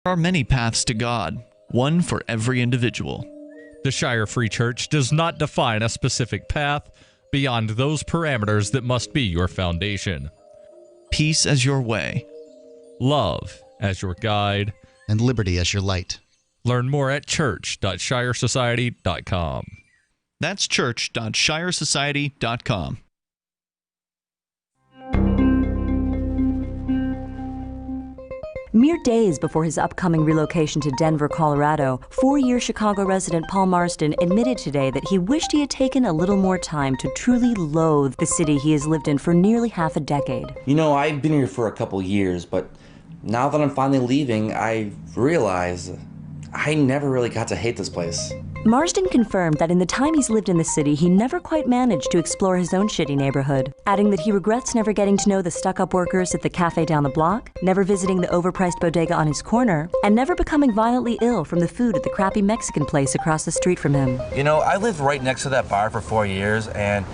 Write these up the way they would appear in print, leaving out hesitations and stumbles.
There are many paths to God, one for every individual. The Shire Free Church does not define a specific path beyond those parameters that must be your foundation. Peace as your way. Love as your guide. And liberty as your light. Learn more at church.shiresociety.com. That's church.shiresociety.com. Mere days before his upcoming relocation to Denver, Colorado, 4-year Chicago resident Paul Marsden admitted today that he wished he had taken a little more time to truly loathe the city he has lived in for nearly half a decade. You know, I've been here for a couple years, but now that I'm finally leaving, I realize I never really got to hate this place. Marsden confirmed that in the time he's lived in the city, he never quite managed to explore his own shitty neighborhood, adding that he regrets never getting to know the stuck-up workers at the cafe down the block, never visiting the overpriced bodega on his corner, and never becoming violently ill from the food at the crappy Mexican place across the street from him. You know, I lived right next to that bar for 4 years, and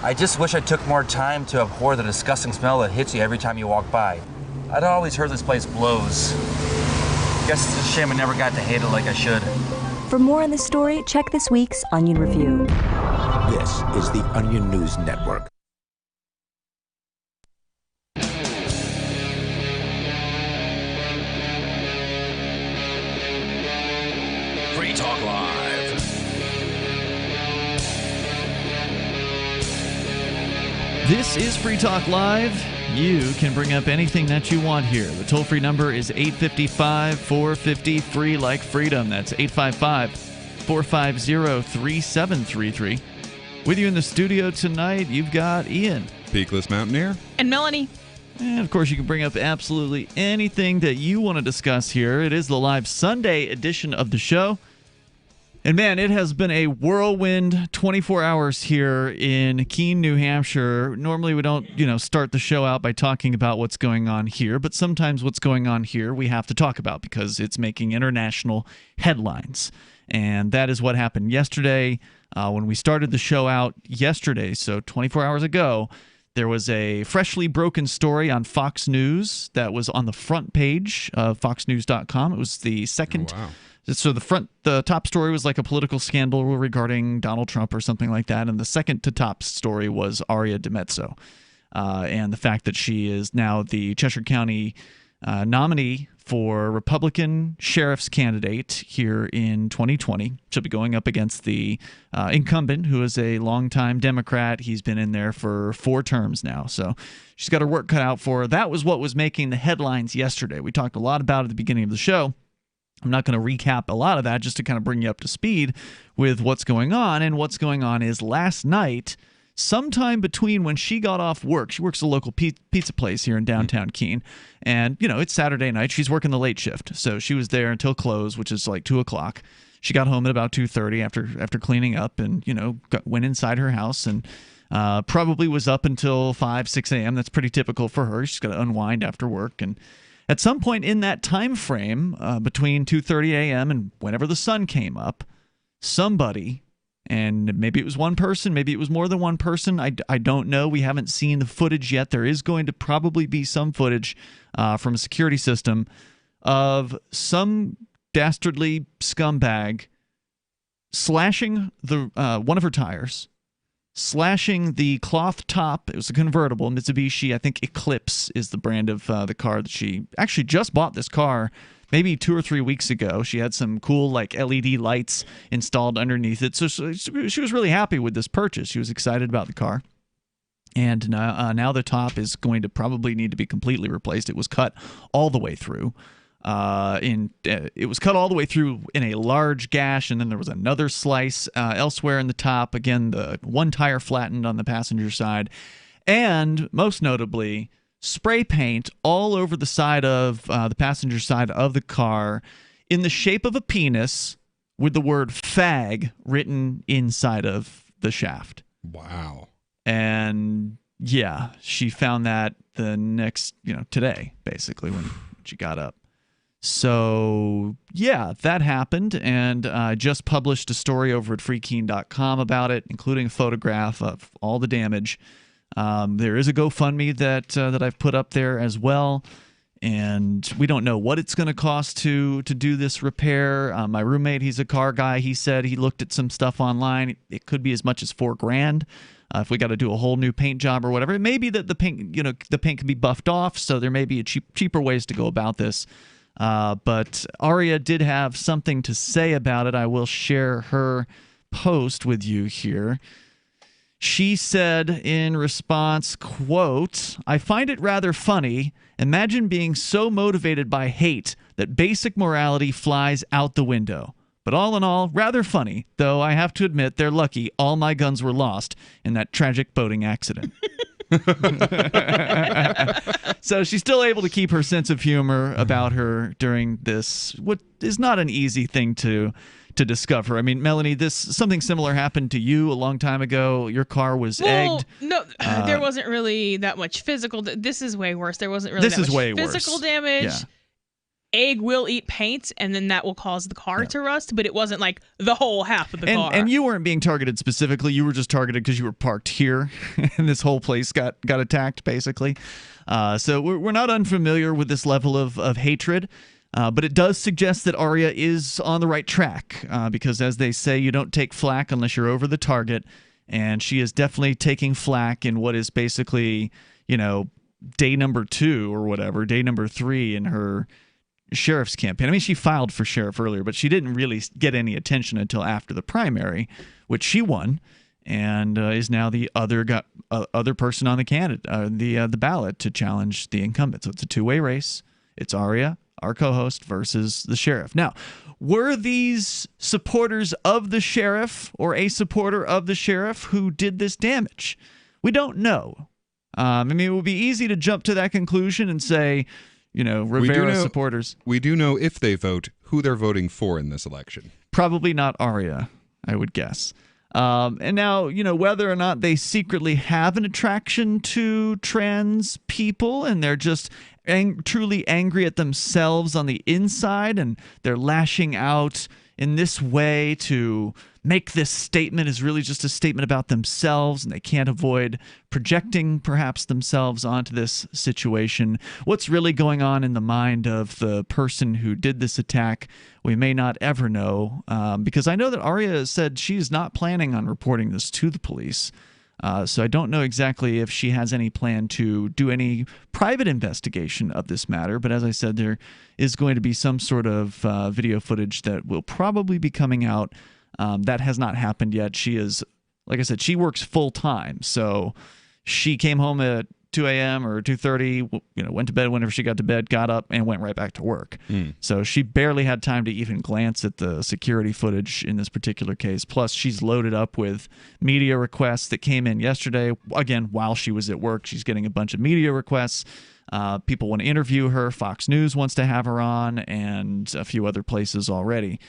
I just wish I took more time to abhor the disgusting smell that hits you every time you walk by. I'd always heard this place blows. Guess it's a shame I never got to hate it like I should. For more on this story, check this week's Onion Review. This is the Onion News Network. Free Talk Live. This is Free Talk Live. You can bring up anything that you want here. The toll-free number is 855-450-FREE like freedom. That's 855-450-3733. With you in the studio tonight, you've got Ian. Peakless Mountaineer. And Melanie. And, of course, you can bring up absolutely anything that you want to discuss here. It is the live Sunday edition of the show. And, man, it has been a whirlwind 24 hours here in Keene, New Hampshire. Normally we don't, start the show out by talking about what's going on here, but sometimes what's going on here we have to talk about because it's making international headlines. And that is what happened yesterday when we started the show out yesterday, so 24 hours ago. There was a freshly broken story on Fox News that was on the front page of foxnews.com. It was the second... Oh, wow. So the top story was like a political scandal regarding Donald Trump or something like that, and the second to top story was Aria DiMezzo, and the fact that she is now the Cheshire County nominee for Republican sheriff's candidate here in 2020. She'll be going up against the incumbent, who is a longtime Democrat. He's been in there for 4 terms now, so she's got her work cut out for her. That was what was making the headlines yesterday. We talked a lot about it at the beginning of the show. I'm not going to recap a lot of that, just to kind of bring you up to speed with what's going on. And what's going on is last night, sometime between when she got off work, she works at a local pizza place here in downtown Keene, and, it's Saturday night. She's working the late shift, so she was there until close, which is like 2 o'clock. She got home at about 2:30 after cleaning up and, went inside her house and probably was up until 5, 6 a.m. That's pretty typical for her. She's got to unwind after work, and at some point in that time frame, between 2:30 a.m. and whenever the sun came up, somebody, and maybe it was one person, maybe it was more than one person, I don't know. We haven't seen the footage yet. There is going to probably be some footage from a security system of some dastardly scumbag slashing one of her tires, slashing the cloth top. It was a convertible Mitsubishi. I think Eclipse is the brand of the car that she actually just bought. This car maybe 2 or 3 weeks ago. She had some cool like LED lights installed underneath it. So she was really happy with this purchase. She was excited about the car. And now the top is going to probably need to be completely replaced. It was cut all the way through. It was cut all the way through in a large gash, and then there was another slice elsewhere in the top. Again, the one tire flattened on the passenger side, and most notably, spray paint all over the side of the passenger side of the car in the shape of a penis with the word fag written inside of the shaft. Wow. And yeah, she found that the next, today, basically, when she got up. So, yeah, that happened, and I just published a story over at freekeen.com about it, including a photograph of all the damage. There is a GoFundMe that I've put up there as well, and we don't know what it's going to cost to do this repair. My roommate, he's a car guy. He said he looked at some stuff online. It could be as much as $4,000 if we got to do a whole new paint job or whatever. It may be that the paint can be buffed off, so there may be cheaper ways to go about this. But Aria did have something to say about it. I will share her post with you here. She said in response, quote, "I find it rather funny. Imagine being so motivated by hate that basic morality flies out the window. But all in all, rather funny, though I have to admit they're lucky all my guns were lost in that tragic boating accident." So she's still able to keep her sense of humor about her during this, what is not an easy thing to discover. I mean, Melanie, something similar happened to you a long time ago. Your car was egged. No, there wasn't really that much physical. This is way worse. There wasn't really that much physical damage. Yeah. Egg will eat paint, and then that will cause the car to rust, but it wasn't like the whole half of the car. And you weren't being targeted specifically. You were just targeted because you were parked here, and this whole place got attacked, basically. So we're not unfamiliar with this level of hatred. But it does suggest that Aria is on the right track because, as they say, you don't take flack unless you're over the target. And she is definitely taking flack in what is basically, day number 2 or whatever, day number 3 in her sheriff's campaign. I mean, she filed for sheriff earlier, but she didn't really get any attention until after the primary, which she won, and is now the other person on the ballot to challenge the incumbent. So it's a two-way race. It's Aria, our co-host, versus the sheriff. Now, were these supporters of the sheriff or a supporter of the sheriff who did this damage? We don't know. I mean, it would be easy to jump to that conclusion and say, Rivera supporters. We do know if they vote who they're voting for in this election. Probably not Aria, I would guess. And now, whether or not they secretly have an attraction to trans people and they're just truly angry at themselves on the inside and they're lashing out in this way to make this statement is really just a statement about themselves and they can't avoid projecting perhaps themselves onto this situation. What's really going on in the mind of the person who did this attack, we may not ever know, because I know that Aria said she's not planning on reporting this to the police. So I don't know exactly if she has any plan to do any private investigation of this matter. But as I said, there is going to be some sort of video footage that will probably be coming out. That has not happened yet. She is, like I said, she works full time. So she came home at 2 a.m. or 2:30, went to bed whenever she got to bed, got up, and went right back to work. So she barely had time to even glance at the security footage in this particular case. Plus, she's loaded up with media requests that came in yesterday. Again, while she was at work, she's getting a bunch of media requests. People want to interview her. Fox News wants to have her on, and a few other places already.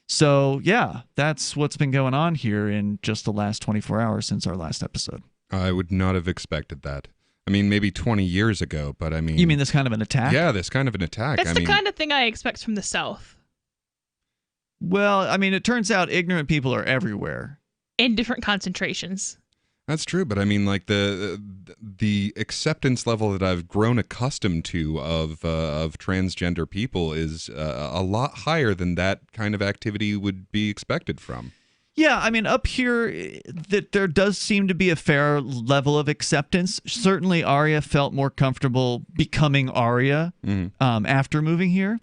So, yeah, that's what's been going on here in just the last 24 hours since our last episode. I would not have expected that. I mean, maybe 20 years ago, but I mean... You mean this kind of an attack? Yeah, this kind of an attack. That's the kind of thing I expect from the South. Well, I mean, it turns out ignorant people are everywhere. In different concentrations. That's true, but I mean, like the acceptance level that I've grown accustomed to of transgender people is a lot higher than that kind of activity would be expected from. Yeah, I mean, up here, that there does seem to be a fair level of acceptance. Certainly, Aria felt more comfortable becoming Aria after moving here.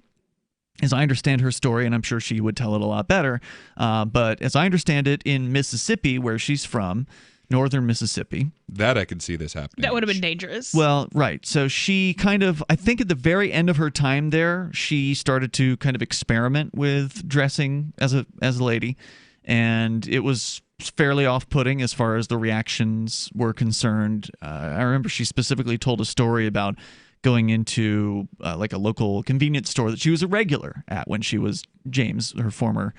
As I understand her story, and I'm sure she would tell it a lot better, but as I understand it, in Mississippi, where she's from, northern Mississippi. That I could see this happening. That would have been dangerous. Well, right. So she kind of, I think at the very end of her time there, she started to kind of experiment with dressing as a lady. And it was fairly off-putting as far as the reactions were concerned. I remember she specifically told a story about going into like a local convenience store that she was a regular at when she was James, her former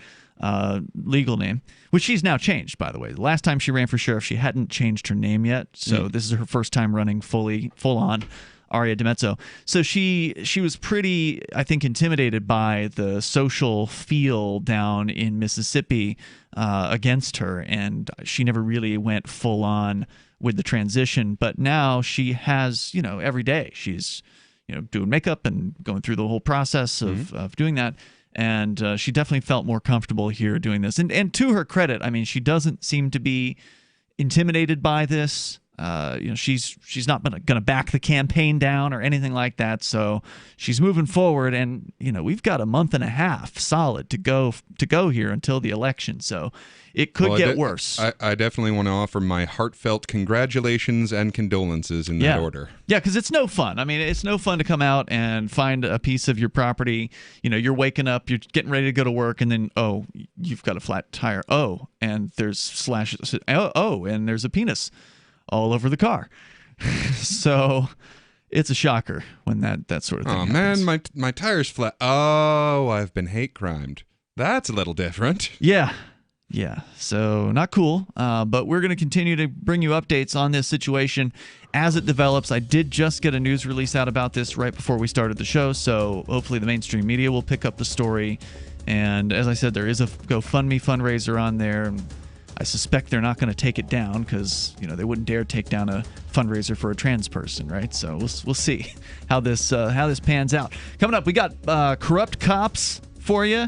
legal name, which she's now changed, by the way. The last time she ran for sheriff, she hadn't changed her name yet. So this is her first time running full-on Aria DiMezzo. So she was pretty, I think, intimidated by the social feel down in Mississippi against her, and she never really went full on with the transition. But now she has, every day she's doing makeup and going through the whole process of doing that. And she definitely felt more comfortable here doing this. And to her credit, I mean, she doesn't seem to be intimidated by this. She's not going to back the campaign down or anything like that. So she's moving forward, and we've got a month and a half solid to go here until the election. So it could get worse. I definitely want to offer my heartfelt congratulations and condolences in that order. Yeah, because it's no fun. I mean, it's no fun to come out and find a piece of your property. You're waking up, you're getting ready to go to work, and then, oh, you've got a flat tire. Oh, and there's slashes. Oh, and there's a penis all over the car. So it's a shocker when that sort of thing happens. Man, my tire's flat. Oh, I've been hate crimed. That's a little different. Yeah, so not cool, but we're going to continue to bring you updates on this situation as it develops. I did just get a news release out about this right before we started the show, so hopefully the mainstream media will pick up the story. And as I said, there is a GoFundMe fundraiser on there. I suspect they're not going to take it down because they wouldn't dare take down a fundraiser for a trans person, right? So we'll see how this pans out. Coming up, we got corrupt cops for you.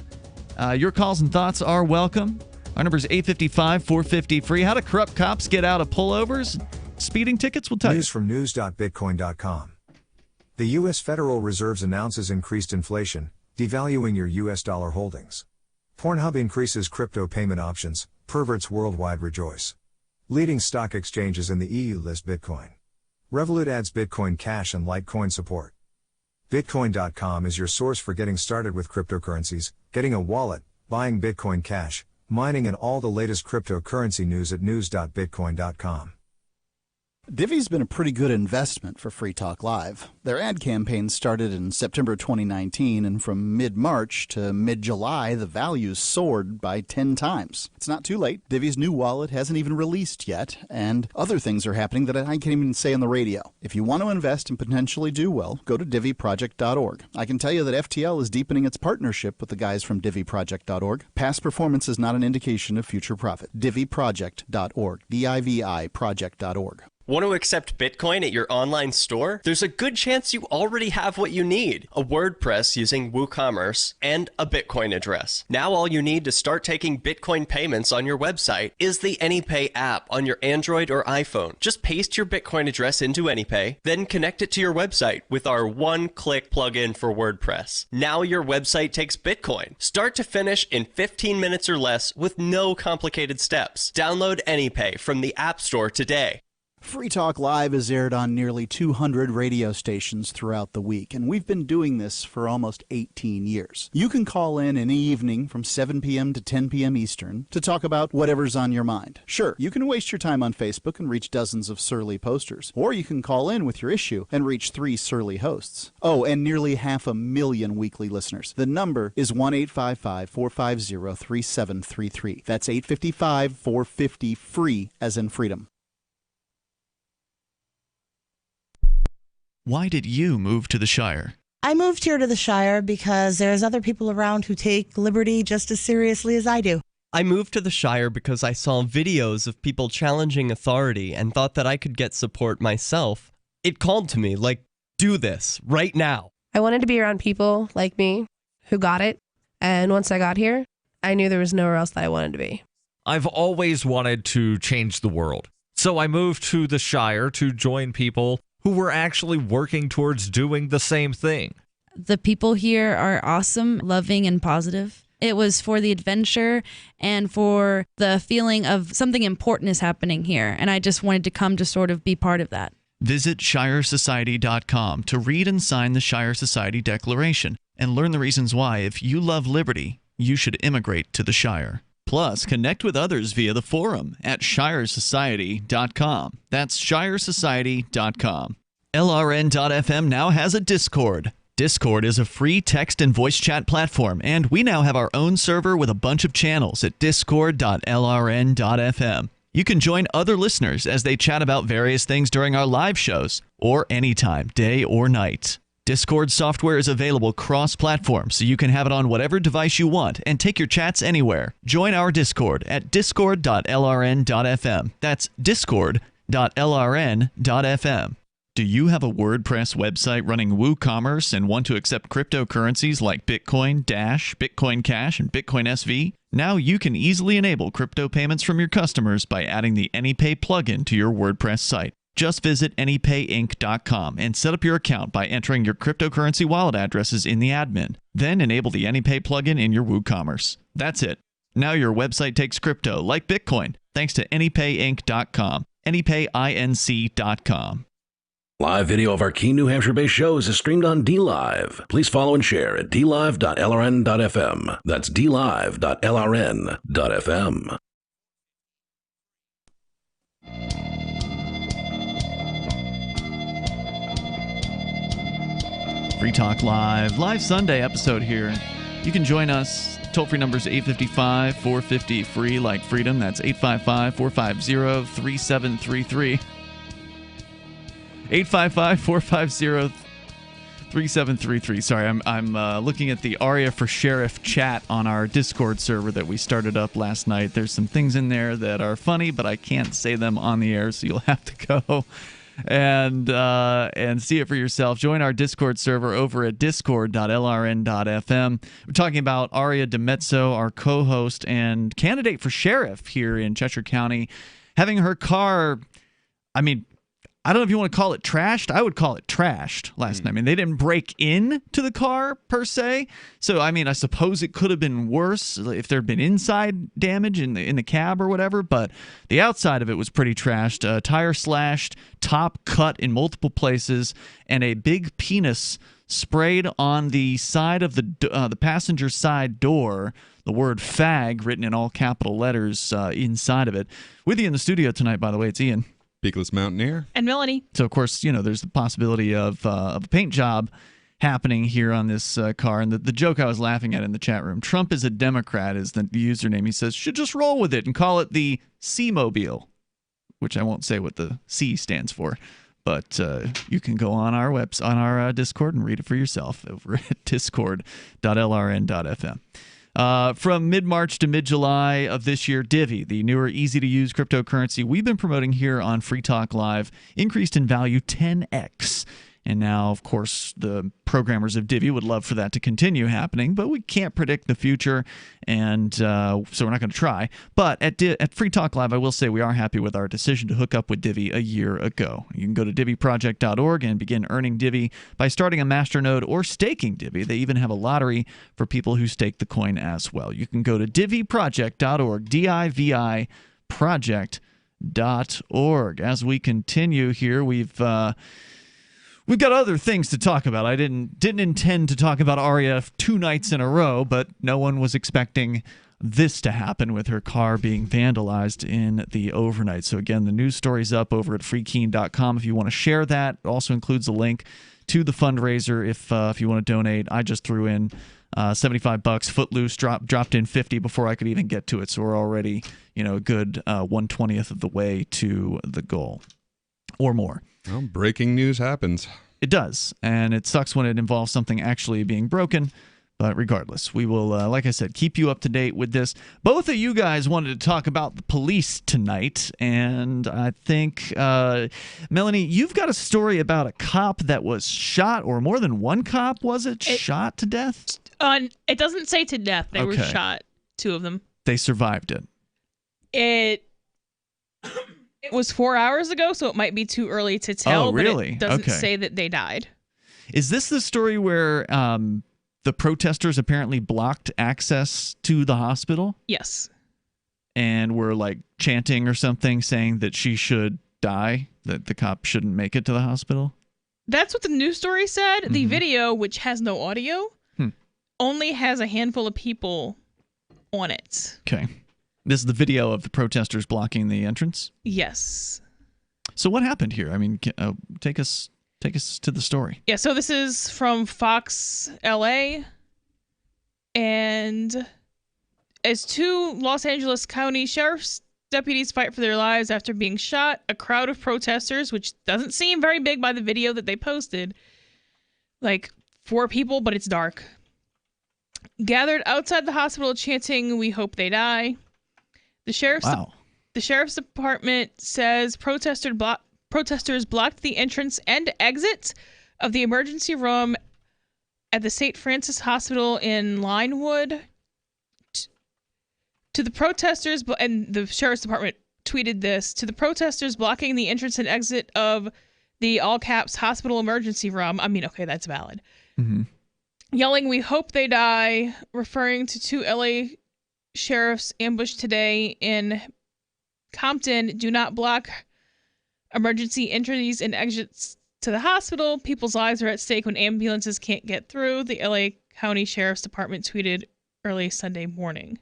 Your calls and thoughts are welcome. Our number is 855-450-FREE. How do corrupt cops get out of pullovers? Speeding tickets? We'll tell you. News from news.bitcoin.com. The U.S. Federal Reserve announces increased inflation, devaluing your U.S. dollar holdings. Pornhub increases crypto payment options. Perverts worldwide rejoice. Leading stock exchanges in the EU list Bitcoin. Revolut adds Bitcoin Cash and Litecoin support. Bitcoin.com is your source for getting started with cryptocurrencies, getting a wallet, buying Bitcoin Cash, mining, and all the latest cryptocurrency news at news.bitcoin.com. Divvy's been a pretty good investment for Free Talk Live. Their ad campaign started in September 2019, and from mid-March to mid-July, the values soared by 10 times. It's not too late. Divvy's new wallet hasn't even released yet, and other things are happening that I can't even say on the radio. If you want to invest and potentially do well, go to divvyproject.org. I can tell you that FTL is deepening its partnership with the guys from divvyproject.org. Past performance is not an indication of future profit. divvyproject.org. D-I-V-I project.org. Want to accept Bitcoin at your online store? There's a good chance you already have what you need: a WordPress using WooCommerce and a Bitcoin address. Now all you need to start taking Bitcoin payments on your website is the AnyPay app on your Android or iPhone. Just paste your Bitcoin address into AnyPay, then connect it to your website with our one-click plugin for WordPress. Now your website takes Bitcoin, start to finish, in 15 minutes or less with no complicated steps. Download AnyPay from the App Store today. Free Talk Live is aired on nearly 200 radio stations throughout the week, and we've been doing this for almost 18 years. You can call in any evening from 7 p.m. to 10 p.m. Eastern to talk about whatever's on your mind. Sure, you can waste your time on Facebook and reach dozens of surly posters, or you can call in with your issue and reach 3 surly hosts. Oh, and nearly 500,000 weekly listeners. The number is 1-855-450-3733. That's 855-450-FREE, as in freedom. Why did you move to the Shire? I moved here to the Shire because there's other people around who take liberty just as seriously as I do. I moved to the Shire because I saw videos of people challenging authority and thought that I could get support myself. It called to me, like, do this, right now. I wanted to be around people like me who got it, and once I got here, I knew there was nowhere else that I wanted to be. I've always wanted to change the world, so I moved to the Shire to join people who were actually working towards doing the same thing. The people here are awesome, loving, and positive. It was for the adventure and for the feeling of something important is happening here, and I just wanted to come to sort of be part of that. Visit ShireSociety.com to read and sign the Shire Society Declaration and learn the reasons why, if you love liberty, you should immigrate to the Shire. Plus, connect with others via the forum at ShireSociety.com. That's ShireSociety.com. LRN.FM now has a Discord. Discord is a free text and voice chat platform, and we now have our own server with a bunch of channels at discord.lrn.fm. You can join other listeners as they chat about various things during our live shows, or anytime, day or night. Discord software is available cross-platform, so you can have it on whatever device you want and take your chats anywhere. Join our Discord at discord.lrn.fm. That's discord.lrn.fm. Do you have a WordPress website running WooCommerce and want to accept cryptocurrencies like Bitcoin, Dash, Bitcoin Cash, and Bitcoin SV? Now you can easily enable crypto payments from your customers by adding the AnyPay plugin to your WordPress site. Just visit AnyPayInc.com and set up your account by entering your cryptocurrency wallet addresses in the admin. Then enable the AnyPay plugin in your WooCommerce. That's it. Now your website takes crypto like Bitcoin thanks to AnyPayInc.com. AnyPayInc.com. Live video of our key New Hampshire-based shows is streamed on DLive. Please follow and share at dlive.lrn.fm. That's dlive.lrn.fm. Free Talk Live Sunday episode here. You can join us. Toll-free number is 855-450-FREE, like freedom. That's 855-450-3733. 855-450-3733. Sorry, I'm looking at the Aria for Sheriff chat on our Discord server that we started up last night. There's some things in there that are funny, but I can't say them on the air, so you'll have to go and see it for yourself. Join our Discord server over at discord.lrn.fm. We're talking about Aria DiMezzo, our co-host and candidate for sheriff here in Cheshire County, having her car, I mean, I don't know if you want to call it trashed. I would call it trashed last night. I mean, they didn't break in to the car per se. So, I mean, I suppose it could have been worse if there had been inside damage in the cab or whatever. But the outside of it was pretty trashed. Tire slashed, top cut in multiple places, and a big penis sprayed on the side of the passenger side door. The word fag written in all capital letters inside of it. With you in the studio tonight, by the way, it's Ian. Peakless Mountaineer. And Melanie. So, of course, you know, there's the possibility of a paint job happening here on this car. And the joke I was laughing at in the chat room, Trump is a Democrat is the username. He says, should just roll with it and call it the C-Mobile, which I won't say what the C stands for. But you can go on our on our Discord and read it for yourself over at discord.lrn.fm. From mid-March to mid-July of this year, Divvy, the newer, easy-to-use cryptocurrency we've been promoting here on Free Talk Live, increased in value 10x. And now, of course, the programmers of Divvy would love for that to continue happening, but we can't predict the future, and so we're not going to try. But at Free Talk Live, I will say we are happy with our decision to hook up with Divvy a year ago. You can go to divvyproject.org and begin earning Divvy by starting a masternode or staking Divvy. They even have a lottery for people who stake the coin as well. You can go to divvyproject.org, D-I-V-I project.org. As we continue here, we've got other things to talk about. I didn't intend to talk about Aria 2 nights in a row, but no one was expecting this to happen with her car being vandalized in the overnight. So again, the news story's up over at freekeen.com if you want to share that. It also includes a link to the fundraiser if you want to donate. I just threw in $75. Footloose dropped in $50 before I could even get to it. So we're already, a good 1/20th of the way to the goal or more. Well, breaking news happens. It does, and it sucks when it involves something actually being broken. But regardless, we will, like I said, keep you up to date with this. Both of you guys wanted to talk about the police tonight, and I think, Melanie, you've got a story about a cop that was shot, or more than one cop, was it? Shot to death? It doesn't say to death. They were shot, 2 of them. They survived it. It was 4 hours ago, so it might be too early to tell. Oh, really? But it doesn't say that they died. Is this the story where the protesters apparently blocked access to the hospital? Yes. And were like chanting or something, saying that she should die, that the cop shouldn't make it to the hospital? That's what the news story said. Mm-hmm. The video, which has no audio, only has a handful of people on it. Okay. This is the video of the protesters blocking the entrance? Yes. So what happened here? I mean, take us to the story. Yeah, so this is from Fox LA. And as 2 Los Angeles County Sheriff's deputies fight for their lives after being shot, a crowd of protesters, which doesn't seem very big by the video that they posted, like 4 people, but it's dark, gathered outside the hospital chanting, "We hope they die." The sheriff's department says protesters protesters blocked the entrance and exit of the emergency room at the St. Francis Hospital in Linewood. To the protesters, and the Sheriff's Department tweeted this, to the protesters blocking the entrance and exit of the all caps hospital emergency room. I mean, okay, that's valid. Mm-hmm. Yelling, "We hope they die," referring to 2 LA sheriffs ambushed today in Compton. "Do not block emergency entries and exits to the hospital. People's lives are at stake when ambulances can't get through," the LA County Sheriff's Department tweeted early Sunday morning.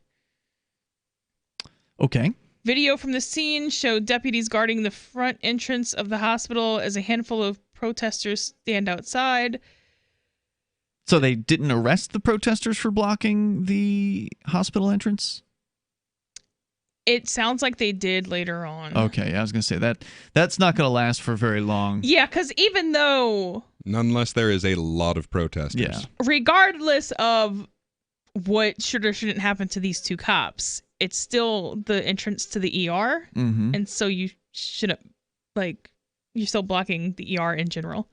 Okay. Video from the scene showed deputies guarding the front entrance of the hospital as a handful of protesters stand outside. So they didn't arrest the protesters for blocking the hospital entrance? It sounds like they did later on. Okay, I was going to say that's not going to last for very long. Yeah, because even though... Unless there is a lot of protesters. Yeah. Regardless of what should or shouldn't happen to these 2 cops, it's still the entrance to the ER. Mm-hmm. And so you shouldn't, you're still blocking the ER in general.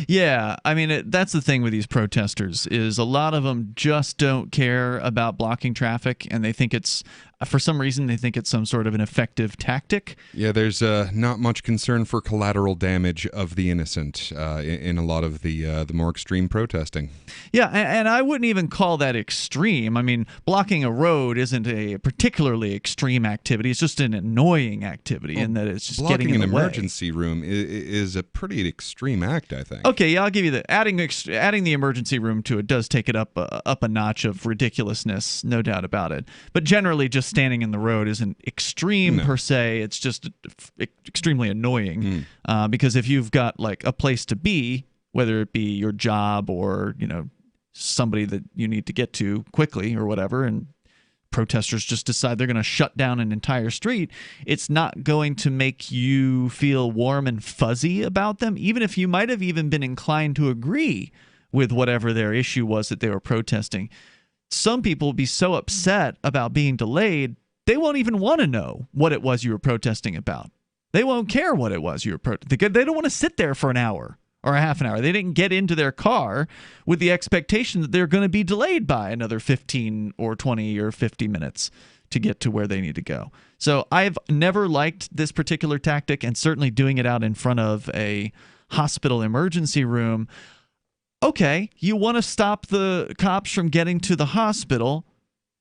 Yeah, I mean, that's the thing with these protesters is a lot of them just don't care about blocking traffic, and they think it's, for some reason, they think it's some sort of an effective tactic. Yeah, there's not much concern for collateral damage of the innocent in a lot of the more extreme protesting. Yeah, and I wouldn't even call that extreme. I mean, blocking a road isn't a particularly extreme activity. It's just an annoying activity in that it's just getting in the way. Blocking an emergency room is a pretty extreme act, I think. Okay, yeah, I'll give you that. Adding the emergency room to it does take it up a notch of ridiculousness, no doubt about it. But generally, just standing in the road isn't extreme per se. It's just extremely annoying because if you've got like a place to be, whether it be your job or somebody that you need to get to quickly or whatever, and protesters just decide they're going to shut down an entire street, it's not going to make you feel warm and fuzzy about them, even if you might have even been inclined to agree with whatever their issue was that they were protesting. Some people will be so upset about being delayed, they won't even want to know what it was you were protesting about. They won't care what it was you were protesting. They don't want to sit there for an hour or a half an hour. They didn't get into their car with the expectation that they're going to be delayed by another 15 or 20 or 50 minutes to get to where they need to go. So I've never liked this particular tactic, and certainly doing it out in front of a hospital emergency room. Okay, you want to stop the cops from getting to the hospital?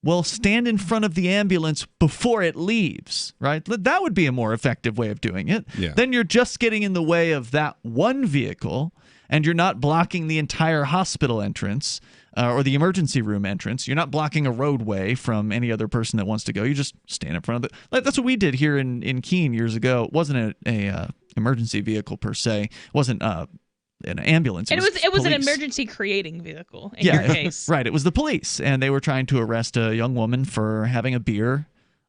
Well, stand in front of the ambulance before it leaves, right? That would be a more effective way of doing it. Yeah. Then you're just getting in the way of that one vehicle, and you're not blocking the entire hospital entrance or the emergency room entrance. You're not blocking a roadway from any other person that wants to go. You just stand in front of it. That's what we did here in Keene years ago. It wasn't a emergency vehicle per se. It wasn't an ambulance. And it was an police. emergency creating vehicle in your case. Right. It was the police, and they were trying to arrest a young woman for having a beer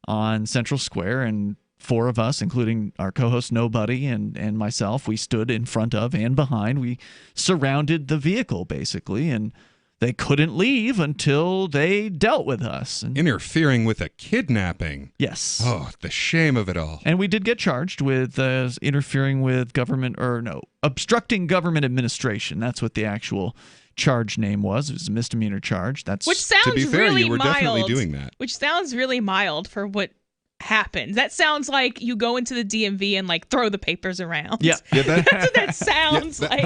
on Central Square, and 4 of us, including our co-host Nobody and myself, we stood in front of and behind. We surrounded the vehicle, basically, and they couldn't leave until they dealt with us. And interfering with a kidnapping. Yes. Oh, the shame of it all. And we did get charged with interfering with obstructing government administration. That's what the actual charge name was. It was a misdemeanor charge. Which sounds to be fair, really you were mild. definitely doing that. Which sounds really mild for what happened. That sounds like you go into the DMV and throw the papers around. Yeah, that's what that sounds like.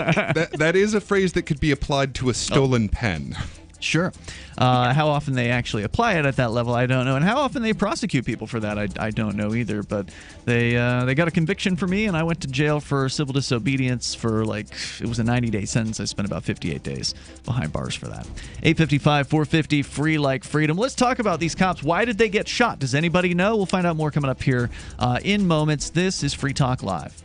That is a phrase that could be applied to a stolen pen. Sure. How often they actually apply it at that level, I don't know. And how often they prosecute people for that, I don't know either. But they got a conviction for me, and I went to jail for civil disobedience for it was a 90-day sentence. I spent about 58 days behind bars for that. 855-450, free like freedom. Let's talk about these cops. Why did they get shot? Does anybody know? We'll find out more coming up here in moments. This is Free Talk Live.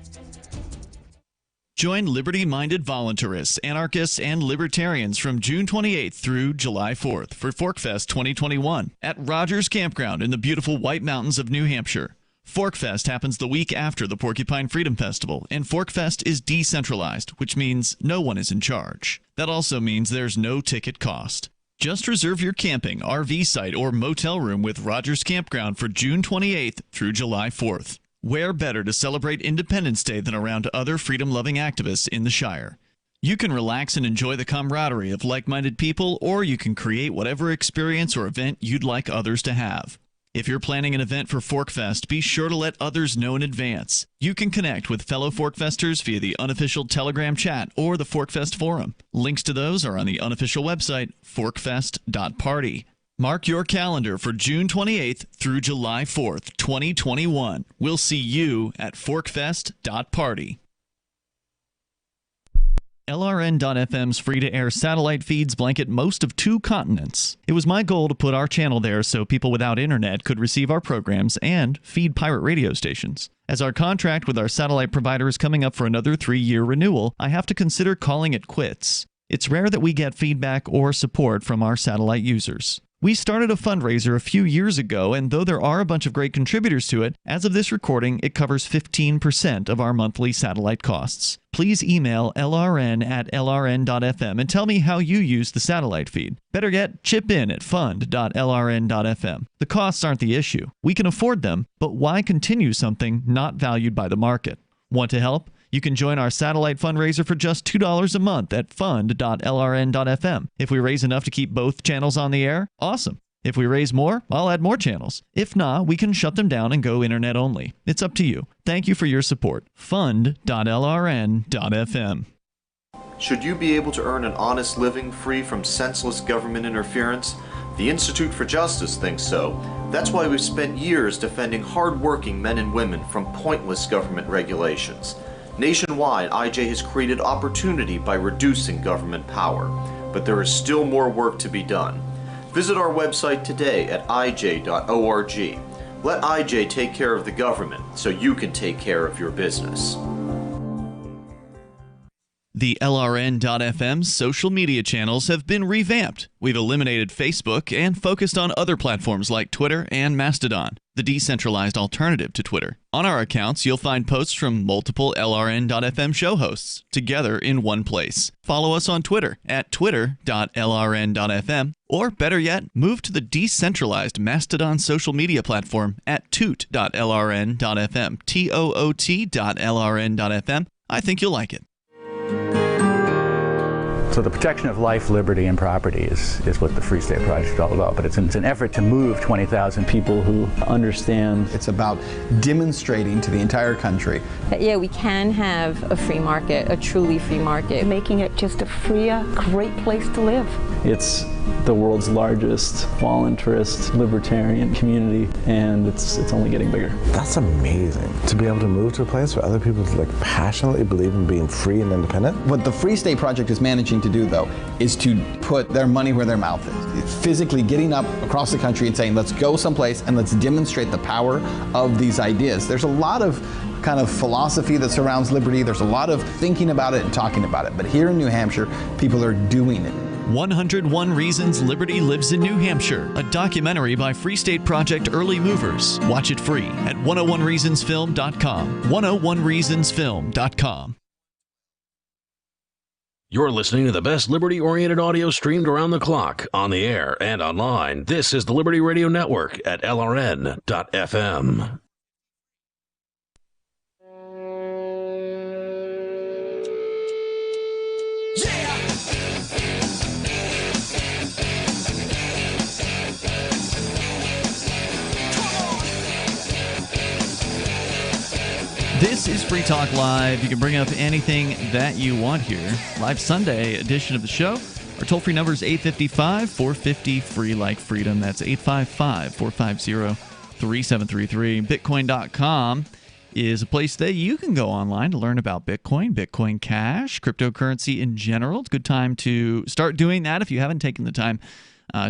Join liberty-minded voluntarists, anarchists, and libertarians from June 28th through July 4th for ForkFest 2021 at Rogers Campground in the beautiful White Mountains of New Hampshire. ForkFest happens the week after the Porcupine Freedom Festival, and ForkFest is decentralized, which means no one is in charge. That also means there's no ticket cost. Just reserve your camping, RV site, or motel room with Rogers Campground for June 28th through July 4th. Where better to celebrate Independence Day than around other freedom-loving activists in the Shire? You can relax and enjoy the camaraderie of like-minded people, or you can create whatever experience or event you'd like others to have. If you're planning an event for Forkfest, be sure to let others know in advance. You can connect with fellow Forkfesters via the unofficial Telegram chat or the Forkfest forum. Links to those are on the unofficial website, forkfest.party. Mark your calendar for June 28th through July 4th, 2021. We'll see you at forkfest.party. LRN.FM's free-to-air satellite feeds blanket most of 2 continents. It was my goal to put our channel there so people without internet could receive our programs and feed pirate radio stations. As our contract with our satellite provider is coming up for another 3-year renewal, I have to consider calling it quits. It's rare that we get feedback or support from our satellite users. We started a fundraiser a few years ago, and though there are a bunch of great contributors to it, as of this recording, it covers 15% of our monthly satellite costs. Please email lrn@lrn.fm and tell me how you use the satellite feed. Better yet, chip in at fund.lrn.fm. The costs aren't the issue. We can afford them, but why continue something not valued by the market? Want to help? You can join our satellite fundraiser for just $2 a month at fund.lrn.fm. If we raise enough to keep both channels on the air, awesome. If we raise more, I'll add more channels. If not, we can shut them down and go internet only. It's up to you. Thank you for your support. Fund.lrn.fm. Should you be able to earn an honest living free from senseless government interference? The Institute for Justice thinks so. That's why we've spent years defending hard-working men and women from pointless government regulations. Nationwide, IJ has created opportunity by reducing government power, but there is still more work to be done. Visit our website today at ij.org. Let IJ take care of the government so you can take care of your business. The LRN.FM social media channels have been revamped. We've eliminated Facebook and focused on other platforms like Twitter and Mastodon, the decentralized alternative to Twitter. On our accounts, you'll find posts from multiple LRN.FM show hosts together in one place. Follow us on Twitter at twitter.lrn.fm, or better yet, move to the decentralized Mastodon social media platform at toot.lrn.fm, toot.lrn.fm. I think you'll like it. So the protection of life, liberty, and property is what the Free State Project is all about. But it's an effort to move 20,000 people who understand. It's about demonstrating to the entire country that, yeah, we can have a free market, a truly free market. Making it just a freer, great place to live. It's the world's largest voluntarist libertarian community, and it's only getting bigger. That's amazing, to be able to move to a place where other people passionately believe in being free and independent. What the Free State Project is managing to do, though, is to put their money where their mouth is. It's physically getting up across the country and saying, let's go someplace and let's demonstrate the power of these ideas. There's a lot of kind of philosophy that surrounds liberty. There's a lot of thinking about it and talking about it. But here in New Hampshire, people are doing it. 101 Reasons Liberty Lives in New Hampshire, a documentary by Free State Project early movers. Watch it free at 101reasonsfilm.com. 101reasonsfilm.com. You're listening to the best liberty-oriented audio streamed around the clock, on the air and online. This is the Liberty Radio Network at LRN.FM. This is Free Talk Live. You can bring up anything that you want here. Live Sunday edition of the show. Our toll-free number is 855-450-FREE like freedom. That's 855-450-3733. Bitcoin.com is a place that you can go online to learn about Bitcoin, Bitcoin Cash, cryptocurrency in general. It's a good time to start doing that if you haven't taken the time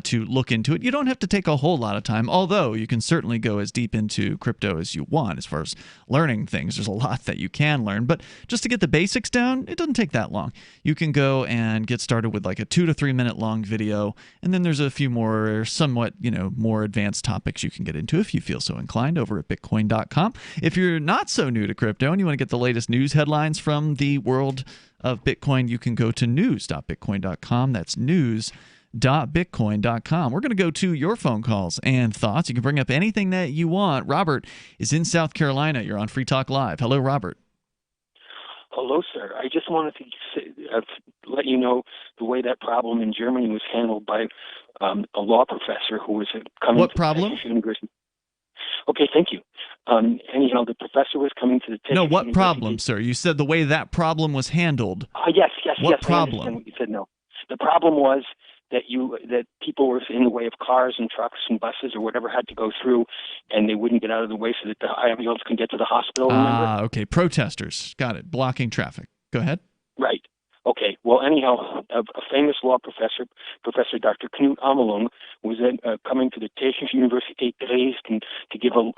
to look into it. You don't have to take a whole lot of time, although you can certainly go as deep into crypto as you want as far as learning things. There's a lot that you can learn, but just to get the basics down, it doesn't take that long. You can go and get started with like a 2 to 3 minute long video, and then there's a few more somewhat, more advanced topics you can get into if you feel so inclined over at bitcoin.com. If you're not so new to crypto and you want to get the latest news headlines from the world of Bitcoin, you can go to news.bitcoin.com. That's news www.bitcoin.com. We're going to go to your phone calls and thoughts. You can bring up anything that you want. Robert is in South Carolina. You're on Free Talk Live. Hello, Robert. Hello, sir. I just wanted to let you know the way that problem in Germany was handled by a law professor who was coming What to problem? Texas University. Okay, thank you. Anyhow, the professor was coming to the Texas No, what University. problem, sir? You said the way that problem was handled. Yes. What I problem? understand what you said. No, the problem was that people were in the way of cars and trucks and buses or whatever had to go through, and they wouldn't get out of the way so that the ambulance can get to the hospital. Remember? Okay. Protesters. Got it. Blocking traffic. Go ahead. Right. Okay. Well, anyhow, a famous law professor, Professor Dr. Knut Amelung, was then coming to the Technische Universität Dresden to give a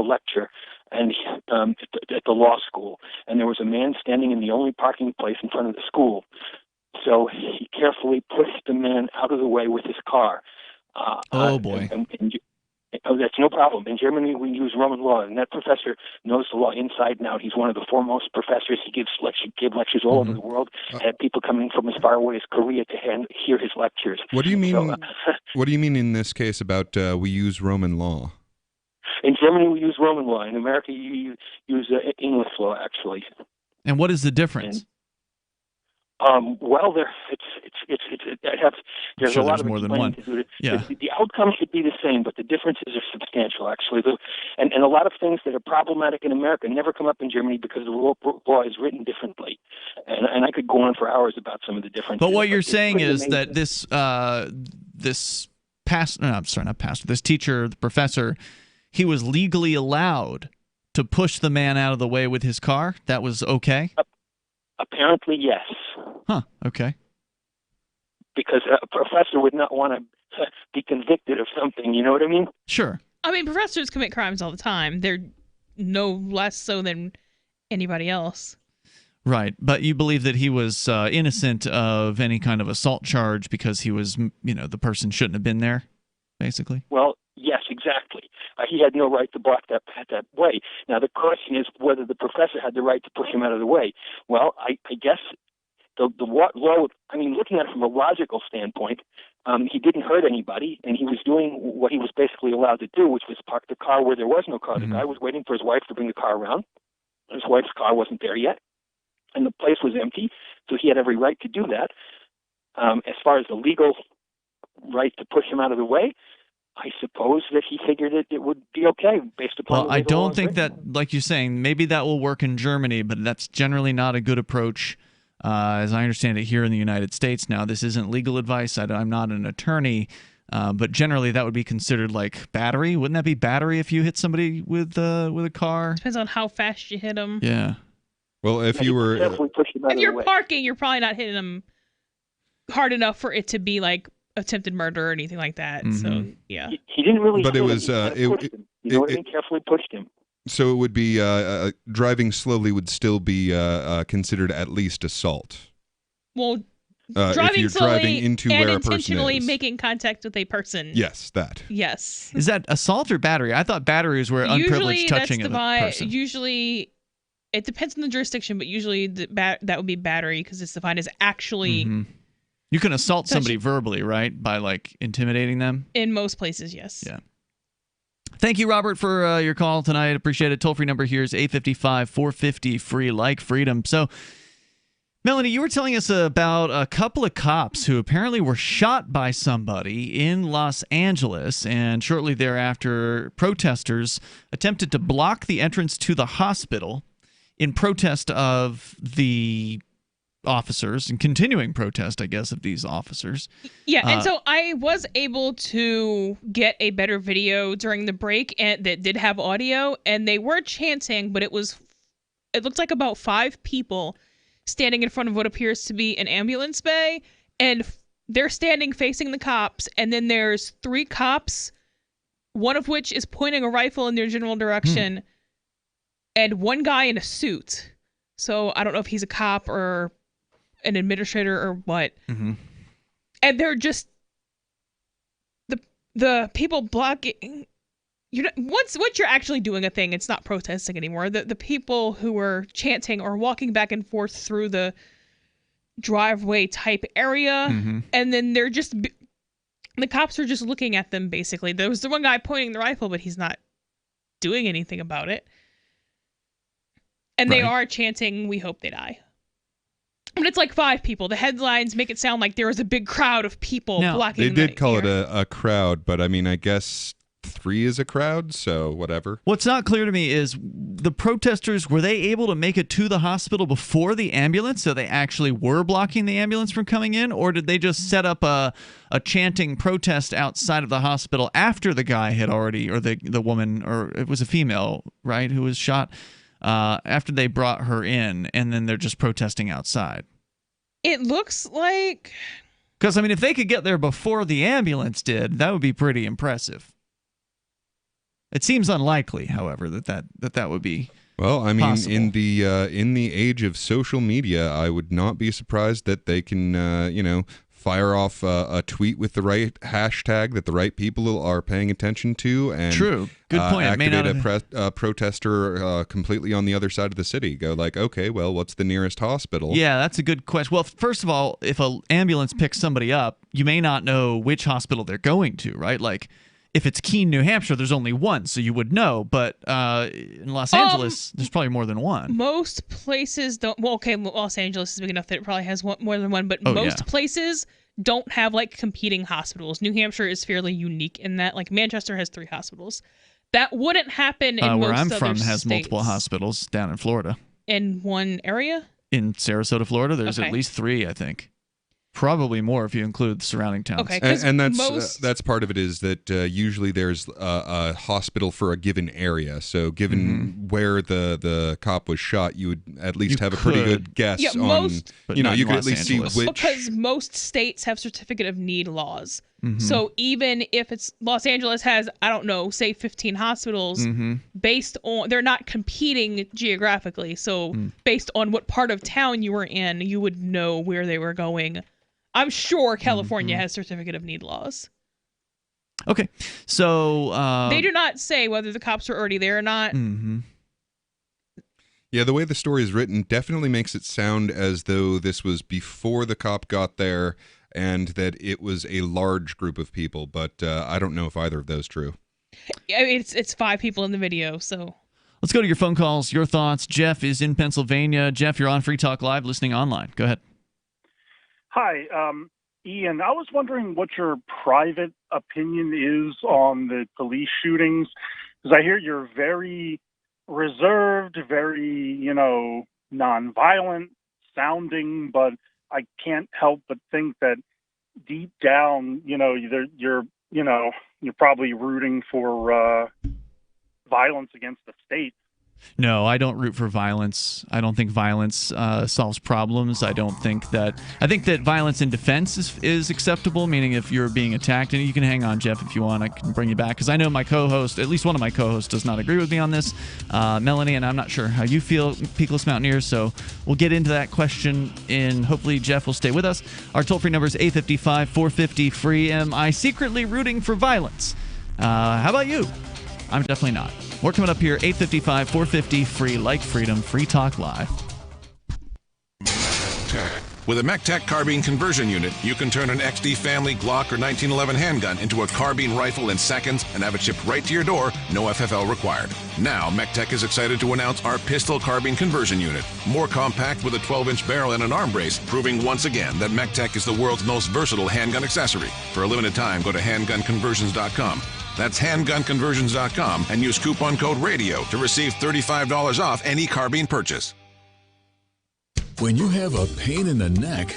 lecture, and at the law school. And there was a man standing in the only parking place in front of the school. So he carefully pushed the man out of the way with his car. Oh boy. That's no problem. In Germany, we use Roman law, and that professor knows the law inside and out. He's one of the foremost professors. He gave lectures all over the world. Had people coming from as far away as Korea to hear his lectures. What do you mean? What do you mean in this case about we use Roman law? In Germany, we use Roman law. In America, you use English law, actually. And what is the difference? Well, there's sure a lot there's of more than one. to do. Yeah. The outcome should be the same, but the differences are substantial, actually. And a lot of things that are problematic in America never come up in Germany because the law is written differently. And I could go on for hours about some of the differences. But what you're saying is amazing. that this teacher, the professor, he was legally allowed to push the man out of the way with his car? That was okay? Apparently, yes. Huh, okay. Because a professor would not want to be convicted of something, you know what I mean? Sure. I mean, professors commit crimes all the time. They're no less so than anybody else. Right, but you believe that he was innocent of any kind of assault charge because he was, the person shouldn't have been there, basically? Well, yes, exactly. He had no right to block that way. Now, the question is whether the professor had the right to push him out of the way. Well, I guess the law, looking at it from a logical standpoint, he didn't hurt anybody, and he was doing what he was basically allowed to do, which was park the car where there was no car. Mm-hmm. The guy was waiting for his wife to bring the car around. His wife's car wasn't there yet, and the place was empty, so he had every right to do that. As far as the legal right to push him out of the way, I suppose that he figured it would be okay based upon. Well, I don't think that, like you're saying, maybe that will work in Germany, but that's generally not a good approach, as I understand it, here in the United States. Now, this isn't legal advice. I'm not an attorney, but generally that would be considered like battery. Wouldn't that be battery if you hit somebody with a car? Depends on how fast you hit them. Yeah. Well, if you were if you're parking, you're probably not hitting them hard enough for it to be like attempted murder or anything like that. Mm-hmm. So yeah, he didn't really. But it was carefully pushed him. So it would be driving slowly would still be considered at least assault. Well, if driving you're slowly driving into and where a person intentionally is. making contact with a person. Yes, that. Yes. Is that assault or battery? I thought battery was where unprivileged touching of a person. Usually, it depends on the jurisdiction, but usually that would be battery because it's defined as actually. Mm-hmm. You can assault somebody verbally, right? By like intimidating them? In most places, yes. Yeah. Thank you, Robert, for your call tonight. Appreciate it. Toll-free number here is 855-450-FREE, like freedom. So, Melanie, you were telling us about a couple of cops who apparently were shot by somebody in Los Angeles, and shortly thereafter, protesters attempted to block the entrance to the hospital in protest of the officers and continuing protest, I guess, of these officers. Yeah, and so I was able to get a better video during the break and that did have audio, and they were chanting, but it looked like about 5 people standing in front of what appears to be an ambulance bay, and they're standing facing the cops, and then there's 3 cops, one of which is pointing a rifle in their general direction, and one guy in a suit. So I don't know if he's a cop or an administrator or what. Mm-hmm. And they're just the people blocking. Once you're actually doing a thing, it's not protesting anymore. The people who are chanting or walking back and forth through the driveway type area. Mm-hmm. And then the cops are just looking at them, basically. There was the one guy pointing the rifle, but he's not doing anything about it. And they are chanting, "We hope they die." But it's like 5 people. The headlines make it sound like there was a big crowd of people blocking They the did call it a crowd, but I mean, I guess 3 is a crowd, so whatever. What's not clear to me is the protesters, were they able to make it to the hospital before the ambulance, so they actually were blocking the ambulance from coming in, or did they just set up a chanting protest outside of the hospital after the guy had already, or the woman, or it was a female, right, who was shot, after they brought her in, and then they're just protesting outside? It looks like... Because, I mean, if they could get there before the ambulance did, that would be pretty impressive. It seems unlikely, however, that would be well. I mean, possible. in the age of social media, I would not be surprised that they can, fire off a tweet with the right hashtag that the right people are paying attention to, and true, good point. Activate a protester completely on the other side of the city. Go like, okay, well, what's the nearest hospital? Yeah, that's a good question. Well, first of all, if an ambulance picks somebody up, you may not know which hospital they're going to, right? Like, if it's Keene, New Hampshire, there's only one, so you would know. But in Los Angeles, there's probably more than one. Most places don't. Well, okay, Los Angeles is big enough that it probably has more than one. But most places don't have like competing hospitals. New Hampshire is fairly unique in that, like, Manchester has 3 hospitals. That wouldn't happen in where most I'm other from has states. multiple hospitals down in Florida. In one area? In Sarasota, Florida, there's at least 3, I think. Probably more if you include the surrounding towns. Okay, and that's part of it is that usually there's a hospital for a given area. So given where the cop was shot, you would at least have a pretty good guess on. You could at least see which. Because most states have certificate of need laws. Mm-hmm. So even if it's Los Angeles has, I don't know, say 15 hospitals, based on, they're not competing geographically. So based on what part of town you were in, you would know where they were going. I'm sure California has certificate of need laws. Okay, so they do not say whether the cops are already there or not. Mm-hmm. Yeah, the way the story is written definitely makes it sound as though this was before the cop got there and that it was a large group of people, but I don't know if either of those is true. It's 5 people in the video, so... Let's go to your phone calls, your thoughts. Jeff is in Pennsylvania. Jeff, you're on Free Talk Live, listening online. Go ahead. Hi, Ian. I was wondering what your private opinion is on the police shootings, because I hear you're very reserved, very, nonviolent sounding, but I can't help but think that deep down, you're probably rooting for violence against the state. No, I don't root for violence. I don't think violence solves problems. I think that violence in defense is acceptable, meaning if you're being attacked, and you can hang on, Jeff, if you want. I can bring you back, because I know my co-host, at least one of my co-hosts, does not agree with me on this, Melanie, and I'm not sure how you feel, Peakless Mountaineer, so we'll get into that question, and hopefully Jeff will stay with us. Our toll-free number is 855-450-FREE. Am I secretly rooting for violence? How about you? I'm definitely not. More coming up here, 855-450-FREE, like freedom, Free Talk Live. With a MECTEC carbine conversion unit, you can turn an XD family Glock or 1911 handgun into a carbine rifle in seconds and have it shipped right to your door, no FFL required. Now, MECTEC is excited to announce our pistol carbine conversion unit. More compact with a 12-inch barrel and an arm brace, proving once again that MECTEC is the world's most versatile handgun accessory. For a limited time, go to handgunconversions.com. That's handgunconversions.com and use coupon code RADIO to receive $35 off any carbine purchase. When you have a pain in the neck,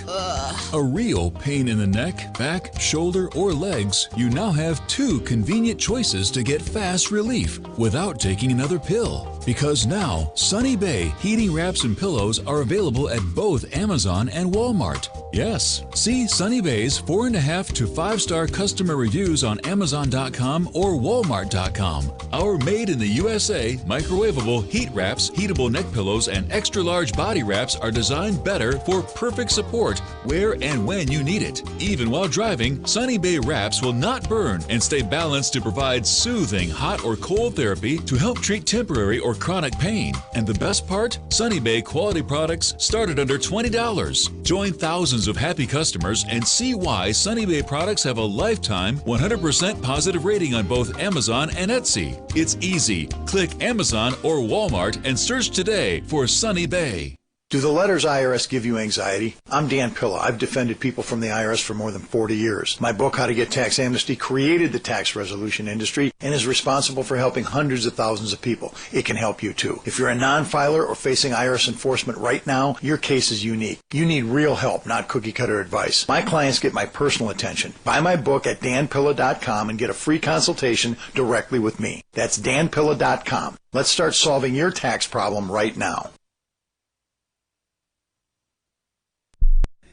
a real pain in the neck, back, shoulder, or legs, you now have 2 convenient choices to get fast relief without taking another pill. Because now, Sunny Bay heating wraps and pillows are available at both Amazon and Walmart. Yes, see Sunny Bay's 4.5 to 5-star customer reviews on Amazon.com or Walmart.com. Our made in the USA microwavable heat wraps, heatable neck pillows, and extra large body wraps are designed better for perfect support where and when you need it. Even while driving, Sunny Bay wraps will not burn and stay balanced to provide soothing hot or cold therapy to help treat temporary or or chronic pain. And the best part? Sunny Bay quality products start at under $20. Join thousands of happy customers and see why Sunny Bay products have a lifetime 100% positive rating on both Amazon and Etsy. It's easy. Click Amazon or Walmart and search today for Sunny Bay. Do the letters IRS give you anxiety? I'm Dan Pilla. I've defended people from the IRS for more than 40 years. My book, How to Get Tax Amnesty, created the tax resolution industry and is responsible for helping hundreds of thousands of people. It can help you too. If you're a non-filer or facing IRS enforcement right now, your case is unique. You need real help, not cookie-cutter advice. My clients get my personal attention. Buy my book at danpilla.com and get a free consultation directly with me. That's danpilla.com. Let's start solving your tax problem right now.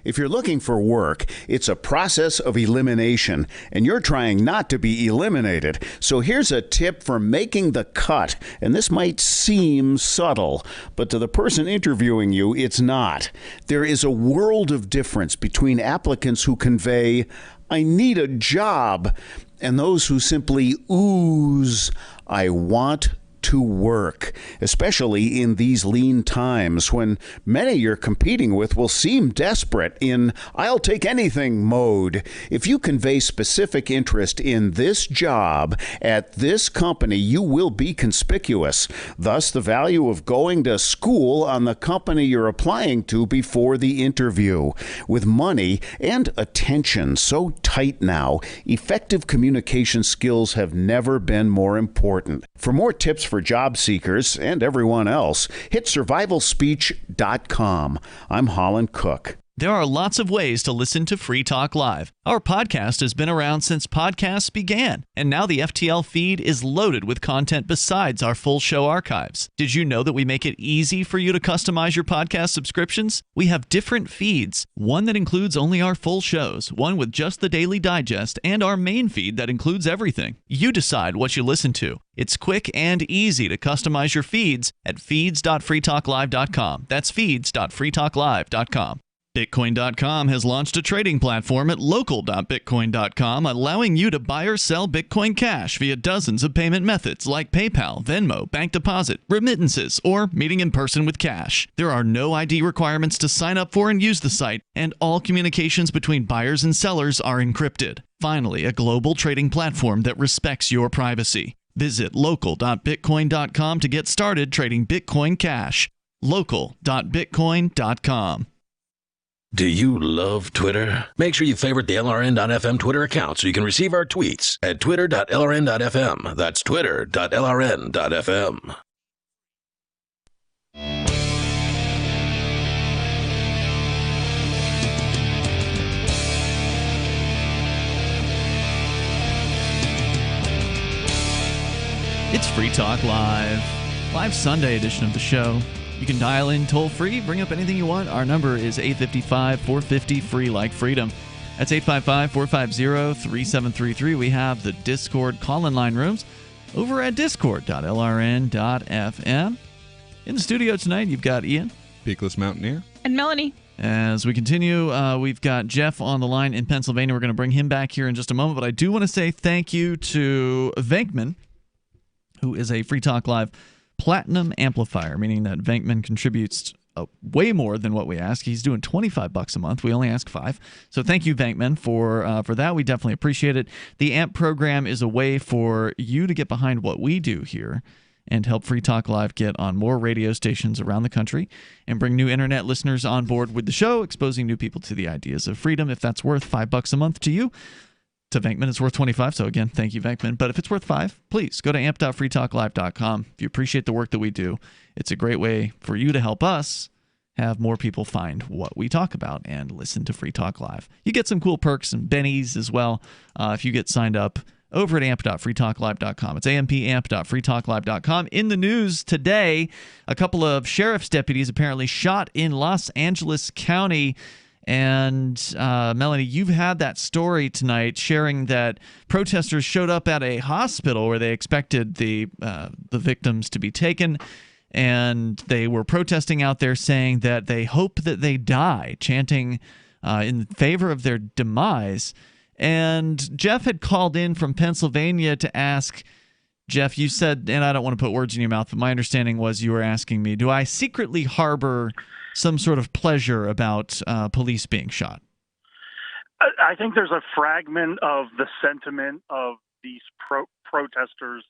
If you're looking for work, it's a process of elimination, and you're trying not to be eliminated. So here's a tip for making the cut, and this might seem subtle, but to the person interviewing you, it's not. There is a world of difference between applicants who convey, "I need a job," and those who simply ooze, "I want to work," especially in these lean times when many you're competing with will seem desperate in "I'll take anything" mode. If you convey specific interest in this job at this company, you will be conspicuous. Thus, the value of going to school on the company you're applying to before the interview. With money and attention so tight now, effective communication skills have never been more important. For more tips for job seekers and everyone else, hit survivalspeech.com. I'm Holland Cook. There are lots of ways to listen to Free Talk Live. Our podcast has been around since podcasts began, and now the FTL feed is loaded with content besides our full show archives. Did you know that we make it easy for you to customize your podcast subscriptions? We have different feeds, one that includes only our full shows, one with just the Daily Digest, and our main feed that includes everything. You decide what you listen to. It's quick and easy to customize your feeds at feeds.freetalklive.com. That's feeds.freetalklive.com. Bitcoin.com has launched a trading platform at local.bitcoin.com, allowing you to buy or sell Bitcoin Cash via dozens of payment methods like PayPal, Venmo, bank deposit, remittances, or meeting in person with cash. There are no ID requirements to sign up for and use the site, and all communications between buyers and sellers are encrypted. Finally, a global trading platform that respects your privacy. Visit local.bitcoin.com to get started trading Bitcoin Cash. local.bitcoin.com. Do you love Twitter? Make sure you favorite the LRN.FM Twitter account so you can receive our tweets at twitter.lrn.fm. That's twitter.lrn.fm. It's Free Talk Live Sunday edition of the show. You can dial in toll-free, bring up anything you want. Our number is 855-450-FREE like freedom. That's 855-450-3733. We have the Discord call-in line rooms over at discord.lrn.fm. In the studio tonight, you've got Ian. Peakless Mountaineer. And Melanie. As we continue, we've got Jeff on the line in Pennsylvania. We're going to bring him back here in just a moment, but I do want to say thank you to Venkman, who is a Free Talk Live Platinum Amplifier, meaning that Venkman contributes way more than what we ask. He's doing $25 a month. We only ask $5. So thank you, Venkman, for that. We definitely appreciate it. The AMP program is a way for you to get behind what we do here and help Free Talk Live get on more radio stations around the country and bring new internet listeners on board with the show, exposing new people to the ideas of freedom. If that's worth $5 a month to you, to Venkman, it's worth $25. So again, thank you, Venkman. But if it's worth $5, please go to amp.freetalklive.com. If you appreciate the work that we do, it's a great way for you to help us have more people find what we talk about and listen to Free Talk Live. You get some cool perks and bennies as well if you get signed up over at amp.freetalklive.com. It's amp.freetalklive.com. In the news today, a couple of sheriff's deputies apparently shot in Los Angeles County. And Melanie, you've had that story tonight, sharing that protesters showed up at a hospital where they expected the victims to be taken, and they were protesting out there saying that they hope that they die, chanting in favor of their demise. And Jeff had called in from Pennsylvania to ask, Jeff, you said, and I don't want to put words in your mouth, but my understanding was you were asking me, do I secretly harbor some sort of pleasure about police being shot? I think there's a fragment of the sentiment of these protesters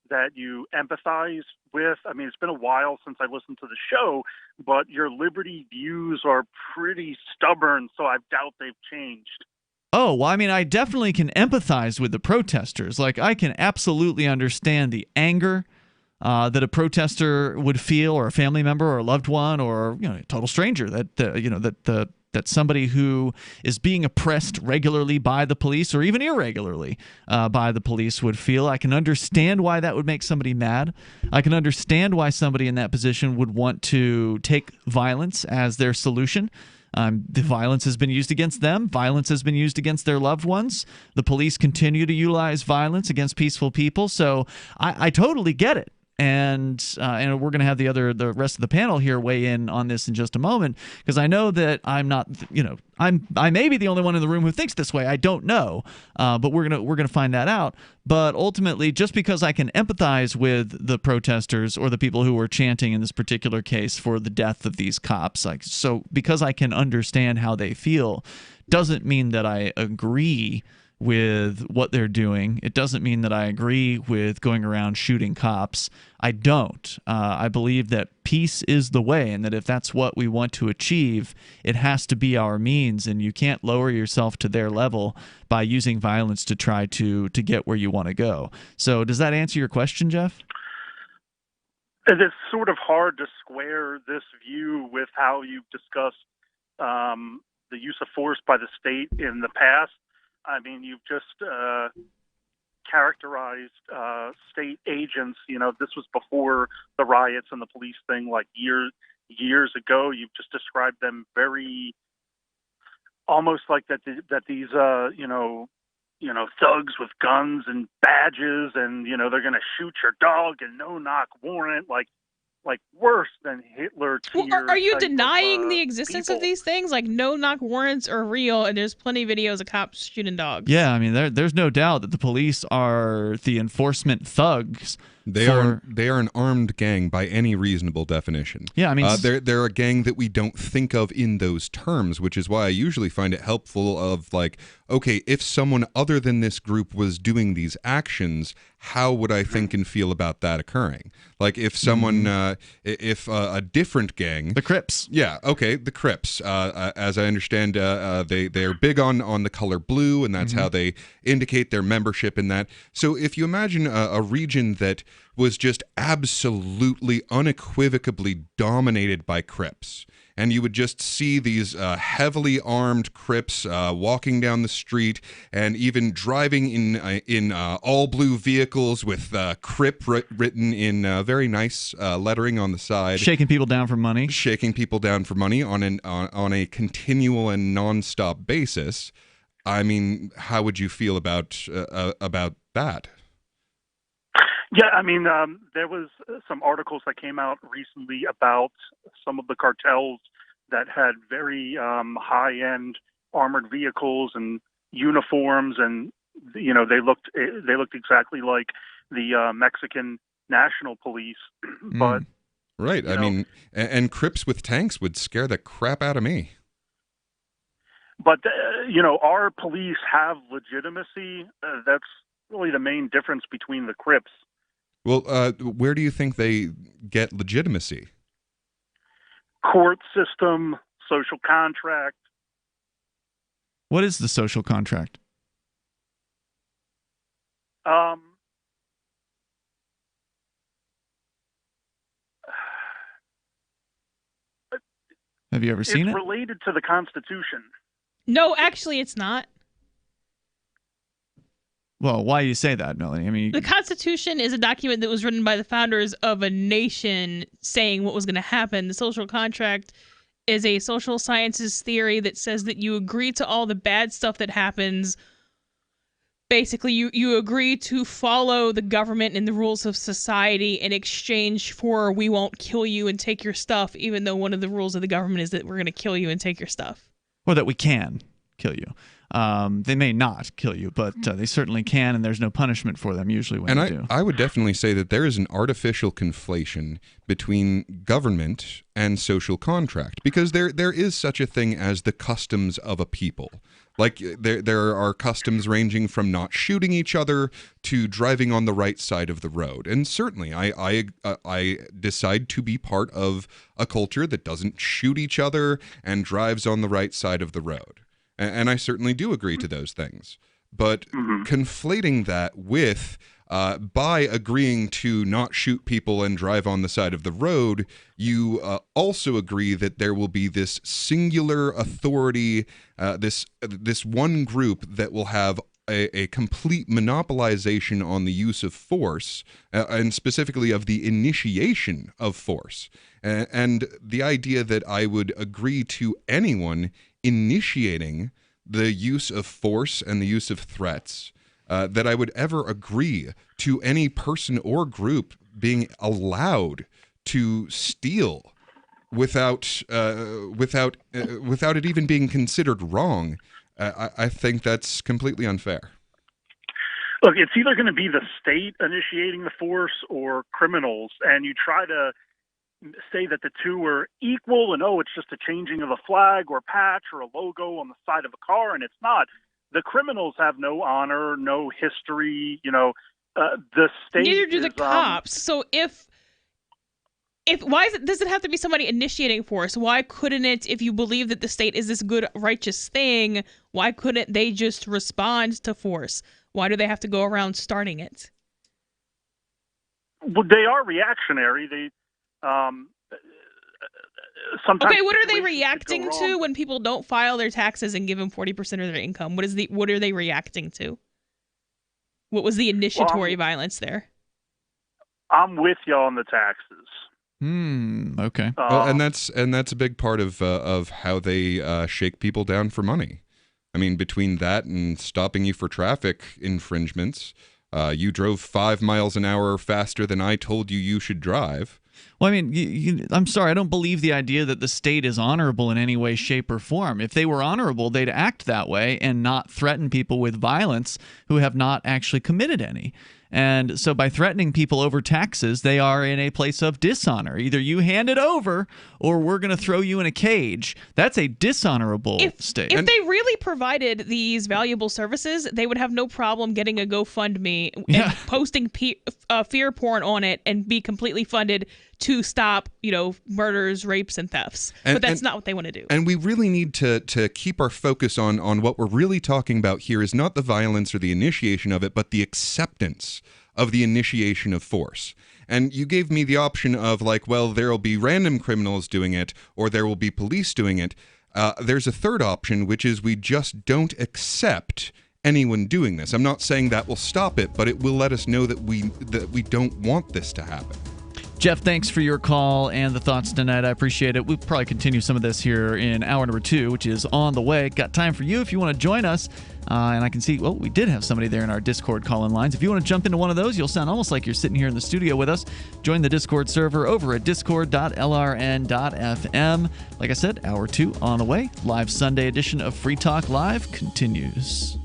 that you empathize with. I mean, it's been a while since I listened to the show, but your liberty views are pretty stubborn, so I doubt they've changed. Oh, well, I mean, I definitely can empathize with the protesters. Like, I can absolutely understand the anger that a protester would feel, or a family member, or a loved one, or a total stranger. That somebody who is being oppressed regularly by the police, or even irregularly by the police, would feel. I can understand why that would make somebody mad. I can understand why somebody in that position would want to take violence as their solution. The violence has been used against them. Violence has been used against their loved ones. The police continue to utilize violence against peaceful people. So I totally get it. And we're going to have the rest of the panel here weigh in on this in just a moment, because I know that I'm not, I may be the only one in the room who thinks this way. I don't know, but we're gonna find that out. But ultimately, just because I can empathize with the protesters or the people who were chanting in this particular case for the death of these cops, because I can understand how they feel, doesn't mean that I agree with what they're doing. It doesn't mean that I agree with going around shooting cops. I don't. I believe that peace is the way, and that if that's what we want to achieve, it has to be our means, and you can't lower yourself to their level by using violence to try to get where you want to go. So does that answer your question, Jeff? It is sort of hard to square this view with how you've discussed the use of force by the state in the past. I mean, you've just characterized state agents. This was before the riots and the police thing, like years ago. You've just described them very almost like that these thugs with guns and badges, and they're going to shoot your dog and no knock warrant, like worse than Hitler tier. Well, are you denying of, the existence people. of these things? Like, no knock warrants are real, and there's plenty of videos of cops shooting dogs. Yeah, I mean, there's no doubt that the police are the enforcement thugs. They are an armed gang by any reasonable definition. Yeah, I mean, they're a gang that we don't think of in those terms, which is why I usually find it helpful of like, okay, if someone other than this group was doing these actions, how would I think and feel about that occurring? Like if someone, if a different gang, the Crips. Yeah, okay, the Crips. As I understand, they are big on the color blue, and that's how they indicate their membership in that. So if you imagine a region that was just absolutely unequivocally dominated by Crips, and you would just see these heavily armed Crips walking down the street, and even driving in all blue vehicles with Crip written in very nice lettering on the side, shaking people down for money, on a continual and nonstop basis. I mean, how would you feel about that? Yeah, I mean, there was some articles that came out recently about some of the cartels that had very high-end armored vehicles and uniforms, and they looked exactly like the Mexican National Police. But right, I mean, and Crips with tanks would scare the crap out of me. But our police have legitimacy. That's really the main difference between the Crips. Well, where do you think they get legitimacy? Court system, social contract. What is the social contract? Have you ever seen it? It's related to the Constitution. No, actually, it's not. Well, why do you say that, Melanie? I mean, the Constitution is a document that was written by the founders of a nation saying what was going to happen. The social contract is a social sciences theory that says that you agree to all the bad stuff that happens. Basically, you agree to follow the government and the rules of society in exchange for we won't kill you and take your stuff, even though one of the rules of the government is that we're going to kill you and take your stuff. Or that we can kill you. They may not kill you, but they certainly can, and there's no punishment for them usually when they do. I would definitely say that there is an artificial conflation between government and social contract, because there is such a thing as the customs of a people. Like there are customs ranging from not shooting each other to driving on the right side of the road. And certainly I decide to be part of a culture that doesn't shoot each other and drives on the right side of the road. And I certainly do agree to those things. But conflating that with by agreeing to not shoot people and drive on the side of the road, you also agree that there will be this singular authority, this one group that will have a complete monopolization on the use of force, and specifically of the initiation of force. And the idea that I would agree to anyone initiating the use of force and the use of threats, that I would ever agree to any person or group being allowed to steal without it even being considered wrong. I think that's completely unfair. Look, it's either going to be the state initiating the force or criminals, and you try to say that the two are equal and, it's just a changing of a flag or patch or a logo on the side of a car, and it's not. The criminals have no honor, no history, the state. Neither do the cops. So if why does it have to be somebody initiating force? Why couldn't it, if you believe that the state is this good, righteous thing, why couldn't they just respond to force? Why do they have to go around starting it? Well, they are reactionary. They sometimes. Okay, what are they reacting to when people don't file their taxes and give them 40% of their income? What are they reacting to? What was the initiatory violence there? I'm with you on the taxes. Okay. Well, and that's a big part of how they shake people down for money. I mean, between that and stopping you for traffic infringements, you drove 5 miles an hour faster than I told you should drive. Well, I mean, I'm sorry, I don't believe the idea that the state is honorable in any way, shape, or form. If they were honorable, they'd act that way and not threaten people with violence who have not actually committed any. And so by threatening people over taxes, they are in a place of dishonor. Either you hand it over or we're going to throw you in a cage. That's a dishonorable state. If they really provided these valuable services, they would have no problem getting a GoFundMe and posting fear porn on it and be completely funded to stop, murders, rapes, and thefts. But that's not what they want to do. And we really need to keep our focus on what we're really talking about here is not the violence or the initiation of it, but the acceptance of the initiation of force. And you gave me the option of there will be random criminals doing it or there will be police doing it. There's a third option, which is we just don't accept anyone doing this. I'm not saying that will stop it, but it will let us know that we don't want this to happen. Jeff, thanks for your call and the thoughts tonight. I appreciate it. We'll probably continue some of this here in hour number 2, which is on the way. Got time for you if you want to join us. And I can see, we did have somebody there in our Discord call-in lines. If you want to jump into one of those, you'll sound almost like you're sitting here in the studio with us. Join the Discord server over at discord.lrn.fm. Like I said, hour 2 on the way. Live Sunday edition of Free Talk Live continues.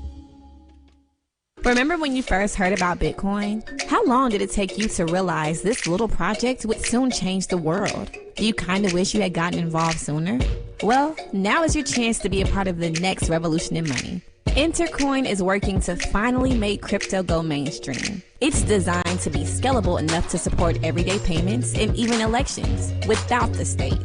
Remember when you first heard about Bitcoin? How long did it take you to realize this little project would soon change the world? Do you kind of wish you had gotten involved sooner? Well, now is your chance to be a part of the next revolution in money. Intercoin is working to finally make crypto go mainstream. It's designed to be scalable enough to support everyday payments and even elections without the state.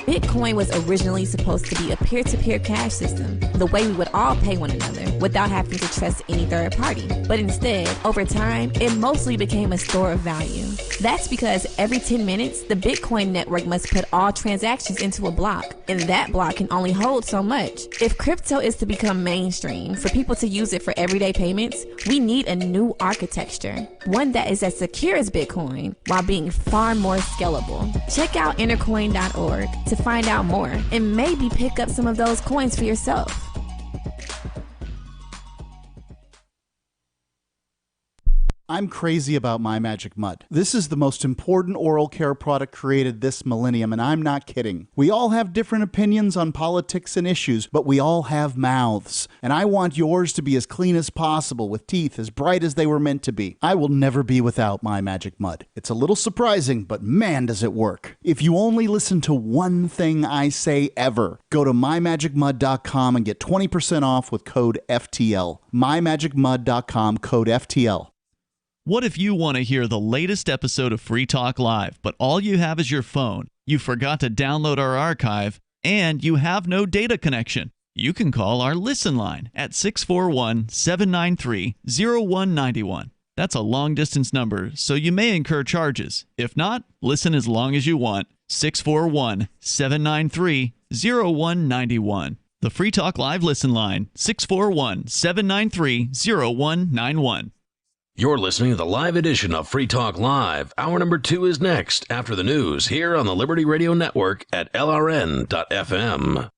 Bitcoin was originally supposed to be a peer-to-peer cash system, the way we would all pay one another without having to trust any third party. But instead, over time, it mostly became a store of value. That's because every 10 minutes, the Bitcoin network must put all transactions into a block, and that block can only hold so much. If crypto is to become mainstream, for people to use it for everyday payments, we need a new architecture, one that is as secure as Bitcoin while being far more scalable. Check out intercoin.org to find out more and maybe pick up some of those coins for yourself. I'm crazy about My Magic Mud. This is the most important oral care product created this millennium, and I'm not kidding. We all have different opinions on politics and issues, but we all have mouths. And I want yours to be as clean as possible, with teeth as bright as they were meant to be. I will never be without My Magic Mud. It's a little surprising, but man, does it work. If you only listen to one thing I say ever, go to mymagicmud.com and get 20% off with code FTL. mymagicmud.com, code FTL. What if you want to hear the latest episode of Free Talk Live, but all you have is your phone, you forgot to download our archive, and you have no data connection? You can call our Listen line at 641-793-0191. That's a long-distance number, so you may incur charges. If not, listen as long as you want. 641-793-0191. The Free Talk Live Listen line, 641-793-0191. You're listening to the live edition of Free Talk Live. Hour number 2 is next after the news here on the Liberty Radio Network at LRN.FM.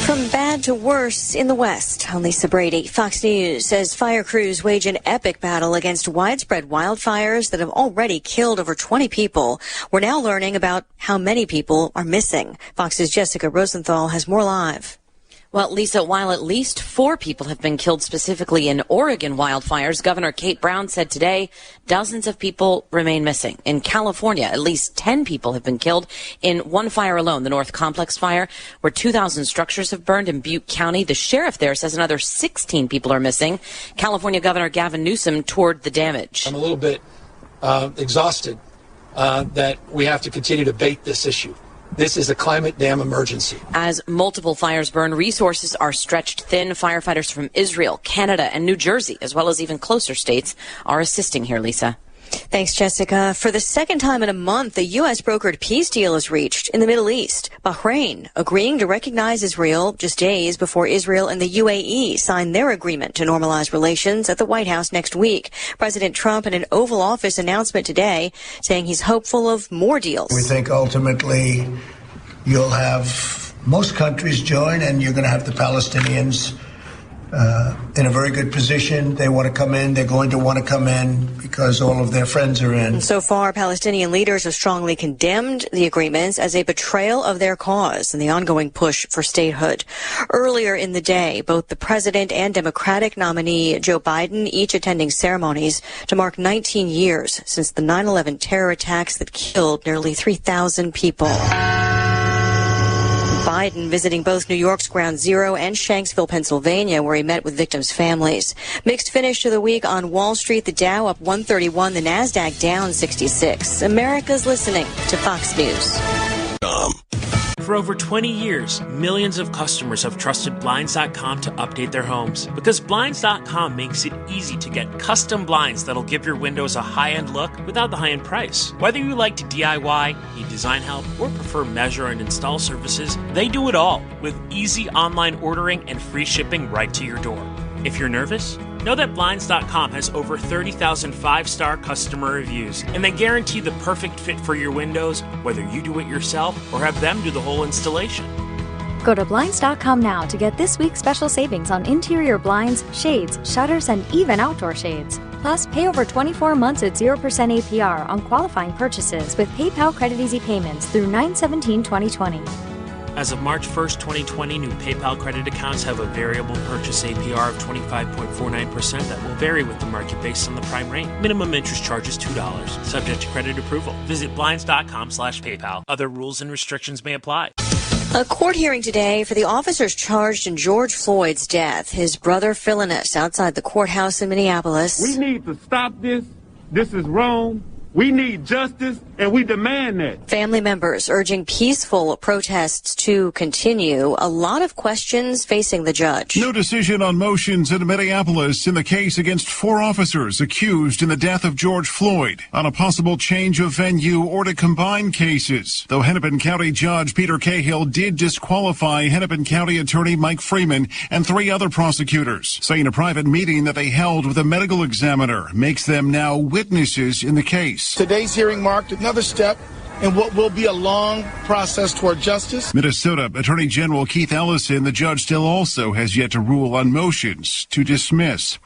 From bad to worse in the West, I'm Lisa Brady. Fox News says fire crews wage an epic battle against widespread wildfires that have already killed over 20 people. We're now learning about how many people are missing. Fox's Jessica Rosenthal has more live. Well, Lisa, while at least 4 people have been killed specifically in Oregon wildfires, Governor Kate Brown said today dozens of people remain missing. In California, at least 10 people have been killed in one fire alone, the North Complex fire, where 2,000 structures have burned in Butte County. The sheriff there says another 16 people are missing. California Governor Gavin Newsom toured the damage. I'm a little bit exhausted that we have to continue to bait this issue. This is a climate dam emergency. As multiple fires burn, resources are stretched thin. Firefighters from Israel, Canada, and New Jersey, as well as even closer states, are assisting here, Lisa. Thanks, Jessica. For the second time in a month, a U.S. brokered peace deal is reached in the Middle East. Bahrain agreeing to recognize Israel just days before Israel and the UAE sign their agreement to normalize relations at the White House next week. President Trump in an Oval Office announcement today saying he's hopeful of more deals. We think ultimately you'll have most countries join, and you're going to have the Palestinians in a very good position. They want to come in. They're going to want to come in because all of their friends are in. And so far, Palestinian leaders have strongly condemned the agreements as a betrayal of their cause and the ongoing push for statehood. Earlier in the day, both the president and Democratic nominee Joe Biden each attending ceremonies to mark 19 years since the 9/11 terror attacks that killed nearly 3,000 people. Biden visiting both New York's Ground Zero and Shanksville, Pennsylvania, where he met with victims' families. Mixed finish to the week on Wall Street. The Dow up 131, the NASDAQ down 66. America's listening to Fox News. For over 20 years, millions of customers have trusted Blinds.com to update their homes. Because Blinds.com makes it easy to get custom blinds that'll give your windows a high-end look without the high-end price. Whether you like to DIY, need design help, or prefer measure and install services, they do it all with easy online ordering and free shipping right to your door. If you're nervous, know that Blinds.com has over 30,000 5-star customer reviews, and they guarantee the perfect fit for your windows, whether you do it yourself or have them do the whole installation. Go to Blinds.com now to get this week's special savings on interior blinds, shades, shutters, and even outdoor shades. Plus, pay over 24 months at 0% APR on qualifying purchases with PayPal Credit Easy payments through 9/17/2020. As of March 1st, 2020, new PayPal credit accounts have a variable purchase APR of 25.49% that will vary with the market based on the prime rate. Minimum interest charge is $2, subject to credit approval. Visit Blinds.com/PayPal. Other rules and restrictions may apply. A court hearing today for the officers charged in George Floyd's death. His brother Philinus outside the courthouse in Minneapolis. We need to stop this. This is wrong. We need justice, and we demand that. Family members urging peaceful protests to continue. A lot of questions facing the judge. No decision on motions in Minneapolis in the case against 4 officers accused in the death of George Floyd on a possible change of venue or to combine cases. Though Hennepin County Judge Peter Cahill did disqualify Hennepin County Attorney Mike Freeman and 3 other prosecutors, saying a private meeting that they held with a medical examiner makes them now witnesses in the case. Today's hearing marked another step in what will be a long process toward justice. Minnesota Attorney General Keith Ellison, the judge, still also has yet to rule on motions to dismiss.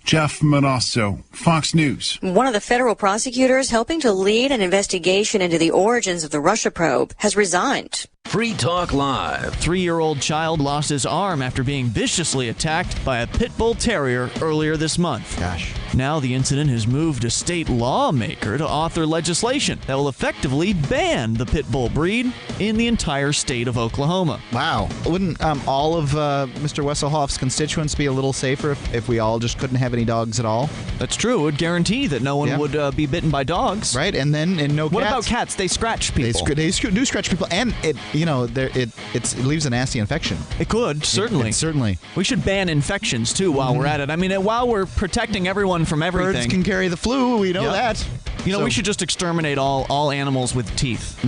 Jeff Manasso, Fox News. One of the federal prosecutors helping to lead an investigation into the origins of the Russia probe has resigned. Free Talk Live. 3-year-old child lost his arm after being viciously attacked by a pit bull terrier earlier this month. Gosh. Now the incident has moved a state lawmaker to author legislation that will effectively ban the pit bull breed in the entire state of Oklahoma. Wow. Wouldn't all of Mr. Wesselhoff's constituents be a little safer if we all just couldn't have any dogs at all? That's true. It would guarantee that no one would be bitten by dogs. Right, and no cats. What about cats? They scratch people. They do scratch people, and it leaves a nasty infection. It could, certainly. Certainly. We should ban infections, too, while we're at it. I mean, while we're protecting everyone from everything. Birds can carry the flu. We know that. We should just exterminate all animals with teeth.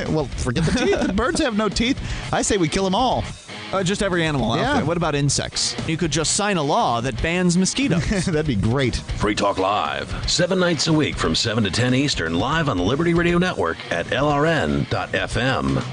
Well, forget the teeth. The birds have no teeth. I say we kill them all. Just every animal. Yeah. Okay. What about insects? You could just sign a law that bans mosquitoes. That'd be great. Free Talk Live, 7 nights a week from 7 to 10 Eastern, live on the Liberty Radio Network at LRN.FM.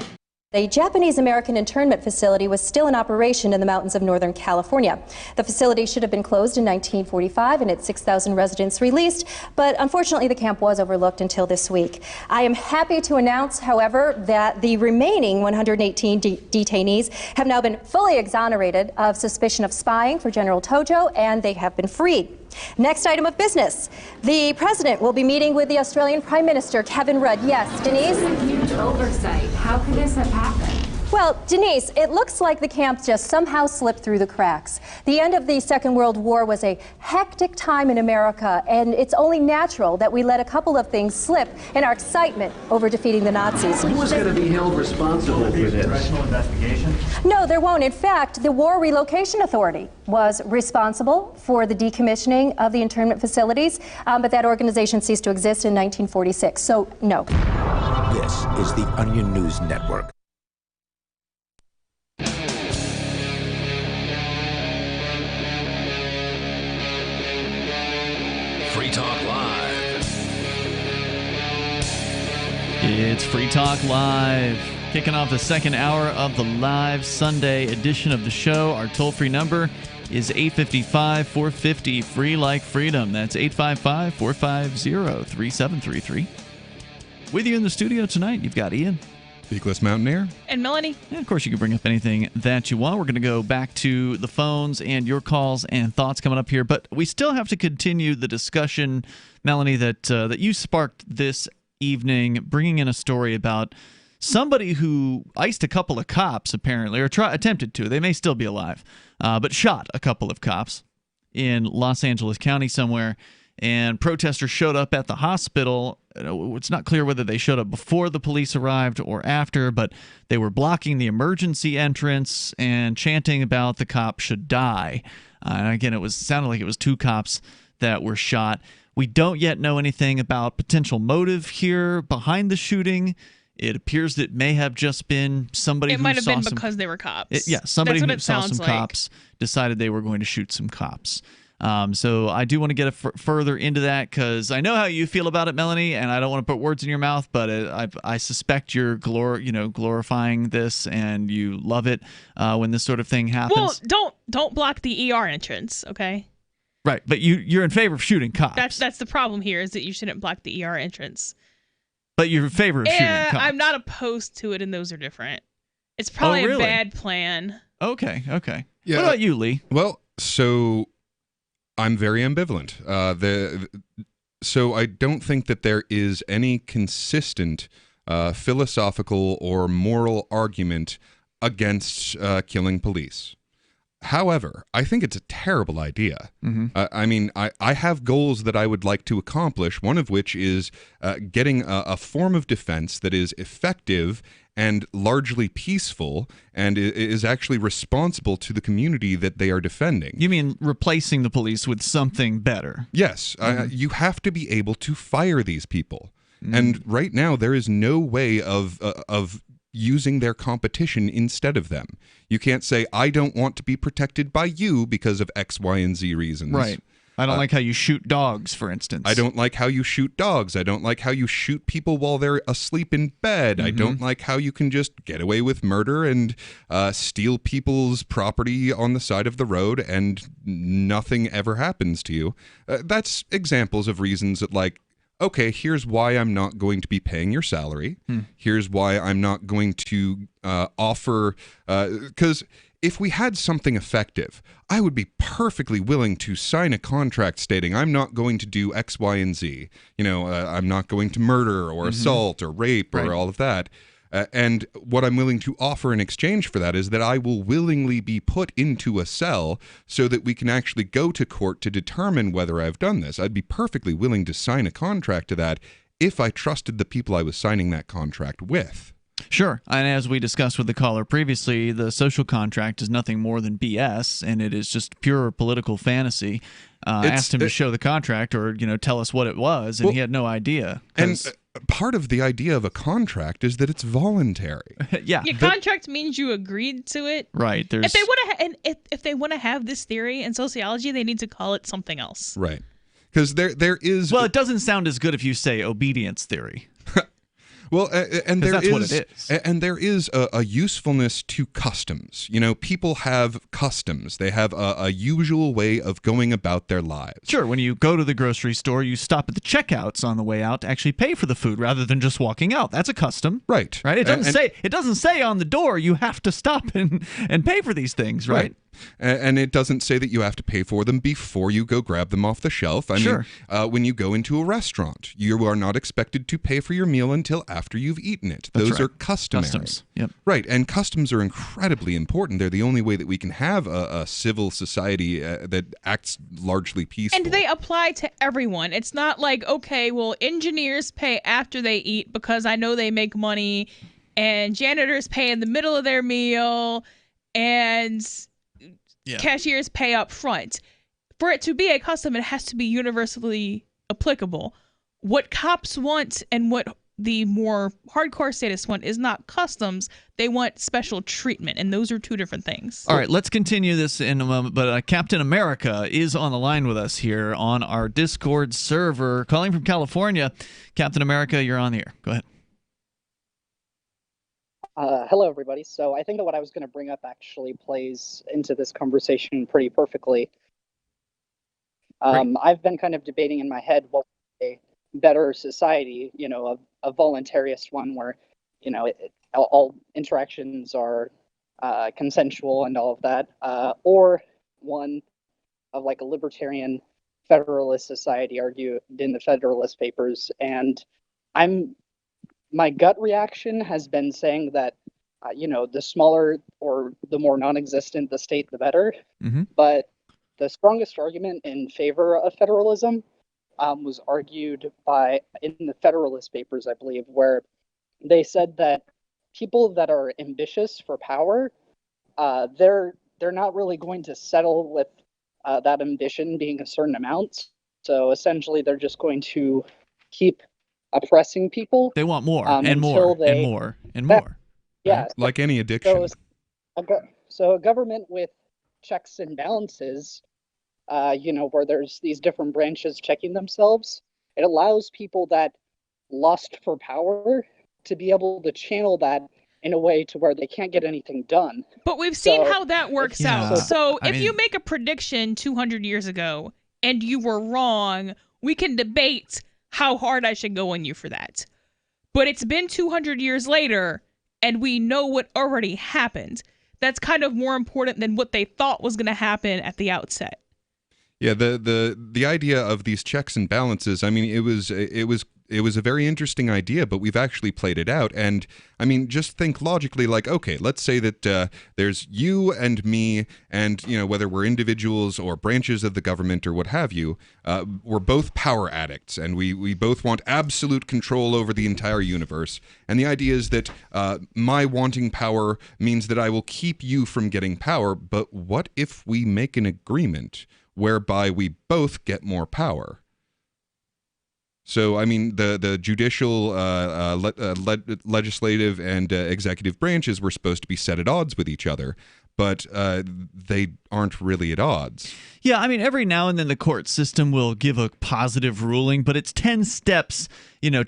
A Japanese-American internment facility was still in operation in the mountains of Northern California. The facility should have been closed in 1945 and its 6,000 residents released, but unfortunately the camp was overlooked until this week. I am happy to announce, however, that the remaining 118 detainees have now been fully exonerated of suspicion of spying for General Tojo, and they have been freed. Next item of business. The president will be meeting with the Australian Prime Minister, Kevin Rudd. Yes, Denise? This is a huge oversight. How could this have happened? Well, Denise, it looks like the camp just somehow slipped through the cracks. The end of the Second World War was a hectic time in America, and it's only natural that we let a couple of things slip in our excitement over defeating the Nazis. Who was going to be held responsible for this? Congressional investigation? No, there won't. In fact, the War Relocation Authority was responsible for the decommissioning of the internment facilities, but that organization ceased to exist in 1946, so no. This is the Onion News Network. Free Talk Live. It's Free Talk Live. Kicking off the second hour of the live Sunday edition of the show. Our toll-free number is 855-450, free like freedom. That's 855-450-3733. With you in the studio tonight, you've got Ian. Peakless Mountaineer. And Melanie. And of course, you can bring up anything that you want. We're going to go back to the phones and your calls and thoughts coming up here. But we still have to continue the discussion, Melanie, that you sparked this evening, bringing in a story about somebody who iced a couple of cops, apparently, or attempted to. They may still be alive, but shot a couple of cops in Los Angeles County somewhere. And protesters showed up at the hospital. It's not clear whether they showed up before the police arrived or after, but they were blocking the emergency entrance and chanting about the cop should die. And again, sounded like it was 2 cops that were shot. We don't yet know anything about potential motive here behind the shooting. It appears that it may have just been somebody who saw some... It might have been because they were cops. Somebody who saw some cops decided they were going to shoot some cops. So I do want to get further into that because I know how you feel about it, Melanie, and I don't want to put words in your mouth, but I suspect you're glorifying this and you love it when this sort of thing happens. Well, don't block the ER entrance, okay? Right, but you're in favor of shooting cops. That's the problem here is that you shouldn't block the ER entrance. But you're in favor of shooting cops. I'm not opposed to it, and those are different. It's probably a bad plan. Okay. Yeah. What about you, Lee? Well, so I'm very ambivalent. So I don't think that there is any consistent philosophical or moral argument against killing police. However, I think it's a terrible idea. Mm-hmm. I have goals that I would like to accomplish, one of which is getting a form of defense that is effective and largely peaceful and is actually responsible to the community that they are defending. You mean replacing the police with something better? Yes. Mm-hmm. You have to be able to fire these people. Mm-hmm. And right now, there is no way of using their competition instead of them. You can't say, I don't want to be protected by you because of X, Y, and Z reasons. Right. I don't like how you shoot dogs, for instance. I don't like how you shoot dogs. I don't like how you shoot people while they're asleep in bed. I don't like how you can just get away with murder and steal people's property on the side of the road and nothing ever happens to you. That's examples of reasons that, like, okay, here's why I'm not going to be paying your salary. Here's why I'm not going to offer, because if we had something effective, I would be perfectly willing to sign a contract stating I'm not going to do X, Y, and Z. You know, I'm not going to murder or assault or rape or all of that. And what I'm willing to offer in exchange for that is that I will willingly be put into a cell so that we can actually go to court to determine whether I've done this. I'd be perfectly willing to sign a contract to that if I trusted the people I was signing that contract with. Sure. And as we discussed with the caller previously, the social contract is nothing more than BS, and it is just pure political fantasy. Asked him to show the contract or, tell us what it was, and he had no idea. And part of the idea of a contract is that it's voluntary. Yeah. Your contract means you agreed to it. Right. If they want to have this theory in sociology, they need to call it something else. Right. Because there is... Well, it doesn't sound as good if you say obedience theory. Well, and that's what it is. And there is a usefulness to customs. People have customs. They have a usual way of going about their lives. Sure. When you go to the grocery store, you stop at the checkouts on the way out to actually pay for the food rather than just walking out. That's a custom. Right. Right. It doesn't say on the door you have to stop and pay for these things. Right. And it doesn't say that you have to pay for them before you go grab them off the shelf. I mean, when you go into a restaurant, you are not expected to pay for your meal until after you've eaten it. Those are customary. Customs. Yep. Right. And customs are incredibly important. They're the only way that we can have a civil society that acts largely peaceful. And they apply to everyone. It's not like, okay, well, engineers pay after they eat because I know they make money, and janitors pay in the middle of their meal, and... Yeah. Cashiers pay up front. For it to be a custom, it has to be universally applicable. What cops want and what the more hardcore statists want is not customs. They want special treatment, and those are two different things. All right, let's continue this in a moment, but Captain America is on the line with us here on our Discord server. Calling from California. Captain America, you're on the air. Go ahead. Hello, everybody. So I think that what I was going to bring up actually plays into this conversation pretty perfectly. I've been kind of debating in my head what would be a better society, a voluntarist one where, all interactions are consensual and all of that, or one of like a libertarian federalist society argued in the Federalist Papers. And my gut reaction has been saying that, the smaller or the more non-existent the state, the better. But the strongest argument in favor of federalism was argued in the Federalist Papers, I believe, where they said that people that are ambitious for power, they're not really going to settle with that ambition being a certain amount. So essentially, they're just going to keep oppressing people. They want more and more and more and more. Yeah. Like any addiction. So a government with checks and balances, where there's these different branches checking themselves, it allows people that lust for power to be able to channel that in a way to where they can't get anything done. But we've seen how that works out. So if you make a prediction 200 years ago and you were wrong, we can debate how hard I should go on you for that. But it's been 200 years later, and we know what already happened. That's kind of more important than what they thought was going to happen at the outset. Yeah, the idea of these checks and balances, I mean, it was a very interesting idea, but we've actually played it out. And I mean, just think logically, like, okay, let's say that there's you and me, and whether we're individuals or branches of the government or what have you, we're both power addicts, and we both want absolute control over the entire universe. And the idea is that my wanting power means that I will keep you from getting power. But what if we make an agreement whereby we both get more power? So, I mean, the judicial, legislative, and executive branches were supposed to be set at odds with each other. but they aren't really at odds. Yeah, I mean, every now and then the court system will give a positive ruling, but it's 10 steps,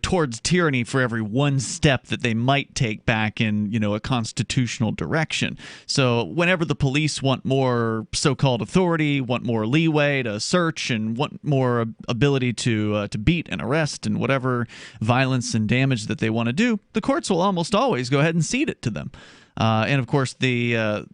towards tyranny for every one step that they might take back in, a constitutional direction. So whenever the police want more so-called authority, want more leeway to search, and want more ability to beat and arrest and whatever violence and damage that they want to do, the courts will almost always go ahead and cede it to them. And of course, the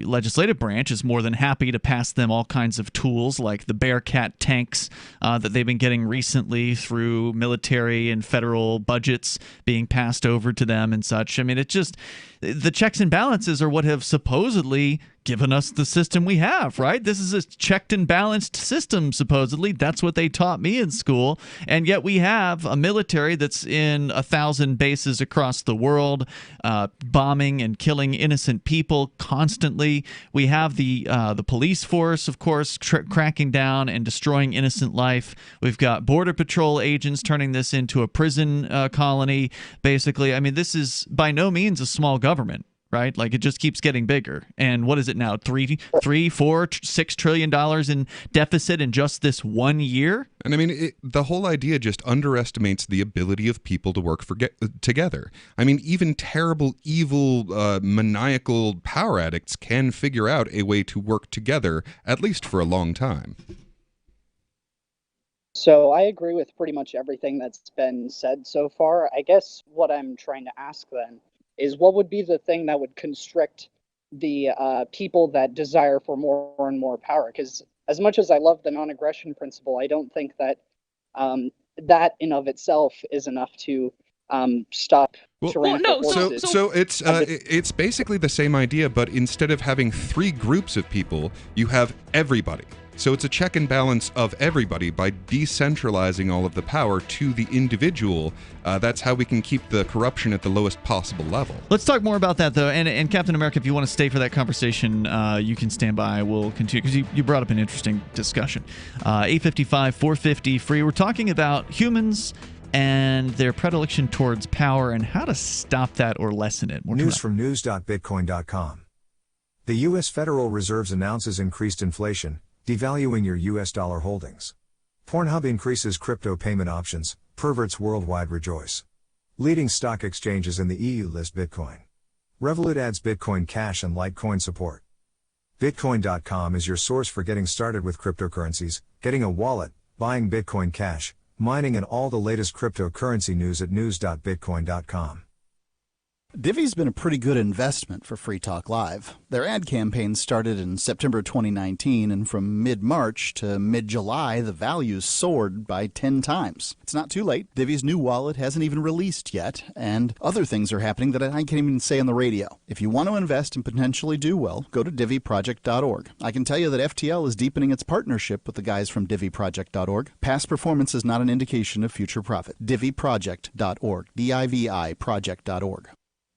legislative branch is more than happy to pass them all kinds of tools like the Bearcat tanks that they've been getting recently through military and federal budgets being passed over to them and such. I mean, it's just the checks and balances are what have supposedly given us the system we have, right? This is a checked and balanced system, supposedly. That's what they taught me in school. And yet we have a military that's in 1,000 bases across the world, bombing and killing innocent people constantly. We have the police force, of course, cracking down and destroying innocent life. We've got Border Patrol agents turning this into a prison colony, basically. I mean, this is by no means a small government. Right, like it just keeps getting bigger. And what is it now? $3, $4, $6 trillion in deficit in just this 1 year. And I mean, the whole idea just underestimates the ability of people to work together. I mean, even terrible, evil, maniacal power addicts can figure out a way to work together, at least for a long time. So I agree with pretty much everything that's been said so far. I guess what I'm trying to ask then is what would be the thing that would constrict the people that desire for more and more power? Because as much as I love the non-aggression principle, I don't think that that in of itself is enough to stop tyrannical forces. So it's basically the same idea, but instead of having 3 groups of people, you have everybody. So it's a check and balance of everybody by decentralizing all of the power to the individual. That's how we can keep the corruption at the lowest possible level. Let's talk more about that, though. And Captain America, if you want to stay for that conversation, you can stand by. We'll continue, because you brought up an interesting discussion. 855-450 free. We're talking about humans and their predilection towards power and how to stop that or lessen it. News from news.bitcoin.com. The U.S. Federal Reserve announces increased inflation, devaluing your U.S. dollar holdings. Pornhub increases crypto payment options, perverts worldwide rejoice. Leading stock exchanges in the EU list Bitcoin. Revolut adds Bitcoin Cash and Litecoin support. Bitcoin.com is your source for getting started with cryptocurrencies, getting a wallet, buying Bitcoin Cash, mining, and all the latest cryptocurrency news at news.bitcoin.com. Divvy's been a pretty good investment for Free Talk Live. Their ad campaign started in September 2019, and from mid-March to mid-July, the values soared by 10 times. It's not too late. Divvy's new wallet hasn't even released yet, and other things are happening that I can't even say on the radio. If you want to invest and potentially do well, go to divvyproject.org. I can tell you that FTL is deepening its partnership with the guys from divvyproject.org. Past performance is not an indication of future profit. divvyproject.org. DIVI project.org.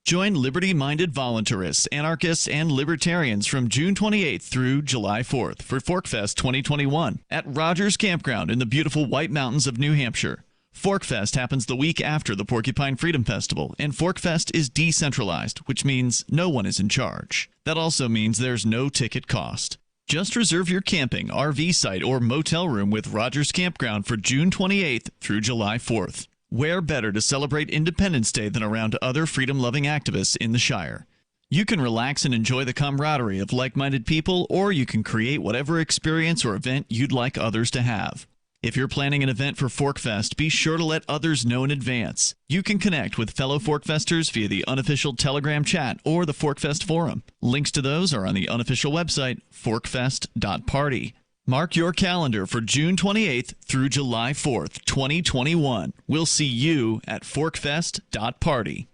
Join liberty-minded voluntarists, anarchists, and libertarians from June 28th through July 4th for ForkFest 2021 at Rogers Campground in the beautiful White Mountains of New Hampshire. ForkFest happens the week after the Porcupine Freedom Festival, and ForkFest is decentralized, which means no one is in charge. That also means there's no ticket cost. Just reserve your camping, RV site, or motel room with Rogers Campground for June 28th through July 4th. Where better to celebrate Independence Day than around other freedom-loving activists in the Shire? You can relax and enjoy the camaraderie of like-minded people, or you can create whatever experience or event you'd like others to have. If you're planning an event for ForkFest, be sure to let others know in advance. You can connect with fellow ForkFesters via the unofficial Telegram chat or the ForkFest forum. Links to those are on the unofficial website, forkfest.party. Mark your calendar for June 28th through July 4th, 2021. We'll see you at forkfest.party.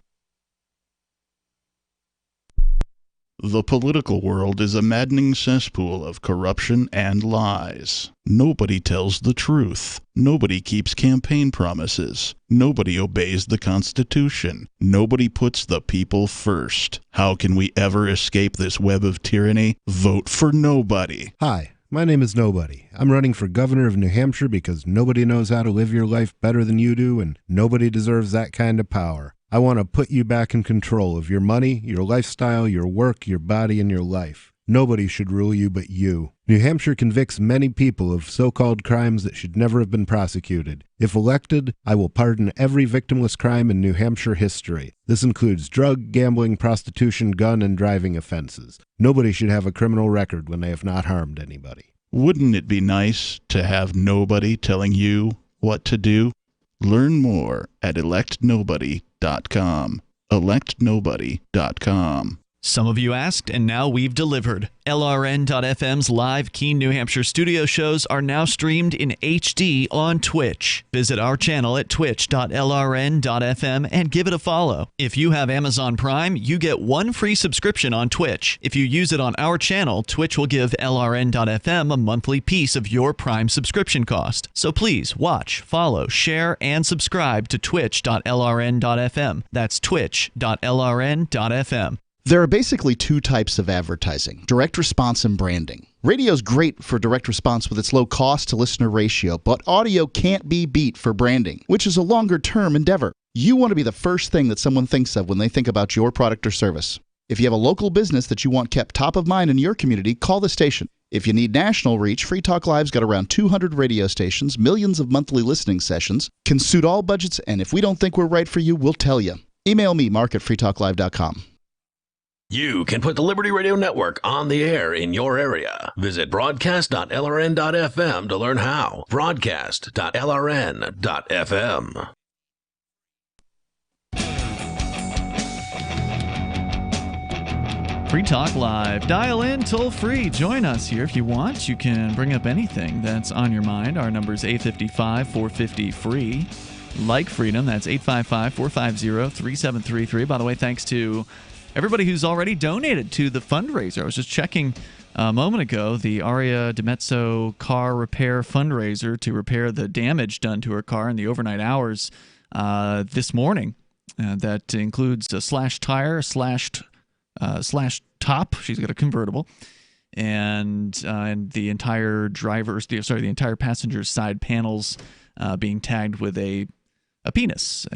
The political world is a maddening cesspool of corruption and lies. Nobody tells the truth. Nobody keeps campaign promises. Nobody obeys the Constitution. Nobody puts the people first. How can we ever escape this web of tyranny? Vote for nobody. Hi. My name is Nobody. I'm running for governor of New Hampshire because nobody knows how to live your life better than you do, and nobody deserves that kind of power. I want to put you back in control of your money, your lifestyle, your work, your body, and your life. Nobody should rule you but you. New Hampshire convicts many people of so-called crimes that should never have been prosecuted. If elected, I will pardon every victimless crime in New Hampshire history. This includes drug, gambling, prostitution, gun, and driving offenses. Nobody should have a criminal record when they have not harmed anybody. Wouldn't it be nice to have nobody telling you what to do? Learn more at electnobody.com. electnobody.com. Some of you asked, and now we've delivered. LRN.FM's live Keene, New Hampshire studio shows are now streamed in HD on Twitch. Visit our channel at twitch.lrn.fm and give it a follow. If you have Amazon Prime, you get one free subscription on Twitch. If you use it on our channel, Twitch will give LRN.FM a monthly piece of your Prime subscription cost. So please watch, follow, share, and subscribe to twitch.lrn.fm. That's twitch.lrn.fm. There are basically two types of advertising, direct response and branding. Radio's great for direct response with its low cost to listener ratio, but audio can't be beat for branding, which is a longer-term endeavor. You want to be the first thing that someone thinks of when they think about your product or service. If you have a local business that you want kept top of mind in your community, call the station. If you need national reach, Free Talk Live's got around 200 radio stations, millions of monthly listening sessions, can suit all budgets, and if we don't think we're right for you, we'll tell you. Email me, mark@freetalklive.com. You can put the Liberty Radio Network on the air in your area. Visit broadcast.lrn.fm to learn how. Broadcast.lrn.fm. Free Talk Live. Dial in toll free. Join us here if you want. You can bring up anything that's on your mind. Our number is 855-450-FREE. Like freedom, that's 855-450-3733. By the way, thanks to everybody who's already donated to the fundraiser. I was just checking a moment ago, the Aria DiMezzo car repair fundraiser to repair the damage done to her car in the overnight hours this morning. That includes a slashed tire, slashed top. She's got a convertible, and the entire the entire passenger's side panels being tagged with a penis,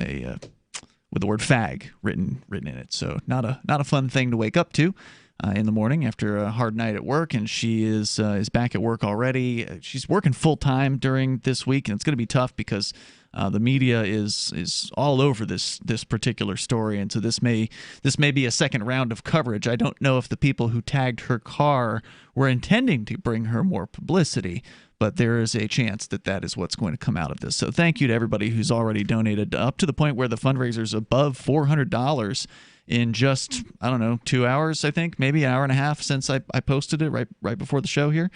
with the word fag written in it. So not a fun thing to wake up to in the morning after a hard night at work. And she is back at work already. She's working full time during this week, and it's going to be tough because the media is all over this particular story, and so this may be a second round of coverage. I don't know if the people who tagged her car were intending to bring her more publicity, but there is a chance that is what's going to come out of this. So thank you to everybody who's already donated, up to the point where the fundraiser is above $400 in just, 2 hours, I think, maybe an hour and a half since I posted it right before the show here.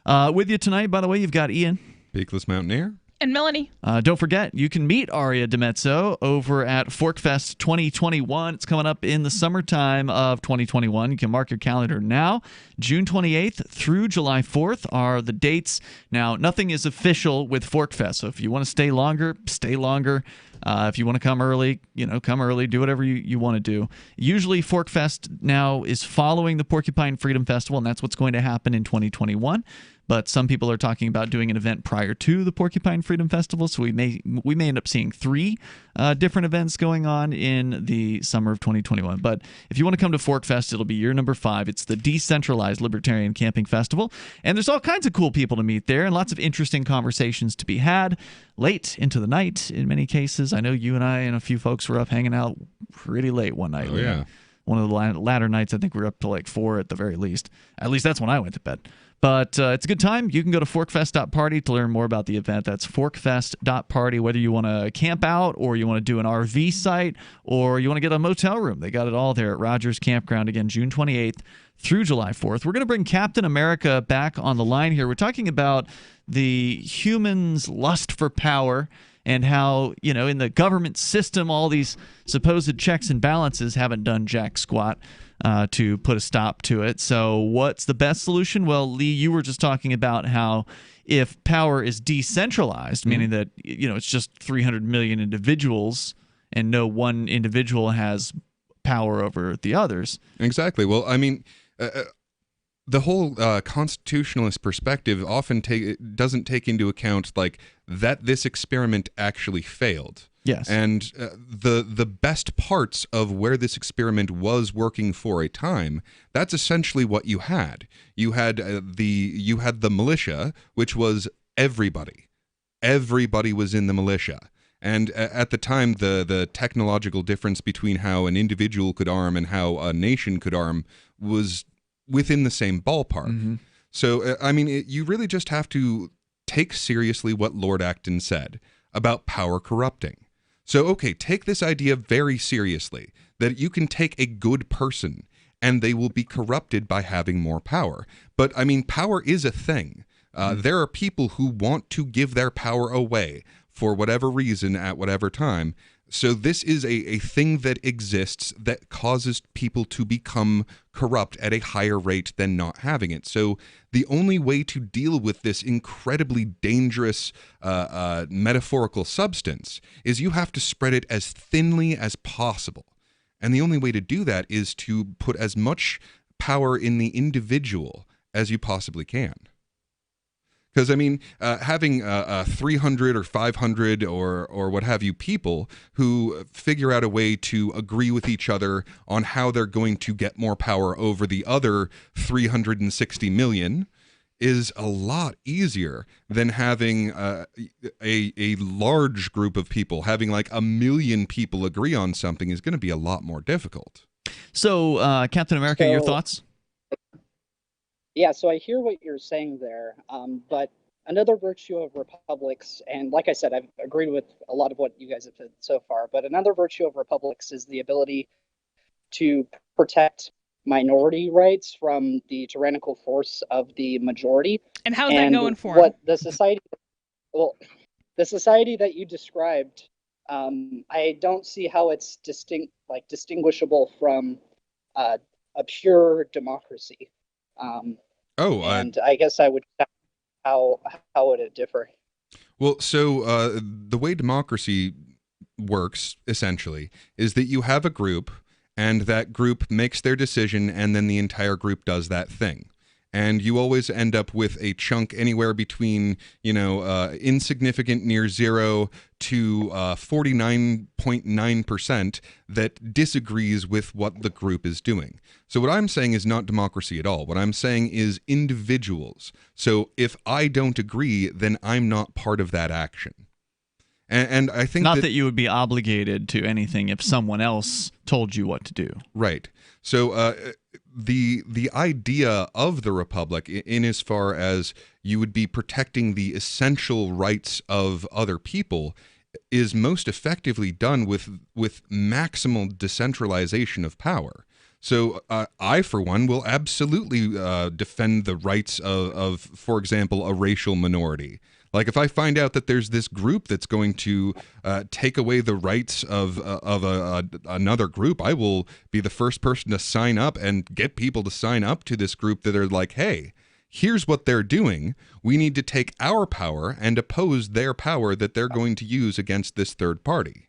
With you tonight, by the way, you've got Ian. Peakless Mountaineer. And Melanie. Don't forget, you can meet Aria DiMezzo over at ForkFest 2021. It's coming up in the summertime of 2021. You can mark your calendar now. June 28th through July 4th are the dates. Now, nothing is official with ForkFest, so if you want to stay longer, stay longer. If you want to come early, come early. Do whatever you want to do. Usually ForkFest now is following the Porcupine Freedom Festival, and that's what's going to happen in 2021. But some people are talking about doing an event prior to the Porcupine Freedom Festival, so we may end up seeing 3 different events going on in the summer of 2021. But if you want to come to ForkFest, it'll be year number 5. It's the Decentralized Libertarian Camping Festival, and there's all kinds of cool people to meet there and lots of interesting conversations to be had late into the night in many cases. I know you and I and a few folks were up hanging out pretty late one night. Oh, yeah. One of the latter nights, I think we were up to like 4 at the very least. At least that's when I went to bed. But it's a good time. You can go to forkfest.party to learn more about the event. That's forkfest.party, whether you want to camp out or you want to do an RV site or you want to get a motel room. They got it all there at Rogers Campground, again, June 28th through July 4th. We're going to bring Captain America back on the line here. We're talking about the human's lust for power and how, in the government system, all these supposed checks and balances haven't done jack squat to put a stop to it. So what's the best solution? Well, Lee, you were just talking about how if power is decentralized, meaning that, it's just 300 million individuals and no one individual has power over the others. Exactly. Well, I mean, the whole constitutionalist perspective often doesn't take into account like that this experiment actually failed. Yes. And the best parts of where this experiment was working for a time, that's essentially what you had. You had the militia, which was everybody. Everybody was in the militia. And at the time, the technological difference between how an individual could arm and how a nation could arm was within the same ballpark. Mm-hmm. So, I mean, you really just have to take seriously what Lord Acton said about power corrupting. So, okay, take this idea very seriously, that you can take a good person and they will be corrupted by having more power. But, I mean, power is a thing. There are people who want to give their power away for whatever reason at whatever time. So this is a thing that exists that causes people to become corrupt at a higher rate than not having it. So the only way to deal with this incredibly dangerous metaphorical substance is you have to spread it as thinly as possible. And the only way to do that is to put as much power in the individual as you possibly can. Because, I mean, having 300 or 500 or what have you people who figure out a way to agree with each other on how they're going to get more power over the other 360 million is a lot easier than having a large group of people. Having like 1 million people agree on something is going to be a lot more difficult. So, Captain America, your thoughts? Yeah, so I hear what you're saying there, but another virtue of republics, and like I said, I've agreed with a lot of what you guys have said so far, but another virtue of republics is the ability to protect minority rights from the tyrannical force of the majority. And how's that going for what the society? Well, the society that you described, I don't see how it's distinguishable from a pure democracy. And I guess I would how would it differ? Well, so the way democracy works essentially is that you have a group, and that group makes their decision, and then the entire group does that thing. And you always end up with a chunk anywhere between, insignificant near zero to 49.9% that disagrees with what the group is doing. So what I'm saying is not democracy at all. What I'm saying is individuals. So if I don't agree, then I'm not part of that action. And I think not that you would be obligated to anything if someone else told you what to do. Right. So the idea of the republic, in as far as you would be protecting the essential rights of other people, is most effectively done with maximal decentralization of power. So I, for one, will absolutely defend the rights of, for example, a racial minority. Like if I find out that there's this group that's going to take away the rights of another group, I will be the first person to sign up and get people to sign up to this group that are like, hey, here's what they're doing. We need to take our power and oppose their power that they're going to use against this third party.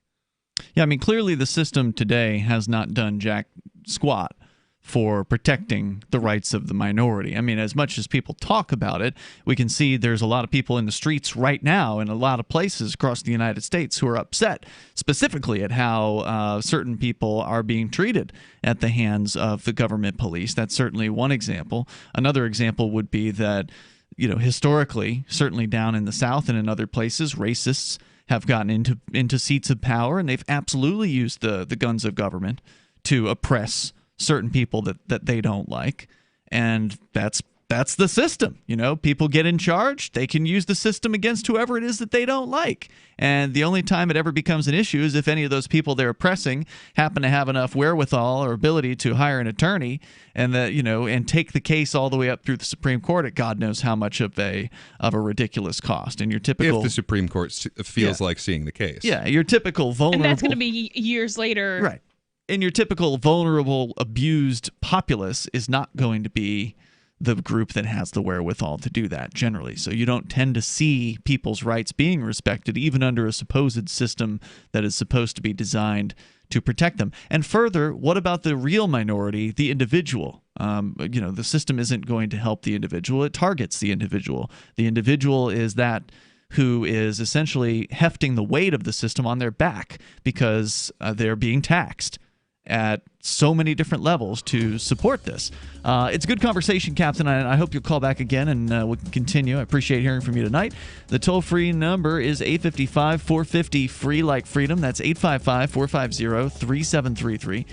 Yeah, I mean, clearly the system today has not done jack squat for protecting the rights of the minority. I mean, as much as people talk about it, we can see there's a lot of people in the streets right now in a lot of places across the United States who are upset specifically at how certain people are being treated at the hands of the government police. That's certainly one example. Another example would be that, historically, certainly down in the South and in other places, racists have gotten into seats of power, and they've absolutely used the guns of government to oppress certain people that they don't like, and that's the system. People get in charge, they can use the system against whoever it is that they don't like, and the only time it ever becomes an issue is if any of those people they're oppressing happen to have enough wherewithal or ability to hire an attorney and and take the case all the way up through the Supreme Court at God knows how much of a ridiculous cost. And your typical, if the Supreme Court feels like seeing the case, your typical vulnerable, and that's going to be years later, right? And your typical vulnerable, abused populace is not going to be the group that has the wherewithal to do that generally. So you don't tend to see people's rights being respected even under a supposed system that is supposed to be designed to protect them. And further, what about the real minority, the individual? The system isn't going to help the individual. It targets the individual. The individual is that who is essentially hefting the weight of the system on their back because they're being taxed at so many different levels to support this. It's a good conversation, Captain. I hope you'll call back again and we can continue. I appreciate hearing from you tonight. The toll-free number is 855-450-FREE like freedom. That's 855-450-3733.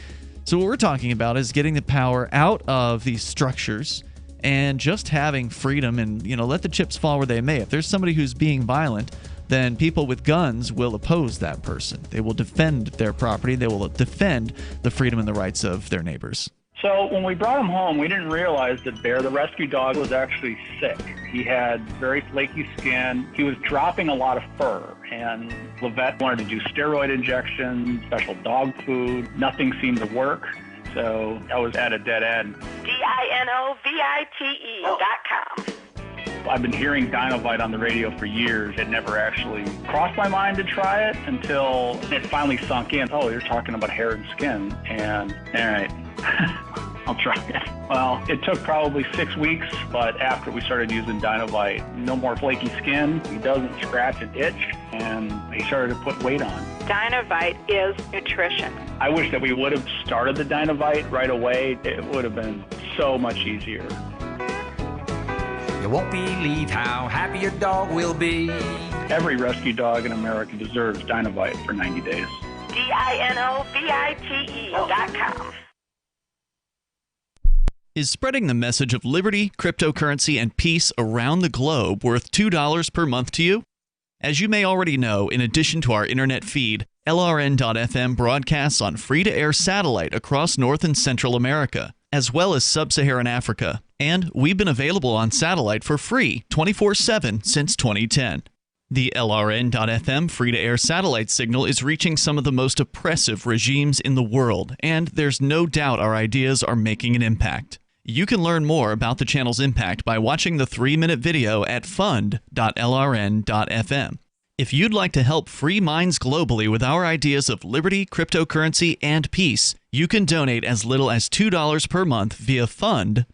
So what we're talking about is getting the power out of these structures and just having freedom and, let the chips fall where they may. If there's somebody who's being violent, then people with guns will oppose that person. They will defend their property. They will defend the freedom and the rights of their neighbors. So when we brought him home, we didn't realize that Bear, the rescue dog, was actually sick. He had very flaky skin. He was dropping a lot of fur. And Levette wanted to do steroid injections, special dog food. Nothing seemed to work. So I was at a dead end. DINOVITE.com. I've been hearing Dinovite on the radio for years. It never actually crossed my mind to try it until it finally sunk in. Oh, you're talking about hair and skin. And, all right, I'll try it. Well, it took probably 6 weeks, but after we started using Dinovite, no more flaky skin. He doesn't scratch and itch, and he started to put weight on. Dinovite is nutrition. I wish that we would have started the Dinovite right away. It would have been so much easier. You won't believe how happy your dog will be. Every rescue dog in America deserves Dinovite for 90 days. DINOVITE.com. Is spreading the message of liberty, cryptocurrency, and peace around the globe worth $2 per month to you? As you may already know, in addition to our internet feed, LRN.FM broadcasts on free-to-air satellite across North and Central America, as well as Sub-Saharan Africa. And we've been available on satellite for free 24/7 since 2010. The LRN.FM free-to-air satellite signal is reaching some of the most oppressive regimes in the world, and there's no doubt our ideas are making an impact. You can learn more about the channel's impact by watching the 3-minute video at fund.lrn.fm. If you'd like to help free minds globally with our ideas of liberty, cryptocurrency, and peace, you can donate as little as $2 per month via fund.lrn.fm.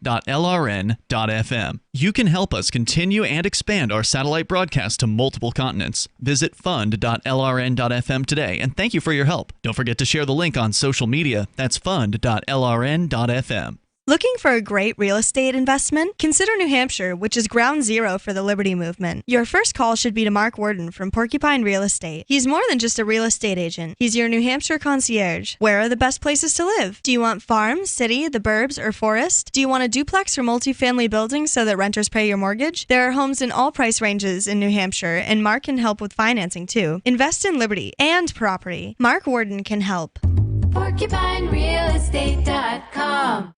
You can help us continue and expand our satellite broadcast to multiple continents. Visit fund.lrn.fm today, and thank you for your help. Don't forget to share the link on social media. That's fund.lrn.fm. Looking for a great real estate investment? Consider New Hampshire, which is ground zero for the Liberty Movement. Your first call should be to Mark Worden from Porcupine Real Estate. He's more than just a real estate agent. He's your New Hampshire concierge. Where are the best places to live? Do you want farm, city, the burbs, or forest? Do you want a duplex or multifamily building so that renters pay your mortgage? There are homes in all price ranges in New Hampshire, and Mark can help with financing too. Invest in liberty and property. Mark Worden can help. PorcupineRealEstate.com.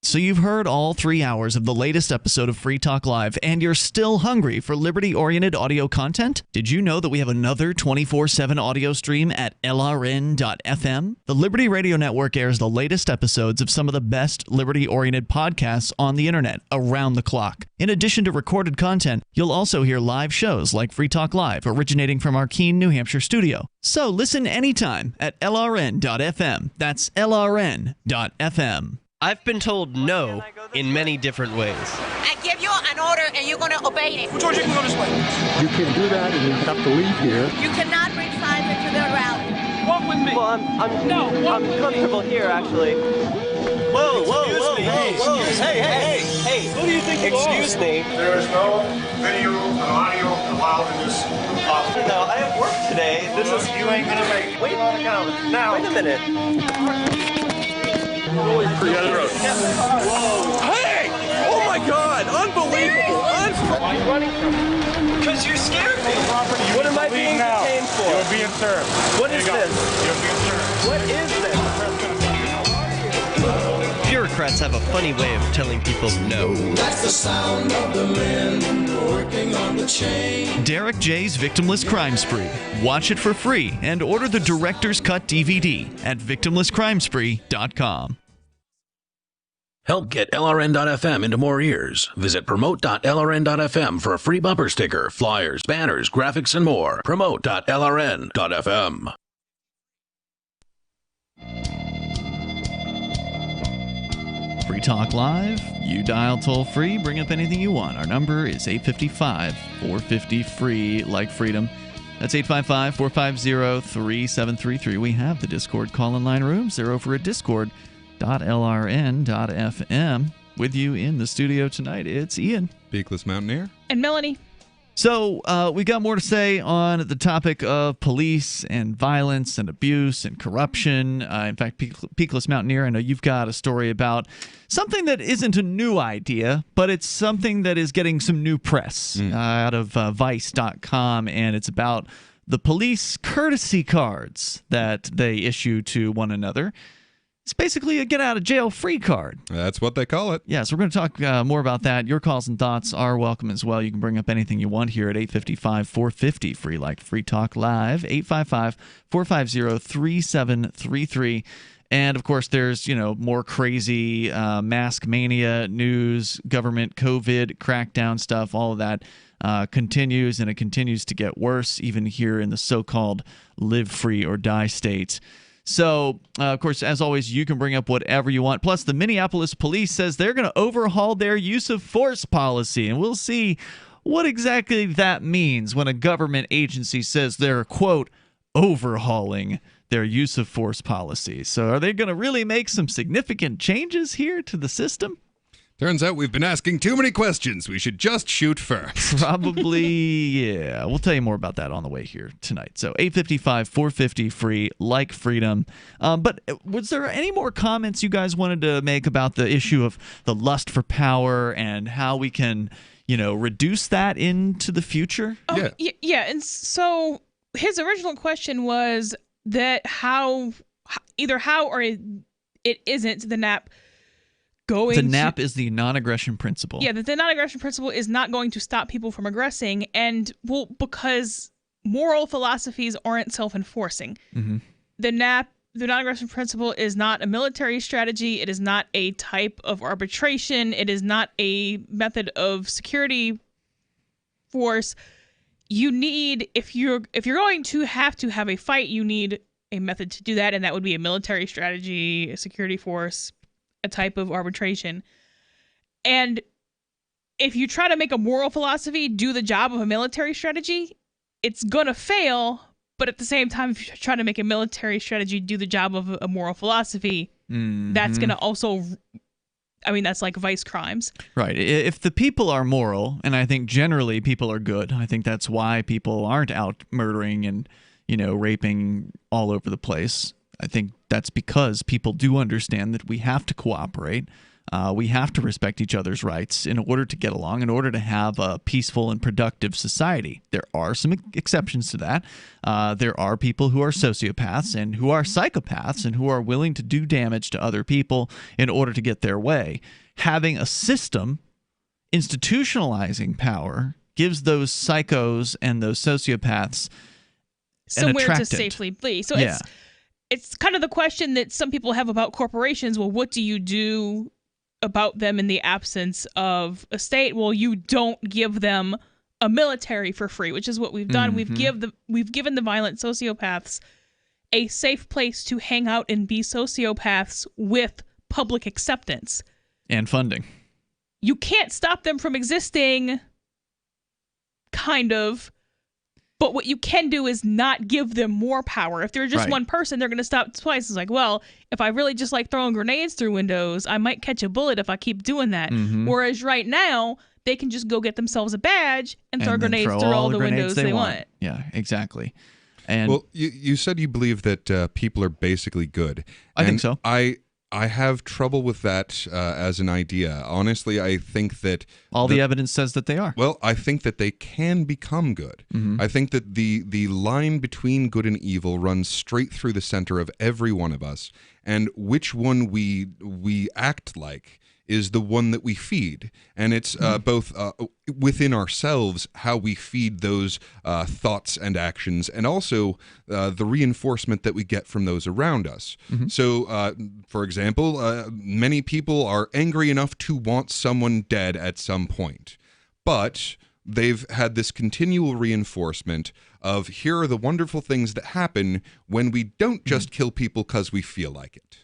So you've heard all 3 hours of the latest episode of Free Talk Live, and you're still hungry for liberty-oriented audio content? Did you know that we have another 24/7 audio stream at LRN.FM? The Liberty Radio Network airs the latest episodes of some of the best liberty-oriented podcasts on the internet around the clock. In addition to recorded content, you'll also hear live shows like Free Talk Live, originating from our Keene, New Hampshire studio. So listen anytime at LRN.FM. That's LRN.FM. I've been told no in many different ways. I give you an order and you're going to obey it. George, you can go this way. You can't do that and you have to leave here. You cannot bring signs into the rally. Walk with me. Well, I'm comfortable here, actually. Whoa, hey. Who do you think you are? Excuse me. There is no video and audio allowed in this office. No, I have work today. This is... You ain't gonna make it. Wait a minute. Hey! Oh my God! Unbelievable! Why are you running from me? Because you scared me. What am I being detained for? You're being served. What is this? You're being served. What is this? Bureaucrats have a funny way of telling people no. That's the sound of the men working on the chain. Derek J's Victimless Crime Spree. Watch it for free and order the Director's Cut DVD at victimlesscrimespree.com. Help get LRN.FM into more ears. Visit promote.lrn.fm for a free bumper sticker, flyers, banners, graphics, and more. Promote.lrn.fm. Free Talk Live. You dial toll free, bring up anything you want. Our number is 855-450-FREE, like freedom. That's 855-450-3733. We have the Discord call-in line rooms. They're over at discord.lrn.fm. With you in the studio tonight, it's Ian. Peakless Mountaineer. And Melanie. So we got more to say on the topic of police and violence and abuse and corruption. In fact, Peakless Mountaineer, I know you've got a story about something that isn't a new idea, but it's something that is getting some new press out of Vice.com, and it's about the police courtesy cards that they issue to one another. It's basically a get-out-of-jail-free card. That's what they call it. Yeah, so we're going to talk more about that. Your calls and thoughts are welcome as well. You can bring up anything you want here at 855-450-FREE, like Free Talk Live, 855-450-3733. And, of course, there's, more crazy mask mania news, government COVID crackdown stuff, all of that continues, and it continues to get worse, even here in the so-called live free or die states. So, of course, as always, you can bring up whatever you want. Plus, the Minneapolis police says they're going to overhaul their use of force policy. And we'll see what exactly that means when a government agency says they're, quote, overhauling their use of force policy. So are they going to really make some significant changes here to the system? Turns out we've been asking too many questions. We should just shoot first. Probably, yeah. We'll tell you more about that on the way here tonight. So 855-450-FREE, like freedom. But was there any more comments you guys wanted to make about the issue of the lust for power and how we can, reduce that into the future? Yeah. And so his original question was that how or it isn't the NAP the NAP is the non-aggression principle. Yeah, the non-aggression principle is not going to stop people from aggressing, and because moral philosophies aren't self-enforcing. Mm-hmm. The NAP, the non-aggression principle, is not a military strategy. It is not a type of arbitration. It is not a method of security force. You need, if you're going to have a fight, you need a method to do that, and that would be a military strategy, a security force, a type of arbitration. And if you try to make a moral philosophy do the job of a military strategy, it's gonna fail. But at the same time, if you try to make a military strategy do the job of a moral philosophy, that's gonna also, that's like vice crimes. Right. If the people are moral, and I think generally people are good, I think that's why people aren't out murdering and, raping all over the place. I think that's because people do understand that we have to cooperate. We have to respect each other's rights in order to get along, in order to have a peaceful and productive society. There are some exceptions to that. There are people who are sociopaths and who are psychopaths and who are willing to do damage to other people in order to get their way. Having a system institutionalizing power gives those psychos and those sociopaths somewhere to safely flee. So it's kind of the question that some people have about corporations. Well, what do you do about them in the absence of a state? Well, you don't give them a military for free, which is what we've done. Mm-hmm. We've given the violent sociopaths a safe place to hang out and be sociopaths with public acceptance and funding. You can't stop them from existing, kind of. But what you can do is not give them more power. If they're just one person, they're going to stop twice. It's like, well, if I really just like throwing grenades through windows, I might catch a bullet if I keep doing that. Mm-hmm. Whereas right now, they can just go get themselves a badge and throw grenades through all the windows they want. Yeah, exactly. And well, you said you believe that people are basically good. I think so. I have trouble with that as an idea. Honestly, I think that all the evidence says that they are. Well, I think that they can become good. Mm-hmm. I think that the line between good and evil runs straight through the center of every one of us, and which one we act like is the one that we feed. And it's both within ourselves, how we feed those thoughts and actions, and also the reinforcement that we get from those around us. Mm-hmm. So, for example, many people are angry enough to want someone dead at some point, but they've had this continual reinforcement of here are the wonderful things that happen when we don't just kill people because we feel like it.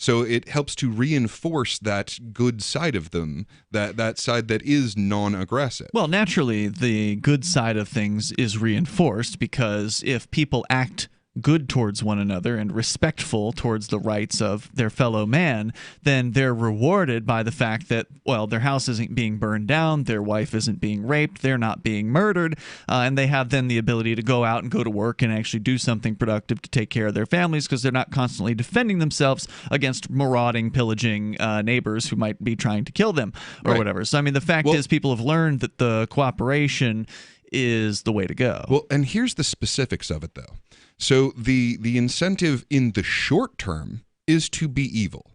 So it helps to reinforce that good side of them, that side that is non-aggressive. Well, naturally, the good side of things is reinforced because if people act good towards one another and respectful towards the rights of their fellow man, then they're rewarded by the fact that, well, their house isn't being burned down, their wife isn't being raped, they're not being murdered, and they have then the ability to go out and go to work and actually do something productive to take care of their families because they're not constantly defending themselves against marauding, pillaging neighbors who might be trying to kill them or whatever. So, I mean, the fact is people have learned that the cooperation is the way to go. Well, and here's the specifics of it, though. So the incentive in the short term is to be evil.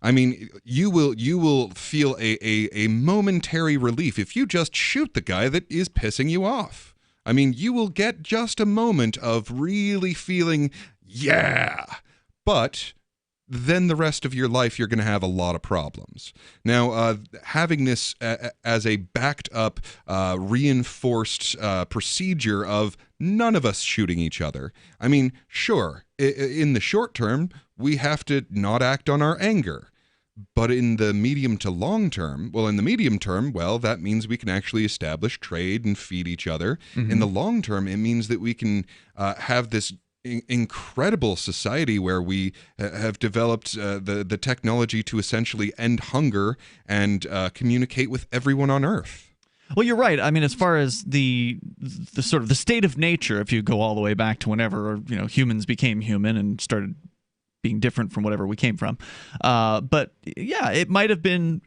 I mean, you will feel a momentary relief if you just shoot the guy that is pissing you off. I mean, you will get just a moment of really feeling, yeah, but then the rest of your life you're going to have a lot of problems. Now, having this as a backed up, reinforced procedure of none of us shooting each other. I mean, sure, in the short term, we have to not act on our anger. But in the medium to long term, that means we can actually establish trade and feed each other. Mm-hmm. In the long term, it means that we can have this incredible society where we have developed the technology to essentially end hunger and communicate with everyone on Earth. Well, you're right. I mean, as far as the sort of the state of nature, if you go all the way back to whenever humans became human and started being different from whatever we came from, but yeah, it might have been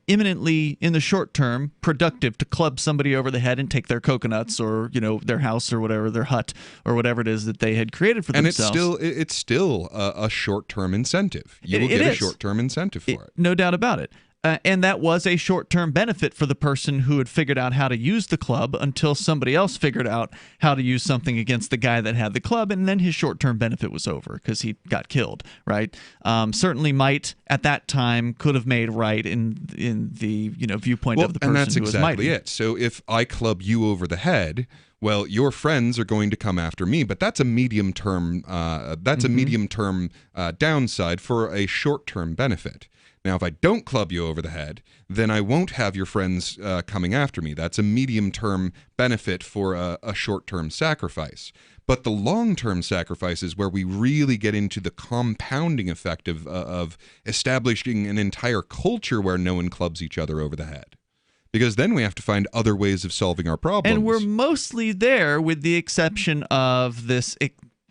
imminently in the short term productive to club somebody over the head and take their coconuts or their house or whatever, their hut or whatever it is that they had created for themselves. And it's still a short term incentive. You will get a short term incentive for it. No doubt about it. And that was a short-term benefit for the person who had figured out how to use the club until somebody else figured out how to use something against the guy that had the club, and then his short-term benefit was over because he got killed, right? Certainly might, at that time, could have made right in the viewpoint of the person who was mighty. And that's exactly it. So if I club you over the head, well, your friends are going to come after me, but that's a medium-term downside for a short-term benefit. Now, if I don't club you over the head, then I won't have your friends coming after me. That's a medium-term benefit for a short-term sacrifice. But the long-term sacrifice is where we really get into the compounding effect of establishing an entire culture where no one clubs each other over the head. Because then we have to find other ways of solving our problems. And we're mostly there with the exception of this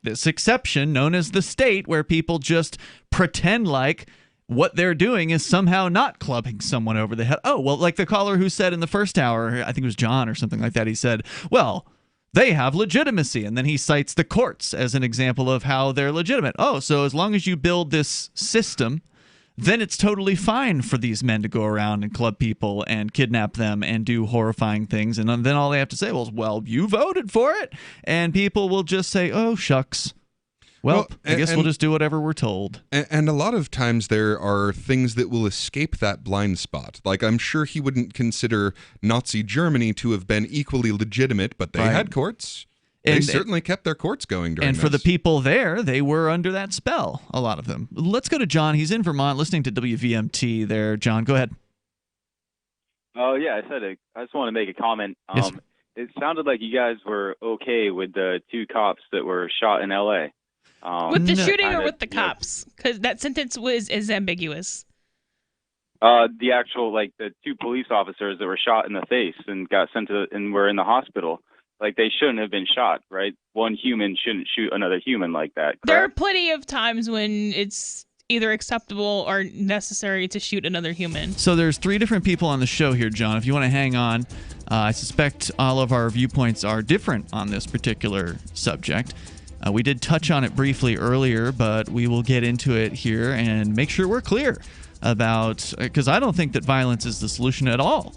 exception known as the state, where people just pretend like what they're doing is somehow not clubbing someone over the head. Oh, well, like the caller who said in the first hour, I think it was John or something like that, he said, well, they have legitimacy. And then he cites the courts as an example of how they're legitimate. Oh, so as long as you build this system, then it's totally fine for these men to go around and club people and kidnap them and do horrifying things. And then all they have to say was, well, you voted for it. And people will just say, oh, shucks. Well, I guess we'll just do whatever we're told. And a lot of times there are things that will escape that blind spot. Like, I'm sure he wouldn't consider Nazi Germany to have been equally legitimate, but they had courts. They certainly kept their courts going during this. And for the people there, they were under that spell, a lot of them. Let's go to John. He's in Vermont listening to WVMT there. John, go ahead. Oh, yeah, I just want to make a comment. Yes. It sounded like you guys were okay with the two cops that were shot in L.A. With the shooting or with the cops? Because that sentence is ambiguous. The actual, the two police officers that were shot in the face and got sent to and were in the hospital, they shouldn't have been shot, right? One human shouldn't shoot another human like that. Correct? There are plenty of times when it's either acceptable or necessary to shoot another human. So there's 3 different people on the show here, John. If you want to hang on, I suspect all of our viewpoints are different on this particular subject. We did touch on it briefly earlier, but we will get into it here and make sure we're clear about, because I don't think that violence is the solution at all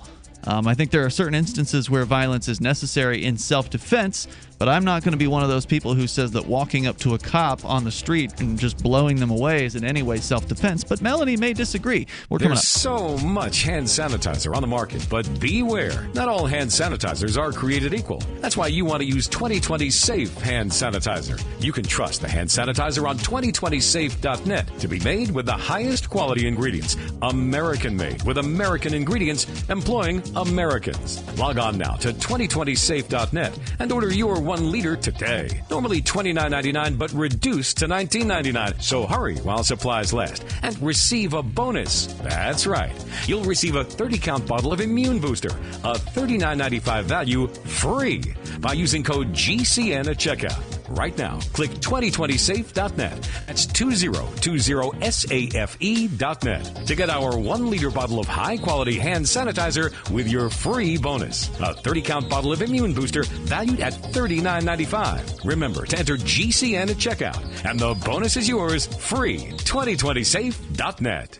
I think there are certain instances where violence is necessary in self-defense, but I'm not going to be one of those people who says that walking up to a cop on the street and just blowing them away is in any way self-defense. But Melanie may disagree. We're coming up. There's so much hand sanitizer on the market, but beware. Not all hand sanitizers are created equal. That's why you want to use 2020 Safe hand sanitizer. You can trust the hand sanitizer on 2020safe.net to be made with the highest quality ingredients. American made with American ingredients employing Americans. Log on now to 2020safe.net and order your 1 liter today. Normally $29.99 but reduced to $19.99. So hurry while supplies last and receive a bonus. That's right. You'll receive a 30-count bottle of Immune Booster, a $39.95 value free by using code GCN at checkout. Right now, click 2020safe.net. That's 2020safe.net to get our 1 liter bottle of high-quality hand sanitizer with your free bonus. A 30-count bottle of Immune Booster valued at $39.95. Remember to enter GCN at checkout, and the bonus is yours free. 2020safe.net.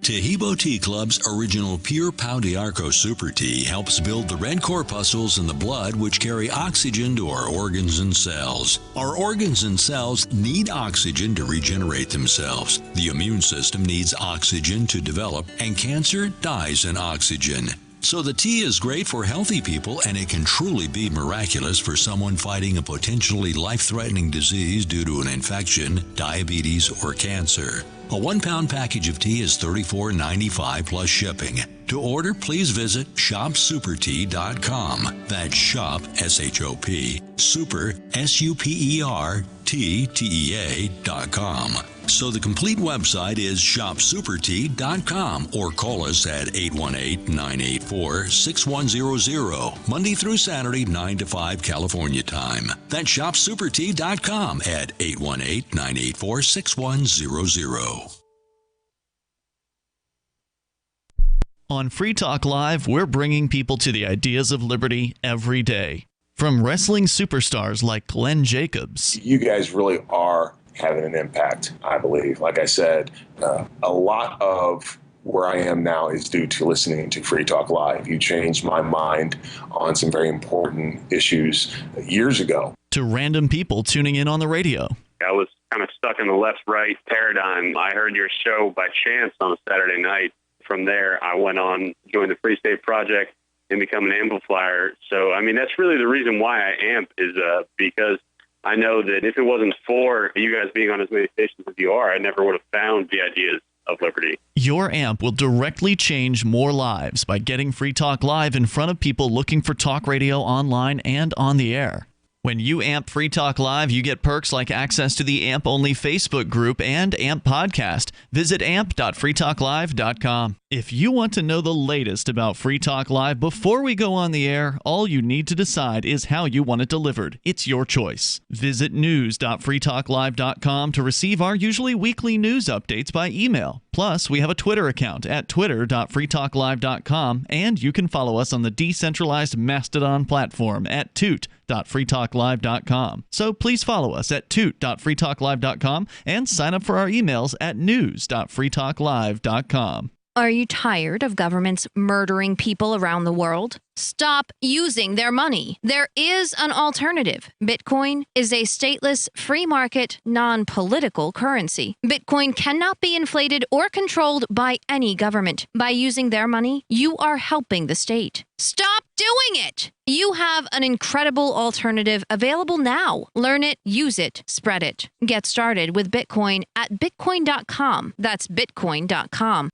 Tehibo Tea Club's original Pure Pau d'Arco Super Tea helps build the red corpuscles in the blood which carry oxygen to our organs and cells. Our organs and cells need oxygen to regenerate themselves. The immune system needs oxygen to develop, and cancer dies in oxygen. So the tea is great for healthy people, and it can truly be miraculous for someone fighting a potentially life-threatening disease due to an infection, diabetes, or cancer. A 1-pound package of tea is $34.95 plus shipping. To order, please visit shopsupertea.com. That's shop, S-H-O-P, super, S-U-P-E-R-T-T-E-A.com. So the complete website is shopsupertea.com, or call us at 818-984-6100, Monday through Saturday, 9 to 5 California time. That's shopsupertea.com at 818-984-6100. On Free Talk Live, we're bringing people to the ideas of liberty every day. From wrestling superstars like Glenn Jacobs. You guys really are having an impact, I believe. Like I said, a lot of where I am now is due to listening to Free Talk Live. You changed my mind on some very important issues years ago. To random people tuning in on the radio. I was kind of stuck in the left-right paradigm. I heard your show by chance on a Saturday night. From there, I went on, joined the Free State Project, and become an amplifier. So, I mean, that's really the reason why I amp, is because I know that if it wasn't for you guys being on as many stations as you are, I never would have found the ideas of liberty. Your amp will directly change more lives by getting Free Talk Live in front of people looking for talk radio online and on the air. When you amp Free Talk Live, you get perks like access to the AMP-only Facebook group and AMP podcast. Visit amp.freetalklive.com. If you want to know the latest about Free Talk Live before we go on the air, all you need to decide is how you want it delivered. It's your choice. Visit news.freetalklive.com to receive our usually weekly news updates by email. Plus, we have a Twitter account at twitter.freetalklive.com, and you can follow us on the decentralized Mastodon platform at toot.freetalklive.com. So please follow us at toot.freetalklive.com and sign up for our emails at news.freetalklive.com. Are you tired of governments murdering people around the world? Stop using their money. There is an alternative. Bitcoin is a stateless, free market, non-political currency. Bitcoin cannot be inflated or controlled by any government. By using their money, you are helping the state. Stop doing it! You have an incredible alternative available now. Learn it, use it, spread it. Get started with Bitcoin at bitcoin.com. That's bitcoin.com.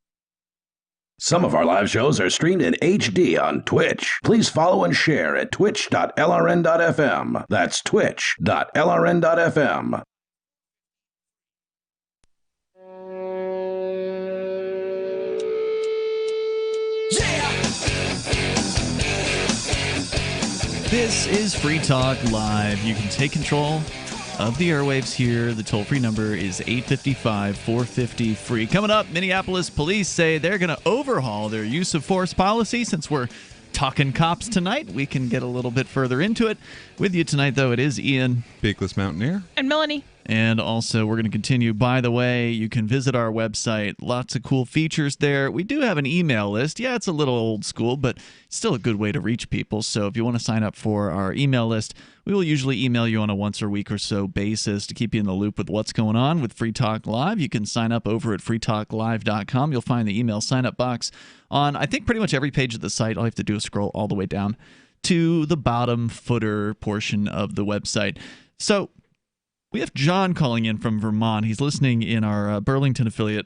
Some of our live shows are streamed in HD on Twitch. Please follow and share at twitch.lrn.fm. That's twitch.lrn.fm. This is Free Talk Live. You can take control of the airwaves here. The toll-free number is 855-450-FREE. Coming up, Minneapolis police say they're going to overhaul their use of force policy. Since we're talking cops tonight, we can get a little bit further into it. With you tonight, though, it is Ian. Peakless Mountaineer. And Melanie. And also, we're going to continue. By the way, you can visit our website. Lots of cool features there. We do have an email list. Yeah, it's a little old school, but it's still a good way to reach people. So if you want to sign up for our email list, we will usually email you on a once a week or so basis to keep you in the loop with what's going on with Free Talk Live. You can sign up over at freetalklive.com. You'll find the email sign-up box on, I think, pretty much every page of the site. All you have to do is scroll all the way down to the bottom footer portion of the website. So we have John calling in from Vermont. He's listening in our Burlington affiliate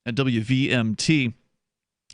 at WVMT.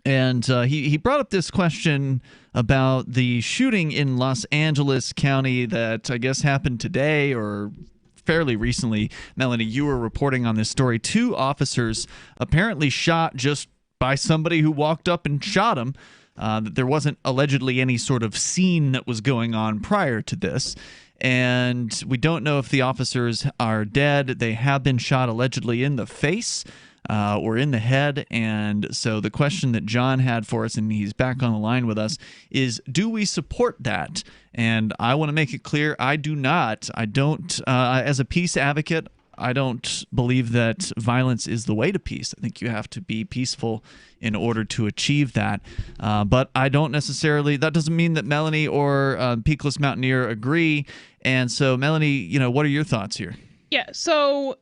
And he brought up this question about the shooting in Los Angeles County that I guess happened today or fairly recently. Melanie, you were reporting on this story. 2 officers apparently shot just by somebody who walked up and shot him. That there wasn't allegedly any sort of scene that was going on prior to this. And we don't know if the officers are dead. They have been shot allegedly in the face or in the head. And so the question that John had for us, and he's back on the line with us, is do we support that? And I want to make it clear, I do not. I don't, as a peace advocate, I don't believe that violence is the way to peace. I think you have to be peaceful in order to achieve that. But I don't necessarily, that doesn't mean that Melanie or Peakless Mountaineer agree. And so, Melanie, what are your thoughts here? Yeah, so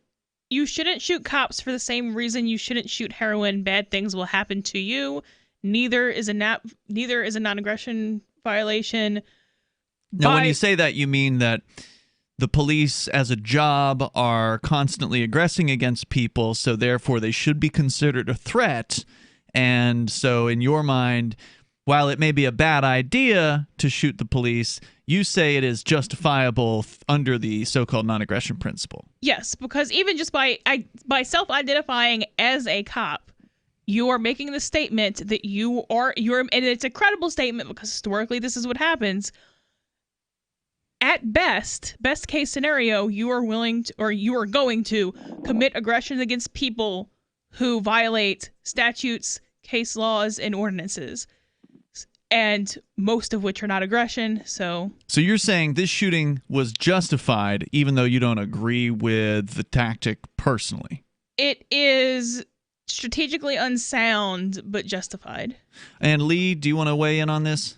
you shouldn't shoot cops for the same reason you shouldn't shoot heroin. Bad things will happen to you. Neither is a non-aggression violation. Now, when you say that, you mean that the police as a job are constantly aggressing against people, so therefore they should be considered a threat. And so in your mind, while it may be a bad idea to shoot the police, you say it is justifiable under the so-called non-aggression principle. Yes, because even just by self-identifying as a cop, you are making the statement that you're, and it's a credible statement because historically this is what happens. At best case scenario, you are willing to, or you are going to commit aggression against people who violate statutes, case laws, and ordinances, and most of which are not aggression. So you're saying this shooting was justified, even though you don't agree with the tactic personally? It is strategically unsound, but justified. And Lee, do you want to weigh in on this?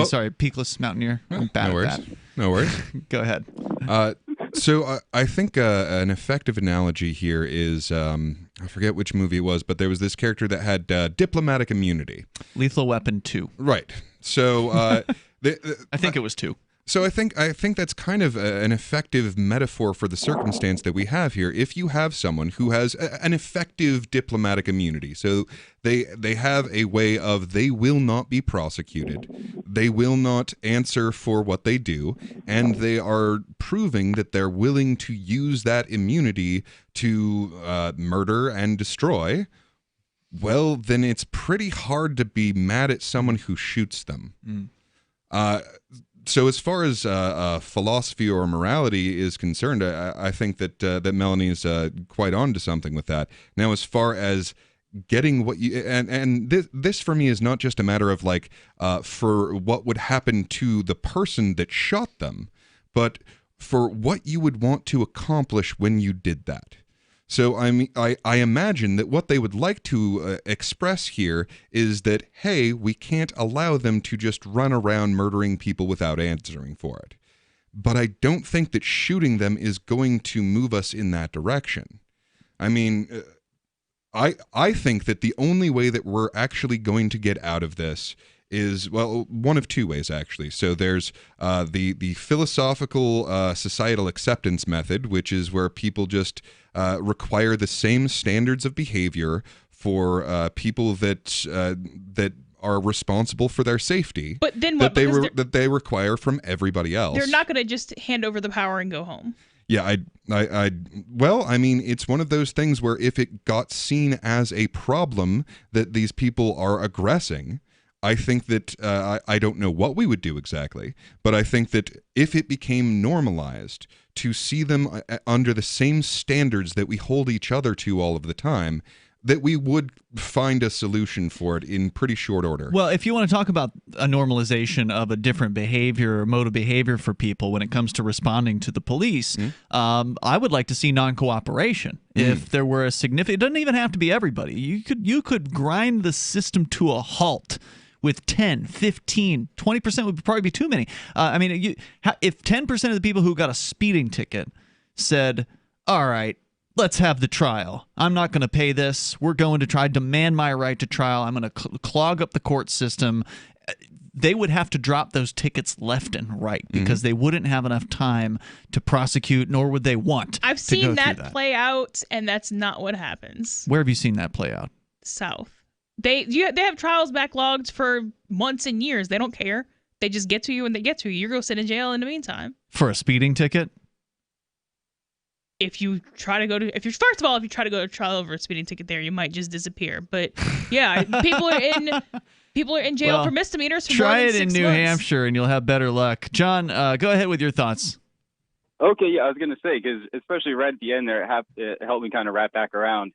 Sorry, Peakless Mountaineer. No worries. No worries. Go ahead. So I think an effective analogy here is, I forget which movie it was, but there was this character that had diplomatic immunity. Lethal Weapon 2. Right. So I think it was 2. So I think that's kind of an effective metaphor for the circumstance that we have here. If you have someone who has an effective diplomatic immunity, so they have a way of they will not be prosecuted, they will not answer for what they do, and they are proving that they're willing to use that immunity to murder and destroy, well, then it's pretty hard to be mad at someone who shoots them. So as far as philosophy or morality is concerned, I think that Melanie is quite on to something with that. Now, as far as getting what you and this for me is not just a matter of like for what would happen to the person that shot them, but for what you would want to accomplish when you did that. So I imagine that what they would like to express here is that, hey, we can't allow them to just run around murdering people without answering for it. But I don't think that shooting them is going to move us in that direction. I mean, I think that the only way that we're actually going to get out of this is, well, one of two ways, actually. So there's the philosophical societal acceptance method, which is where people just require the same standards of behavior for people that are responsible for their safety. But then what? That they require from everybody else. They're not going to just hand over the power and go home. Yeah, well, I mean, it's one of those things where if it got seen as a problem that these people are aggressing, I think that I don't know what we would do exactly, but I think that if it became normalized to see them under the same standards that we hold each other to all of the time, that we would find a solution for it in pretty short order. Well, if you want to talk about a normalization of a different behavior or mode of behavior for people when it comes to responding to the police, I would like to see non-cooperation. If there were a significant, it doesn't even have to be everybody. You could grind the system to a halt with 10, 15, 20% would probably be too many. If 10% of the people who got a speeding ticket said, all right, let's have the trial. I'm not going to pay this. We're going to try to demand my right to trial. I'm going to clog up the court system. They would have to drop those tickets left and right because they wouldn't have enough time to prosecute, nor would they want I've to seen go that through that play out, and that's not what happens. Where have you seen that play out? South. They have trials backlogged for months and years. They don't care. They just get to you when they get to you. You're going to sit in jail in the meantime. For a speeding ticket? If you try to go to trial over a speeding ticket there, you might just disappear. But yeah, people are in jail for misdemeanors for try more than it 6 in New months. Hampshire and you'll have better luck. John, go ahead with your thoughts. Okay, yeah, I was going to say, because especially right at the end there, it helped me kind of wrap back around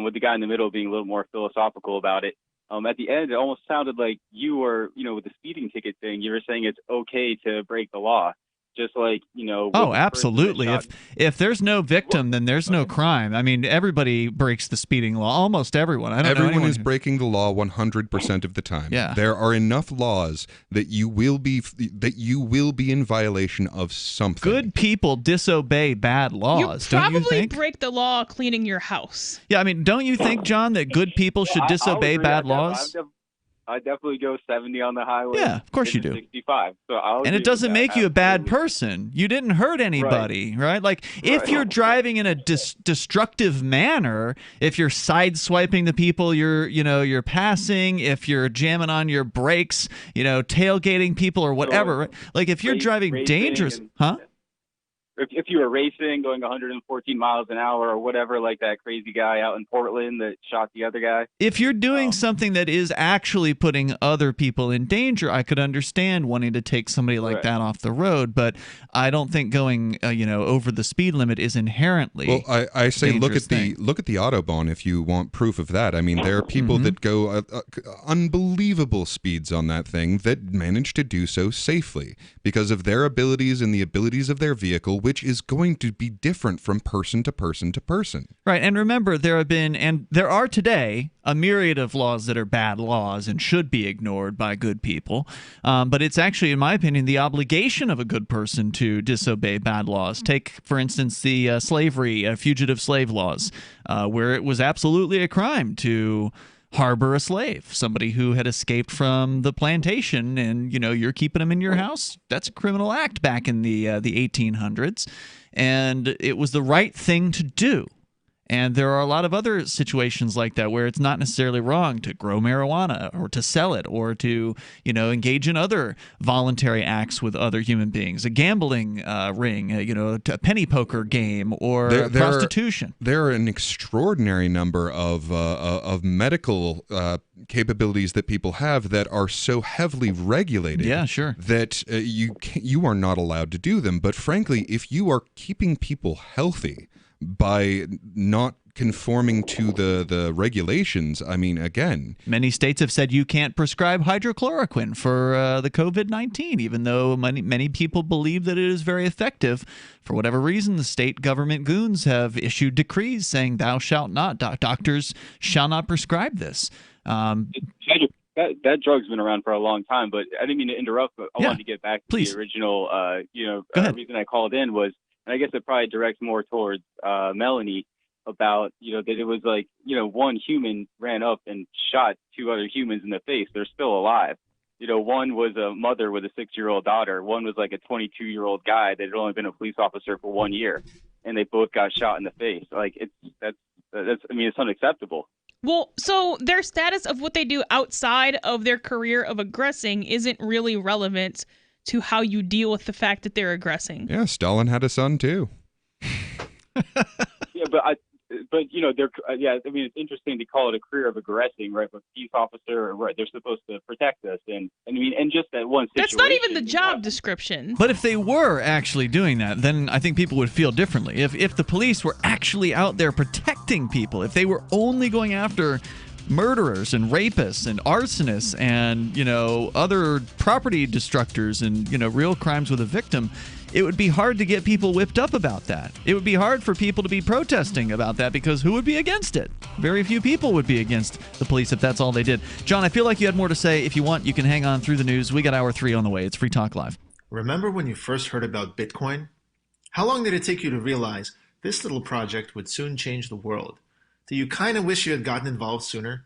with the guy in the middle being a little more philosophical about it. At the end, it almost sounded like you were, with the speeding ticket thing, you were saying it's okay to break the law. Just like, Oh, absolutely. If there's no victim, then there's no crime. I mean, everybody breaks the speeding law. Almost everyone. Everyone is breaking the law 100% of the time. Yeah. There are enough laws that you will be in violation of something. Good people disobey bad laws, don't you think? Break the law cleaning your house. Yeah, I mean, don't you think, John, that good people should disobey bad laws? I definitely go 70 on the highway. Yeah, of course you do. 65. So and it doesn't make you a bad person. You didn't hurt anybody, right? Like, if you're driving in a destructive manner, if you're sideswiping the people you're passing, if you're jamming on your brakes, tailgating people or whatever, right? Like if you're driving dangerous, If you were racing, going 114 miles an hour or whatever, like that crazy guy out in Portland that shot the other guy. If you're doing something that is actually putting other people in danger, I could understand wanting to take somebody like that off the road. But I don't think going, over the speed limit is inherently. Well, I say look at the Autobahn if you want proof of that. I mean, there are people that go unbelievable speeds on that thing that manage to do so safely because of their abilities and the abilities of their vehicle, which is going to be different from person to person to person. Right, and remember, there have been, and there are today, a myriad of laws that are bad laws and should be ignored by good people. But it's actually, in my opinion, the obligation of a good person to disobey bad laws. Take, for instance, the fugitive slave laws, where it was absolutely a crime to harbor a slave, somebody who had escaped from the plantation, and you're keeping them in your house. That's a criminal act back in the 1800s, and it was the right thing to do. And there are a lot of other situations like that where it's not necessarily wrong to grow marijuana or to sell it or to, engage in other voluntary acts with other human beings, a gambling ring, a penny poker game or prostitution. There are an extraordinary number of medical capabilities that people have that are so heavily regulated that you are not allowed to do them. But frankly, if you are keeping people healthy by not conforming to the regulations, I mean, again, many states have said you can't prescribe hydrochloroquine for the COVID-19, even though many people believe that it is very effective. For whatever reason, the state government goons have issued decrees saying thou shalt not, doctors shall not prescribe this. That drug's been around for a long time, but I didn't mean to interrupt, but I wanted to get back to the original, reason I called in was, and I guess it probably directs more towards Melanie about, that it was like, one human ran up and shot two other humans in the face. They're still alive. One was a mother with a 6-year-old daughter. One was like a 22-year-old guy that had only been a police officer for 1 year, and they both got shot in the face. Like it's unacceptable. Well, so their status of what they do outside of their career of aggressing isn't really relevant to how you deal with the fact that they're aggressing. Yeah, Stalin had a son too. Yeah, but but they're I mean, it's interesting to call it a career of aggressing, right? But peace officer, right? They're supposed to protect us, and I mean, and just that one situation. That's not even the job description. But if they were actually doing that, then I think people would feel differently. If the police were actually out there protecting people, if they were only going after murderers and rapists and arsonists and other property destructors and real crimes with a victim, it would be hard to get people whipped up about that. It would be hard for people to be protesting about that because who would be against it? Very few people would be against the police if that's all they did. John, I feel like you had more to say. If you want, you can hang on through the news. We got hour 3 on the way. It's Free Talk Live. Remember when you first heard about Bitcoin? How long did it take you to realize this little project would soon change the world? Do you kind of wish you had gotten involved sooner?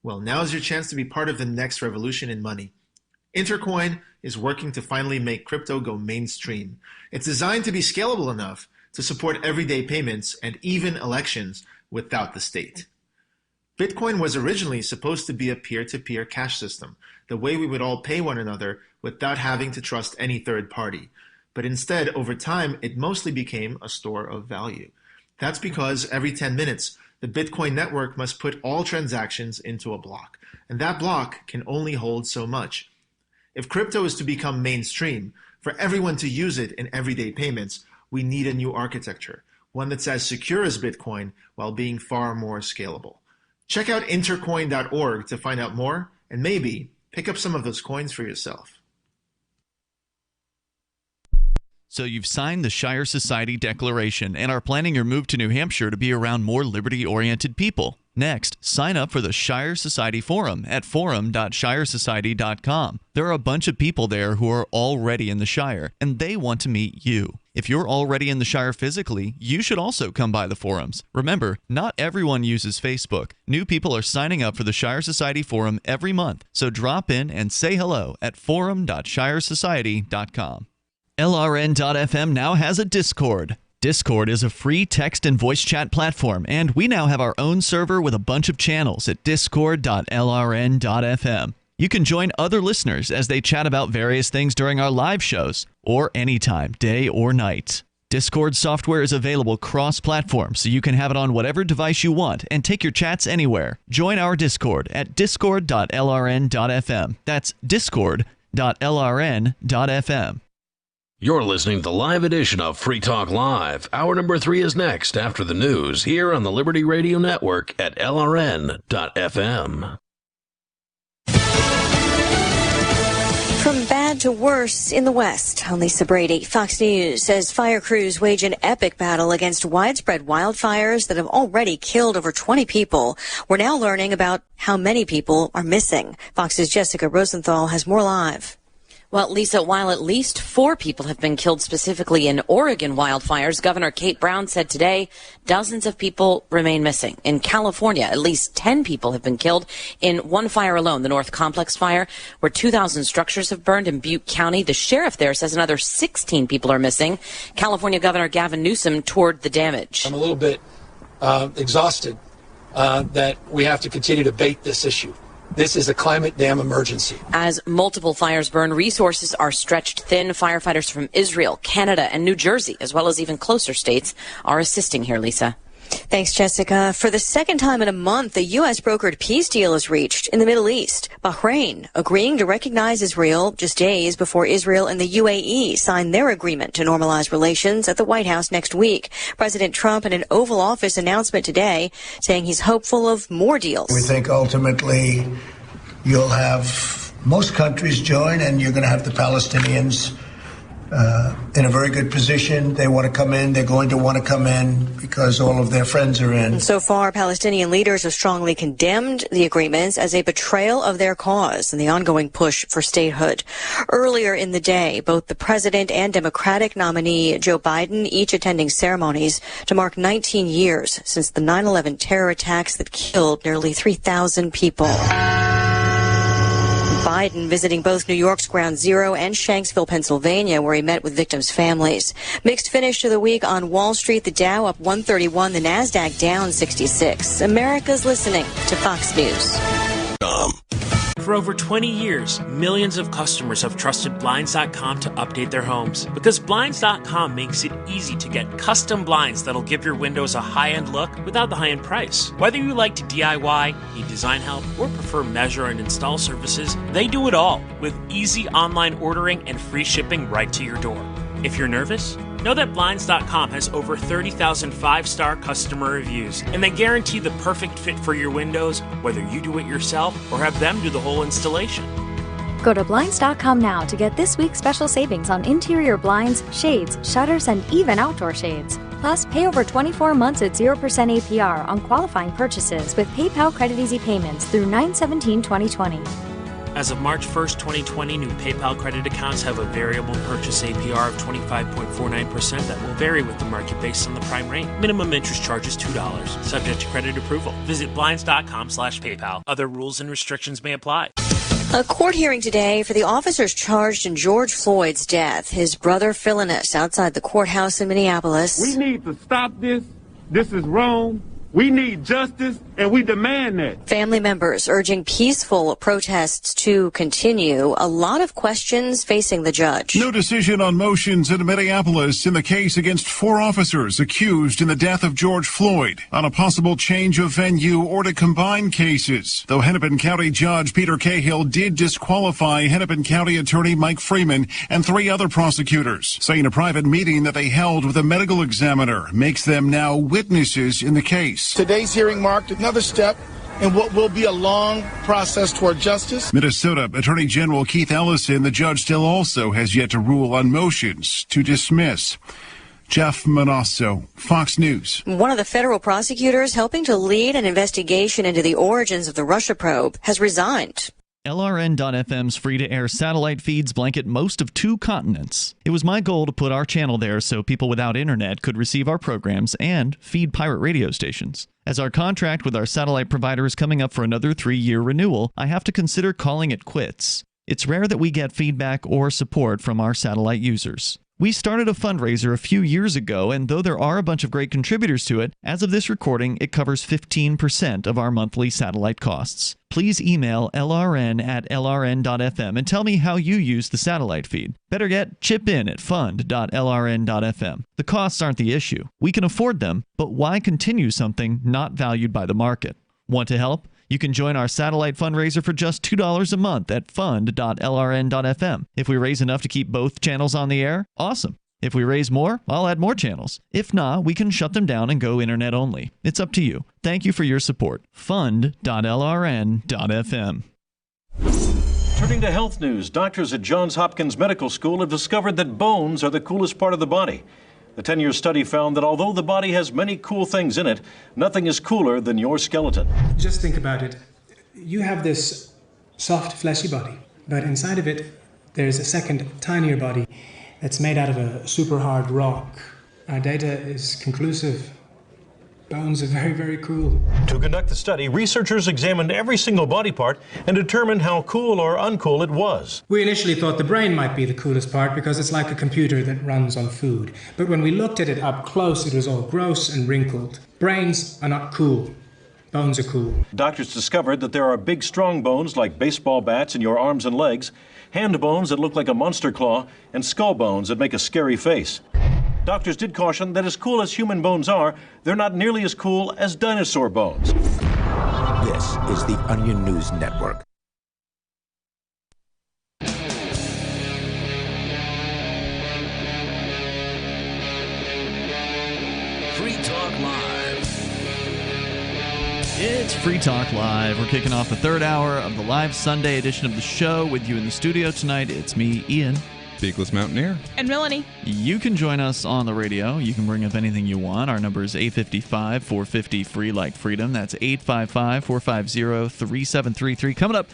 Well, now is your chance to be part of the next revolution in money. Intercoin is working to finally make crypto go mainstream. It's designed to be scalable enough to support everyday payments and even elections without the state. Bitcoin was originally supposed to be a peer-to-peer cash system, the way we would all pay one another without having to trust any third party. But instead, over time, it mostly became a store of value. That's because every 10 minutes, the Bitcoin network must put all transactions into a block, and that block can only hold so much. If crypto is to become mainstream, for everyone to use it in everyday payments, we need a new architecture, one that's as secure as Bitcoin while being far more scalable. Check out intercoin.org to find out more, and maybe pick up some of those coins for yourself. So you've signed the Shire Society Declaration and are planning your move to New Hampshire to be around more liberty-oriented people. Next, sign up for the Shire Society Forum at forum.shiresociety.com. There are a bunch of people there who are already in the Shire, and they want to meet you. If you're already in the Shire physically, you should also come by the forums. Remember, not everyone uses Facebook. New people are signing up for the Shire Society Forum every month, so drop in and say hello at forum.shiresociety.com. LRN.FM now has a Discord. Discord is a free text and voice chat platform, and we now have our own server with a bunch of channels at discord.lrn.fm. You can join other listeners as they chat about various things during our live shows, or anytime, day or night. Discord software is available cross-platform, so you can have it on whatever device you want and take your chats anywhere. Join our Discord at discord.lrn.fm. That's discord.lrn.fm. You're listening to the live edition of Free Talk Live. Hour number 3 is next after the news here on the Liberty Radio Network at LRN.FM. From bad to worse in the West, I'm Lisa Brady. Fox News says fire crews wage an epic battle against widespread wildfires that have already killed over 20 people. We're now learning about how many people are missing. Fox's Jessica Rosenthal has more live. Well, Lisa, while at least 4 people have been killed specifically in Oregon wildfires, Governor Kate Brown said today dozens of people remain missing. In California, at least 10 people have been killed in one fire alone, the North Complex fire, where 2,000 structures have burned in Butte County. The sheriff there says another 16 people are missing. California Governor Gavin Newsom toured the damage. I'm a little bit exhausted that we have to continue to bait this issue. This is a climate dam emergency. As multiple fires burn, resources are stretched thin. Firefighters from Israel, Canada, and New Jersey, as well as even closer states, are assisting here, Lisa. Thanks, Jessica. For the second time in a month, a U.S. brokered peace deal is reached in the Middle East. Bahrain agreeing to recognize Israel just days before Israel and the UAE sign their agreement to normalize relations at the White House next week. President Trump in an Oval Office announcement today saying he's hopeful of more deals. We think ultimately you'll have most countries join, and you're going to have the Palestinians in a very good position. They want to come in. They're going to want to come in because all of their friends are in. And so far, Palestinian leaders have strongly condemned the agreements as a betrayal of their cause and the ongoing push for statehood. Earlier in the day, both the president and Democratic nominee Joe Biden each attending ceremonies to mark 19 years since the 9/11 terror attacks that killed nearly 3,000 people. Biden visiting both New York's Ground Zero and Shanksville, Pennsylvania, where he met with victims' families. Mixed finish to the week on Wall Street. The Dow up 131, the NASDAQ down 66. America's listening to Fox News. For over 20 years, millions of customers have trusted Blinds.com to update their homes. Because Blinds.com makes it easy to get custom blinds that'll give your windows a high-end look without the high-end price. Whether you like to DIY, need design help, or prefer measure and install services, they do it all with easy online ordering and free shipping right to your door. If you're nervous, know that Blinds.com has over 30,000 five-star customer reviews, and they guarantee the perfect fit for your windows, whether you do it yourself or have them do the whole installation. Go to Blinds.com now to get this week's special savings on interior blinds, shades, shutters, and even outdoor shades. Plus, pay over 24 months at 0% APR on qualifying purchases with PayPal Credit Easy payments through 9/17/2020. As of March 1st, 2020, new PayPal credit accounts have a variable purchase APR of 25.49% that will vary with the market based on the prime rate. Minimum interest charge is $2, subject to credit approval. Visit Blinds.com/PayPal. Other rules and restrictions may apply. A court hearing today for the officers charged in George Floyd's death. His brother Philinus outside the courthouse in Minneapolis. We need to stop this. This is wrong. We need justice, and we demand that. Family members urging peaceful protests to continue. A lot of questions facing the judge. No decision on motions in Minneapolis in the case against 4 officers accused in the death of George Floyd on a possible change of venue or to combine cases. Though Hennepin County Judge Peter Cahill did disqualify Hennepin County Attorney Mike Freeman and 3 other prosecutors, saying a private meeting that they held with a medical examiner makes them now witnesses in the case. Today's hearing marked another step in what will be a long process toward justice. Minnesota Attorney General Keith Ellison, the judge still also has yet to rule on motions to dismiss. Jeff Manasso, Fox News. One of the federal prosecutors helping to lead an investigation into the origins of the Russia probe has resigned. LRN.FM's free-to-air satellite feeds blanket most of 2 continents. It was my goal to put our channel there so people without internet could receive our programs and feed pirate radio stations. As our contract with our satellite provider is coming up for another 3-year renewal, I have to consider calling it quits. It's rare that we get feedback or support from our satellite users. We started a fundraiser a few years ago, and though there are a bunch of great contributors to it, as of this recording, it covers 15% of our monthly satellite costs. Please email lrn@lrn.fm and tell me how you use the satellite feed. Better yet, chip in at fund.lrn.fm. The costs aren't the issue. We can afford them, but why continue something not valued by the market? Want to help? You can join our satellite fundraiser for just $2 a month at fund.lrn.fm. If we raise enough to keep both channels on the air, awesome. If we raise more, I'll add more channels. If not, we can shut them down and go internet only. It's up to you. Thank you for your support. Fund.lrn.fm. Turning to health news, doctors at Johns Hopkins Medical School have discovered that bones are the coolest part of the body. The 10-year study found that although the body has many cool things in it, nothing is cooler than your skeleton. Just think about it. You have this soft, fleshy body, but inside of it, there's a second, tinier body that's made out of a super hard rock. Our data is conclusive. Bones are very, very cool. To conduct the study, researchers examined every single body part and determined how cool or uncool it was. We initially thought the brain might be the coolest part because it's like a computer that runs on food. But when we looked at it up close, it was all gross and wrinkled. Brains are not cool. Bones are cool. Doctors discovered that there are big, strong bones like baseball bats in your arms and legs, hand bones that look like a monster claw, and skull bones that make a scary face. Doctors did caution that as cool as human bones are, they're not nearly as cool as dinosaur bones. This is the Onion News Network. Free Talk Live. It's Free Talk Live. We're kicking off the 3rd hour of the live Sunday edition of the show. With you in the studio tonight, it's me, Ian. Peakless Mountaineer. And Melanie. You can join us on the radio. You can bring up anything you want. Our number is 855-450-FREE like freedom. That's 855-450-3733. Coming up,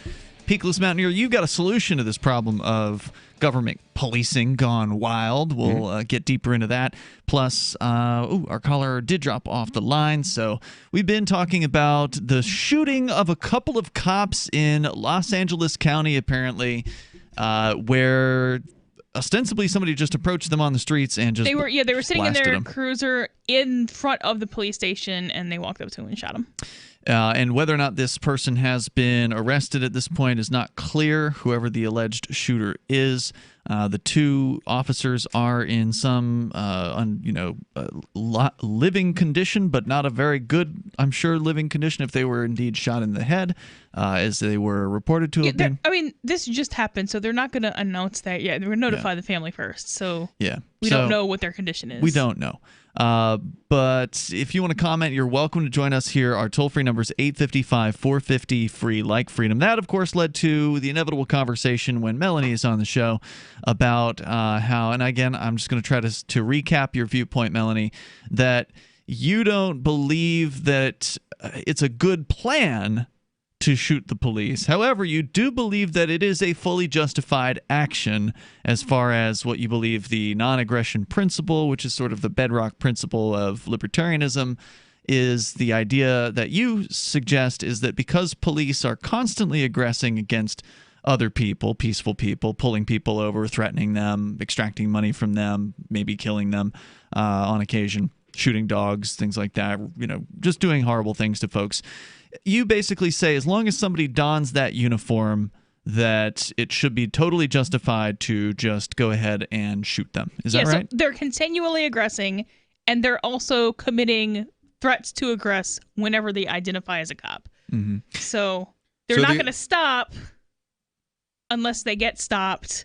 Peakless Mountaineer, you've got a solution to this problem of government policing gone wild. We'll get deeper into that. Plus, our caller did drop off the line. So we've been talking about the shooting of a couple of cops in Los Angeles County, apparently, where ostensibly somebody just approached them on the streets and just they were sitting in blasted their them. cruiser in front of the police station, and they walked up to him and shot him. And whether or not this person has been arrested at this point is not clear, whoever the alleged shooter is. The two officers are in some, living condition, but not a very good, I'm sure, living condition if they were indeed shot in the head, as they were reported to have been. I mean, this just happened, so they're not going to announce that yet. They're going to notify the family first, so we don't know what their condition is. We don't know. But if you want to comment, you're welcome to join us here. Our toll-free number is 855-450-FREE, like freedom. That, of course, led to the inevitable conversation when Melanie is on the show about how, and again, I'm just going to try to recap your viewpoint, Melanie, that you don't believe that it's a good plan to shoot the police. However, you do believe that it is a fully justified action as far as what you believe the non-aggression principle, which is sort of the bedrock principle of libertarianism, is the idea that you suggest is that because police are constantly aggressing against other people, peaceful people, pulling people over, threatening them, extracting money from them, maybe killing them on occasion, shooting dogs, things like that, just doing horrible things to folks. You basically say as long as somebody dons that uniform, that it should be totally justified to just go ahead and shoot them. Is that right? So they're continually aggressing, and they're also committing threats to aggress whenever they identify as a cop. Mm-hmm. So they're not going to stop unless they get stopped.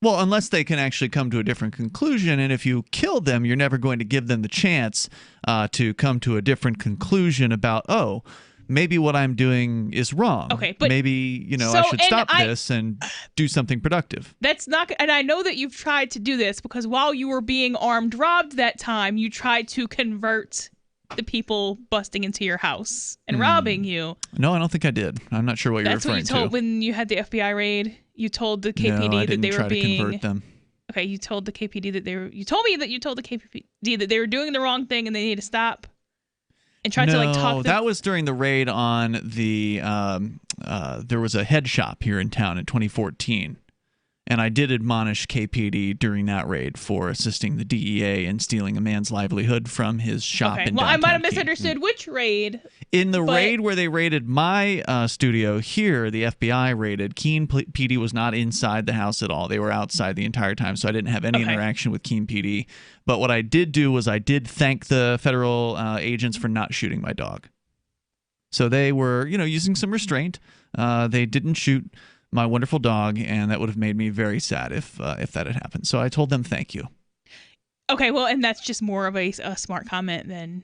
Well, unless they can actually come to a different conclusion, and if you kill them, you're never going to give them the chance to come to a different conclusion about, maybe what I'm doing is wrong. Okay, but maybe, I should stop this and do something productive. That's not, and I know that you've tried to do this because while you were being armed robbed that time, you tried to convert the people busting into your house and robbing you. No, I don't think I did. I'm not sure what you're referring to. That's what you told when you had the FBI raid. You told the KPD that they were being. To convert them. Okay, you told the KPD that they were. You told me that you told the KPD that they were doing the wrong thing and they need to stop. And tried to talk them. That was during the raid on the. There was a head shop here in town in 2014, and I did admonish KPD during that raid for assisting the DEA in stealing a man's livelihood from his shop. Okay, in well, I might have Keene. misunderstood which raid. In the raid where they raided my studio here, the FBI raided. Keene PD was not inside the house at all. They were outside the entire time, so I didn't have any interaction with Keene PD. But what I did do was I did thank the federal agents for not shooting my dog. So they were, using some restraint. They didn't shoot my wonderful dog, and that would have made me very sad if that had happened. So I told them thank you. Okay, well, and that's just more of a smart comment than...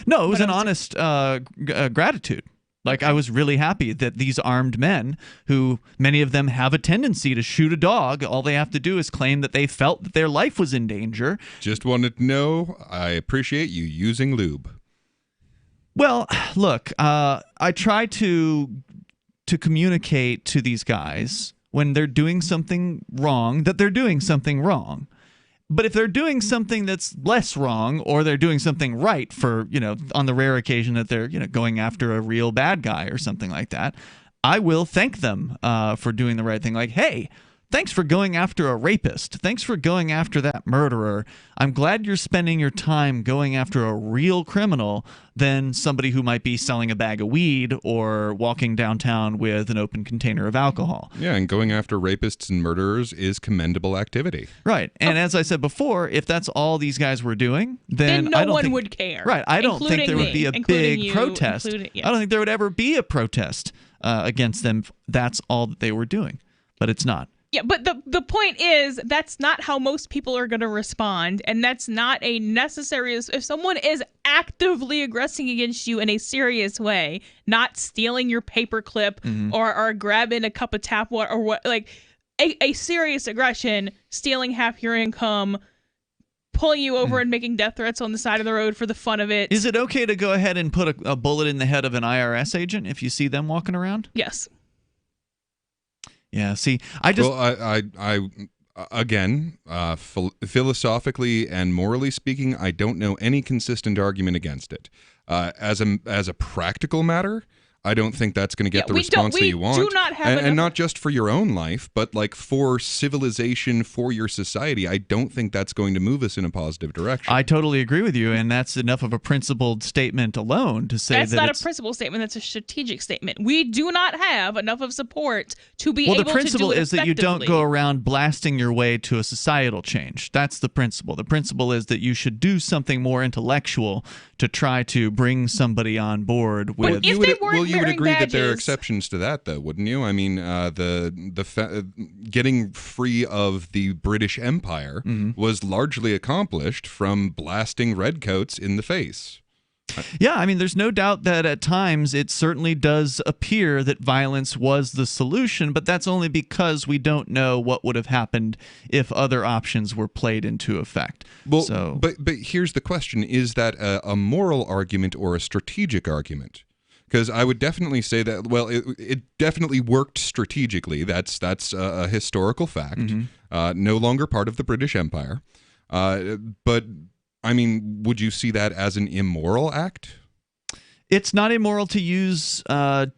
No, it was an honest gratitude. Like, I was really happy that these armed men, who many of them have a tendency to shoot a dog, all they have to do is claim that they felt that their life was in danger. Just wanted to know, I appreciate you using lube. Well, look, I try to communicate to these guys when they're doing something wrong that they're doing something wrong. But if they're doing something that's less wrong, or they're doing something right for, on the rare occasion that they're, going after a real bad guy or something like that, I will thank them for doing the right thing. Like, hey, thanks for going after a rapist. Thanks for going after that murderer. I'm glad you're spending your time going after a real criminal than somebody who might be selling a bag of weed or walking downtown with an open container of alcohol. Yeah, and going after rapists and murderers is commendable activity. Right. And as I said before, if that's all these guys were doing, then no I don't one think, would care. Right. I don't think there would be a big protest. I don't think there would ever be a protest against them. That's all that they were doing. But it's not. Yeah, but the point is that's not how most people are going to respond, and that's not a necessary... If someone is actively aggressing against you in a serious way, not stealing your paperclip or grabbing a cup of tap water or what, like a serious aggression, stealing half your income, pulling you over and making death threats on the side of the road for the fun of it. Is it okay to go ahead and put a bullet in the head of an IRS agent if you see them walking around? Yes. Yeah, see, I just... Well, again, philosophically and morally speaking, I don't know any consistent argument against it. As a practical matter, I don't think that's going to get the response that you want. We do not have and not just for your own life, but like for civilization, for your society. I don't think that's going to move us in a positive direction. I totally agree with you, and that's enough of a principled statement alone to say that's not a principled statement. That's a strategic statement. We do not have enough of support to be able to do it effectively. Well, the principle is that you don't go around blasting your way to a societal change. That's the principle. The principle is that you should do something more intellectual to try to bring somebody on board with. You would agree that there are exceptions to that, though, wouldn't you? I mean, getting free of the British Empire was largely accomplished from blasting redcoats in the face. Yeah, I mean, there's no doubt that at times it certainly does appear that violence was the solution, but that's only because we don't know what would have happened if other options were played into effect. Well, but here's the question. Is that a moral argument or a strategic argument? Because I would definitely say that, well, it definitely worked strategically. That's a historical fact. No longer part of the British Empire. But I mean, would you see that as an immoral act? It's not immoral to use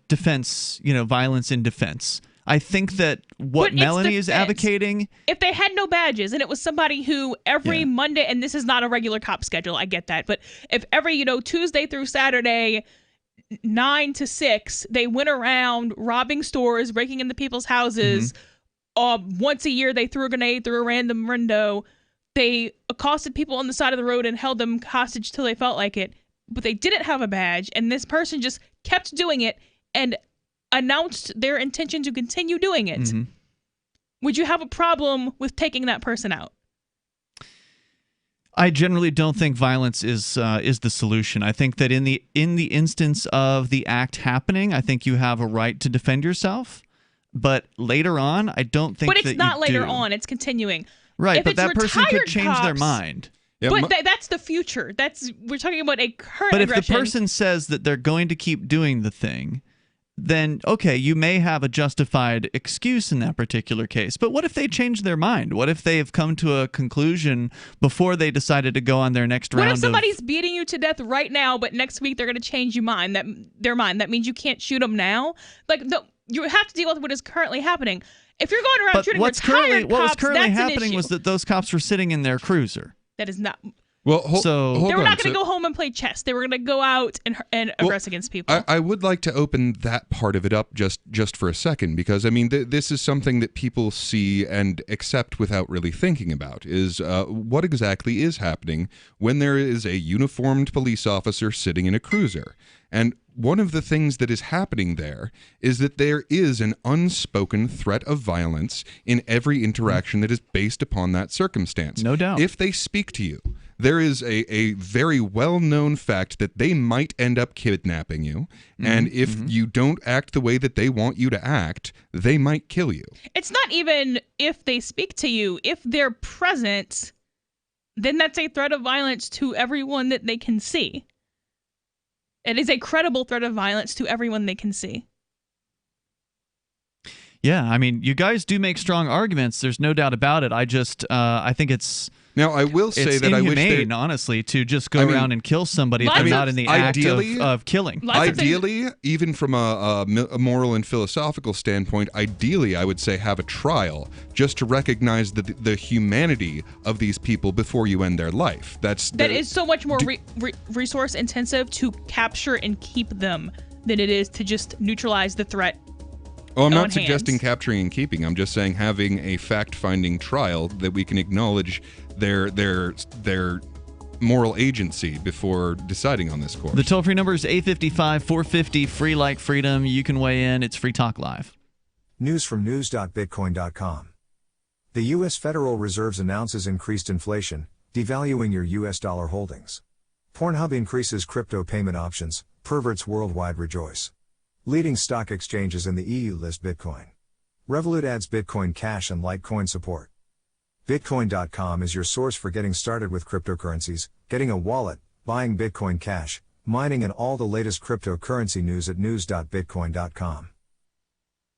defense, violence in defense. I think that what Melanie is advocating... If they had no badges and it was somebody who every Monday, and this is not a regular cop schedule, I get that, but if every, Tuesday through Saturday, 9 to 6, they went around robbing stores, breaking into people's houses, once a year they threw a grenade through a random window, they accosted people on the side of the road and held them hostage till they felt like it, but they didn't have a badge, and this person just kept doing it and announced their intention to continue doing it. Would you have a problem with taking that person out? I generally don't think violence is the solution. I think that in the instance of the act happening, I think you have a right to defend yourself, but later on, I don't think that you do. But it's not later on, it's continuing. Right, if but that person could change their mind. Yeah, but that's the future. We're talking about a current But if aggression. the person says that they're going to keep doing the thing, then, okay, you may have a justified excuse in that particular case. But what if they change their mind? What if they have come to a conclusion before they decided to go on their next round? What if somebody's beating you to death right now, but next week they're going to change their mind? That means you can't shoot them now? You have to deal with what is currently happening. If you're going around shooting retired cops, what was currently that's happening an issue. was that those cops were sitting in their cruiser. That is not... Well, they were not going to go home and play chess. They were going to go out and aggress against people. I would like to open that part of it up just for a second, because, I mean, this is something that people see and accept without really thinking about, is what exactly is happening when there is a uniformed police officer sitting in a cruiser. And one of the things that is happening there is that there is an unspoken threat of violence in every interaction that is based upon that circumstance. No doubt. If they speak to you, there is a very well-known fact that they might end up kidnapping you, and if you don't act the way that they want you to act, they might kill you. It's not even if they speak to you. If they're present, then that's a threat of violence to everyone that they can see. It is a credible threat of violence to everyone they can see. Yeah, I mean, you guys do make strong arguments. There's no doubt about it. I think it's... Now, I will say that I wish inhumane, honestly, to just go around and kill somebody if they're not in the act of killing. Ideally, even from a moral and philosophical standpoint, ideally, I would say have a trial just to recognize the humanity of these people before you end their life. That is so much more resource intensive to capture and keep them than it is to just neutralize the threat. Oh, I'm not suggesting capturing and keeping. I'm just saying having a fact-finding trial that we can acknowledge their moral agency before deciding on this course. The toll-free number is 855-450 free like freedom. You can weigh in. It's Free Talk Live. News from news.bitcoin.com. The U.S. Federal Reserve announces increased inflation, devaluing your U.S. dollar holdings. Pornhub increases crypto payment options, perverts worldwide rejoice. Leading stock exchanges in the EU list Bitcoin. Revolut adds Bitcoin Cash and Litecoin support. Bitcoin.com is your source for getting started with cryptocurrencies, getting a wallet, buying Bitcoin Cash, mining, and all the latest cryptocurrency news at news.bitcoin.com.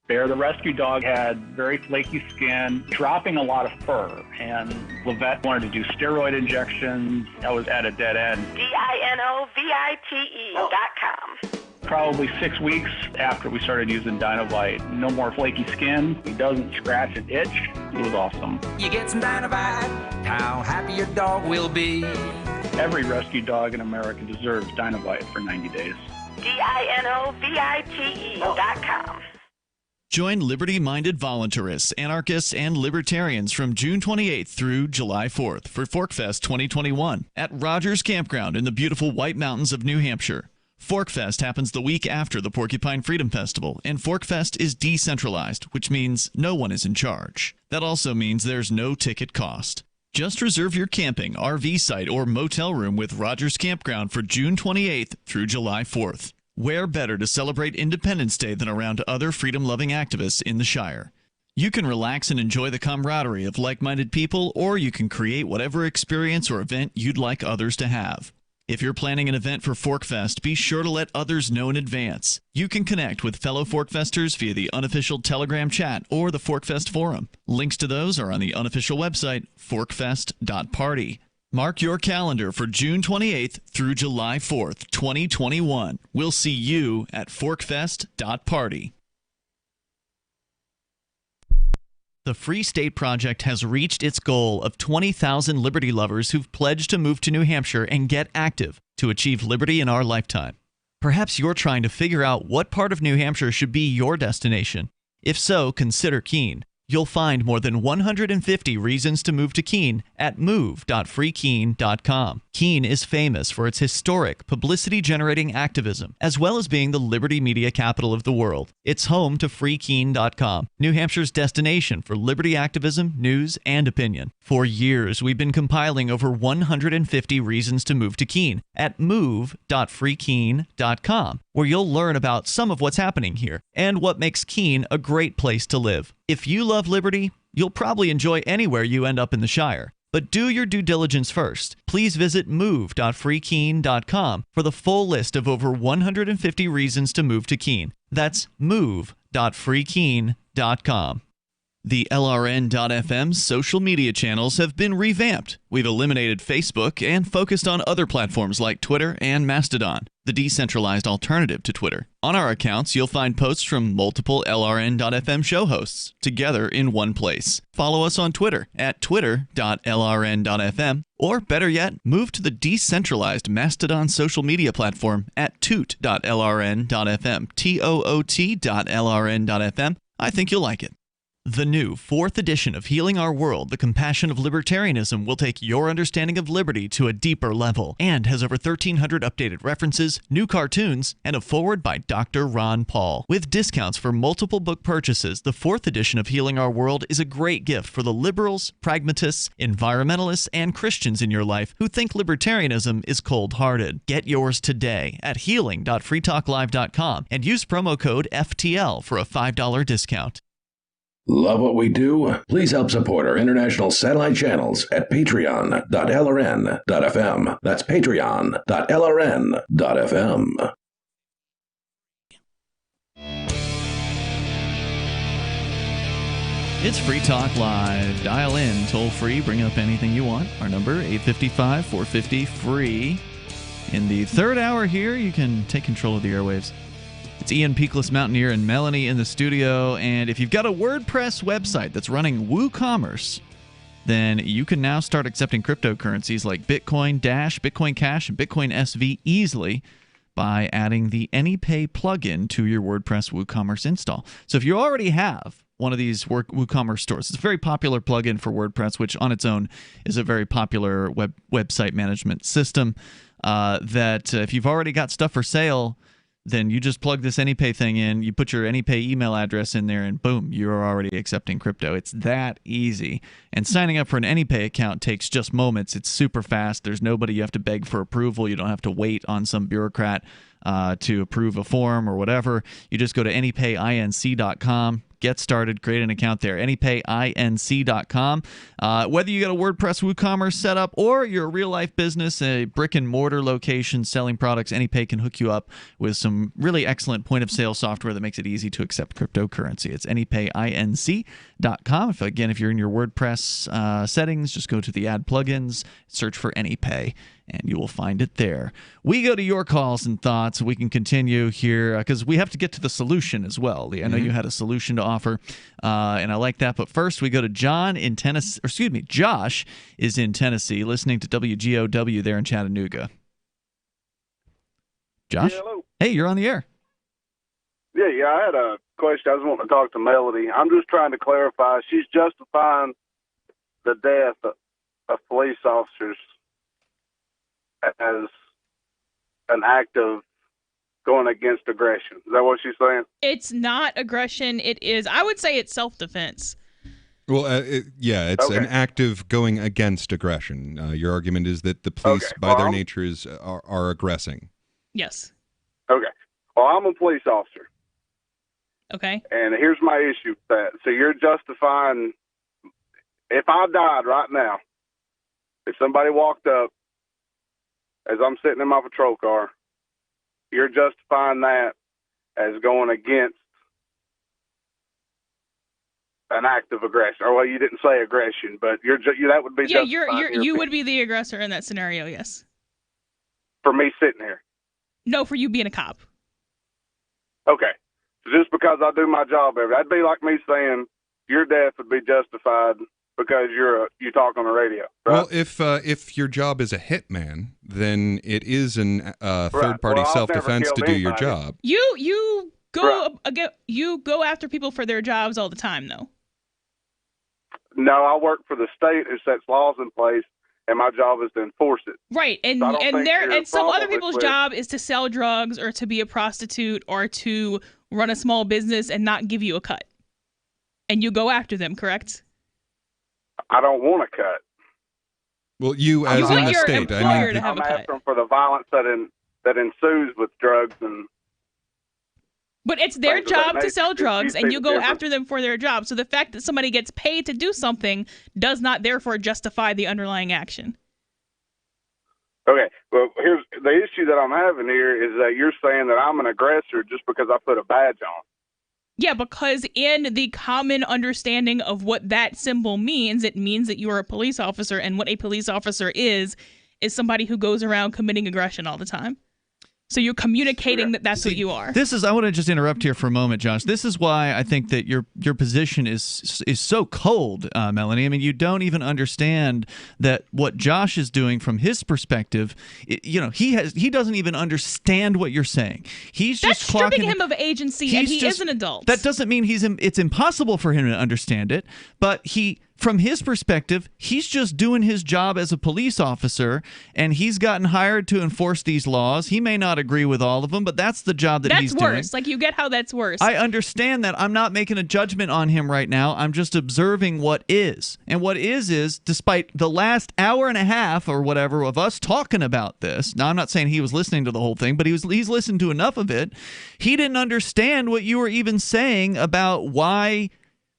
Bear, the rescue dog, had very flaky skin, dropping a lot of fur, and Levette wanted to do steroid injections. I was at a dead end. DINOVITE.com. Probably 6 weeks after we started using Dynovite. No more flaky skin. He doesn't scratch and itch. It was awesome. You get some Dynovite, how happy your dog will be. Every rescue dog in America deserves Dynovite for 90 days. DINOVITE.com. Join liberty-minded voluntarists, anarchists, and libertarians from June 28th through July 4th for ForkFest 2021 at Rogers Campground in the beautiful White Mountains of New Hampshire. ForkFest happens the week after the Porcupine Freedom Festival, and ForkFest is decentralized, which means no one is in charge. That also means there's no ticket cost. Just reserve your camping, RV site, or motel room with Rogers Campground for June 28th through July 4th. Where better to celebrate Independence Day than around other freedom-loving activists in the Shire? You can relax and enjoy the camaraderie of like-minded people, or you can create whatever experience or event you'd like others to have. If you're planning an event for ForkFest, be sure to let others know in advance. You can connect with fellow ForkFesters via the unofficial Telegram chat or the ForkFest forum. Links to those are on the unofficial website, forkfest.party. Mark your calendar for June 28th through July 4th, 2021. We'll see you at forkfest.party. The Free State Project has reached its goal of 20,000 liberty lovers who've pledged to move to New Hampshire and get active to achieve liberty in our lifetime. Perhaps you're trying to figure out what part of New Hampshire should be your destination. If so, consider Keene. You'll find more than 150 reasons to move to Keene at move.freekeene.com. Keene is famous for its historic, publicity-generating activism, as well as being the liberty media capital of the world. It's home to freekeene.com, New Hampshire's destination for liberty activism, news, and opinion. For years, we've been compiling over 150 reasons to move to Keene at move.freekeene.com, where you'll learn about some of what's happening here and what makes Keene a great place to live. If you love liberty, you'll probably enjoy anywhere you end up in the Shire. But do your due diligence first. Please visit move.freekeene.com for the full list of over 150 reasons to move to Keene. That's move.freekeene.com. The LRN.FM social media channels have been revamped. We've eliminated Facebook and focused on other platforms like Twitter and Mastodon, the decentralized alternative to Twitter. On our accounts, you'll find posts from multiple LRN.FM show hosts together in one place. Follow us on Twitter at twitter.lrn.fm, or better yet, move to the decentralized Mastodon social media platform at toot.lrn.fm, toot.lrn.fm. I think you'll like it. The new 4th edition of Healing Our World, The Compassion of Libertarianism, will take your understanding of liberty to a deeper level and has over 1,300 updated references, new cartoons, and a foreword by Dr. Ron Paul. With discounts for multiple book purchases, the 4th edition of Healing Our World is a great gift for the liberals, pragmatists, environmentalists, and Christians in your life who think libertarianism is cold-hearted. Get yours today at healing.freetalklive.com and use promo code FTL for a $5 discount. Love what we do? Please help support our international satellite channels at patreon.lrn.fm. That's patreon.lrn.fm. It's Free Talk Live. Dial in, toll free, bring up anything you want. Our number, 855-450-FREE. In the third hour here, you can take control of the airwaves. It's Ian, Peakless, Mountaineer, and Melanie in the studio. And if you've got a WordPress website that's running WooCommerce, then you can now start accepting cryptocurrencies like Bitcoin Dash, Bitcoin Cash, and Bitcoin SV easily by adding the AnyPay plugin to your WordPress WooCommerce install. So if you already have one of these WooCommerce stores, it's a very popular plugin for WordPress, which on its own is a very popular website management system, that if you've already got stuff for sale, then you just plug this AnyPay thing in, you put your AnyPay email address in there, and boom, you're already accepting crypto. It's that easy. And signing up for an AnyPay account takes just moments. It's super fast. There's nobody you have to beg for approval. You don't have to wait on some bureaucrat to approve a form or whatever. You just go to anypayinc.com. Get started, create an account there, anypayinc.com. Whether you got a WordPress WooCommerce setup or you're a real-life business, a brick-and-mortar location selling products, AnyPay can hook you up with some really excellent point-of-sale software that makes it easy to accept cryptocurrency. It's anypayinc.com. AnyPay.com. If you're in your WordPress settings, just go to the add plugins, search for AnyPay, and you will find it there. We go to your calls and thoughts. We can continue here because we have to get to the solution as well. Lee, I know you had a solution to offer, and I like that. But first, we go to John in Tennessee. Or excuse me, Josh is in Tennessee, listening to WGOW there in Chattanooga. Josh? Yeah, hello. Hey, you're on the air. Yeah, I had a question. I was wanting to talk to Melanie. I'm just trying to clarify. She's justifying the death of police officers as an act of going against aggression. Is that what she's saying? It's not aggression. It is, I would say it's self-defense. Well, it's an act of going against aggression. Your argument is that the police, by their natures, are aggressing. Yes. Okay. Well, I'm a police officer. Okay. And here's my issue with that. So you're justifying, if I died right now, if somebody walked up as I'm sitting in my patrol car, you're justifying that as going against an act of aggression. Or, well, you didn't say aggression, but that would be you would be the aggressor in that scenario, yes. For me sitting here? No, for you being a cop. Okay. So just because I do my job that'd be like me saying your death would be justified because you talk on the radio. Right? Well, if your job is a hitman, then it is an third-party self-defense to do your job. You go after people for their jobs all the time, though. No, I work for the state who sets laws in place, and my job is to enforce it. Right, and some other people's job is to sell drugs or to be a prostitute or to run a small business and not give you a cut. And you go after them, correct? I don't want a cut. Well, you as in the state. I'm after them for the violence that ensues with drugs and. But it's their job to sell drugs, and you go after them for their job. So the fact that somebody gets paid to do something does not therefore justify the underlying action. Okay, well, here's the issue that I'm having here is that you're saying that I'm an aggressor just because I put a badge on. Yeah, because in the common understanding of what that symbol means, it means that you are a police officer, and what a police officer is somebody who goes around committing aggression all the time. So you're communicating that that's what you are. I want to just interrupt here for a moment, Josh. This is why I think that your position is so cold, Melanie. I mean, you don't even understand that what Josh is doing from his perspective. He doesn't even understand what you're saying. He's just stripping him of agency, and he is an adult. That doesn't mean it's impossible for him to understand it, but from his perspective, he's just doing his job as a police officer, and he's gotten hired to enforce these laws. He may not agree with all of them, but that's the job that he's doing. That's worse. Like, you get how that's worse. I understand that. I'm not making a judgment on him right now. I'm just observing what is. And what is despite the last hour and a half or whatever of us talking about this, now I'm not saying he was listening to the whole thing, but he's listened to enough of it. He didn't understand what you were even saying about why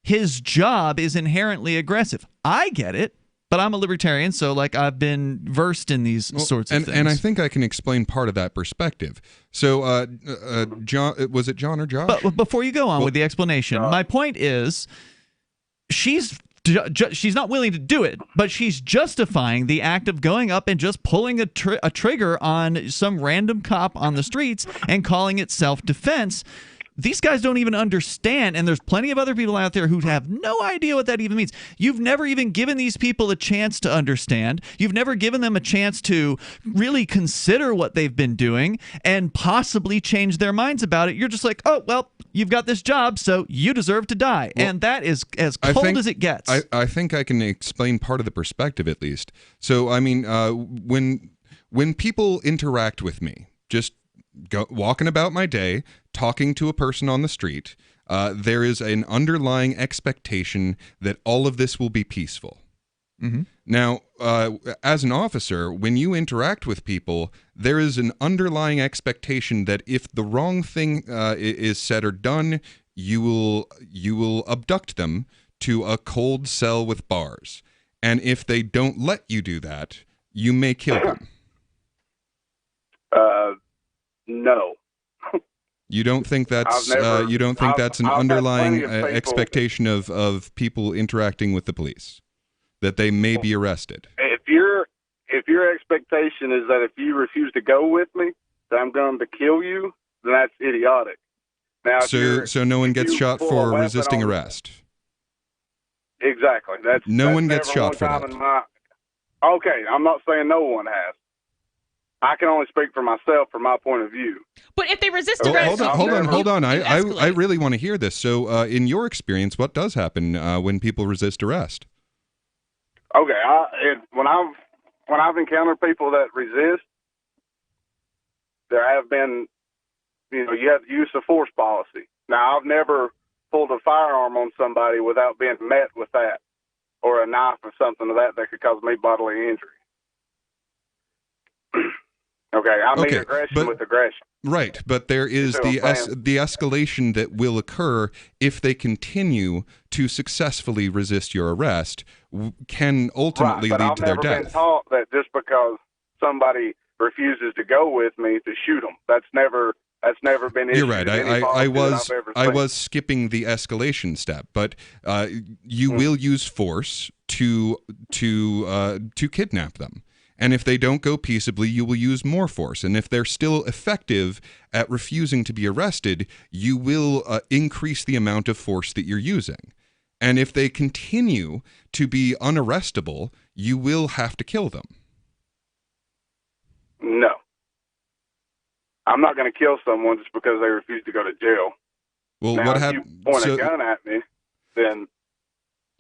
his job is inherently aggressive. I get it, but I'm a libertarian, so I've been versed in these sorts of things. And I think I can explain part of that perspective. So, John, was it John or Josh? But before you go on with the explanation, my point is, she's not willing to do it, but she's justifying the act of going up and just pulling a trigger on some random cop on the streets and calling it self-defense. These guys don't even understand, and there's plenty of other people out there who have no idea what that even means. You've never even given these people a chance to understand. You've never given them a chance to really consider what they've been doing and possibly change their minds about it. You're just like, oh, well, you've got this job, so you deserve to die. Well, and that is as cold as it gets. I think I can explain part of the perspective at least. So, I mean, when people interact with me, just walking about my day, talking to a person on the street, there is an underlying expectation that all of this will be peaceful. Mm-hmm. Now, as an officer, when you interact with people, there is an underlying expectation that if the wrong thing is said or done, you will abduct them to a cold cell with bars. And if they don't let you do that, you may kill them. No. You don't think that's an underlying expectation of people interacting with the police, that they may be arrested? If your expectation is that if you refuse to go with me, that I'm going to kill you, then that's idiotic. Now, so no one gets shot for resisting arrest. Exactly. No one gets shot for that. Okay, I'm not saying no one has. I can only speak for myself, from my point of view. But if they resist arrest, hold on. I really want to hear this. So, in your experience, what does happen when people resist arrest? Okay, when I've encountered people that resist, there have been, you have the use of force policy. Now, I've never pulled a firearm on somebody without being met with that, or a knife or something of that could cause me bodily injury. Okay, I mean aggression with aggression. Right, but there is the escalation that will occur if they continue to successfully resist your arrest, can ultimately lead to their death. I've never been taught that just because somebody refuses to go with me to shoot them. That's never been issued. You're right. I was skipping the escalation step, but you will use force to kidnap them. And if they don't go peaceably, you will use more force. And if they're still effective at refusing to be arrested, you will increase the amount of force that you're using. And if they continue to be unarrestable, you will have to kill them. No. I'm not going to kill someone just because they refuse to go to jail. Well, now, what if happens? you point a gun at me, then...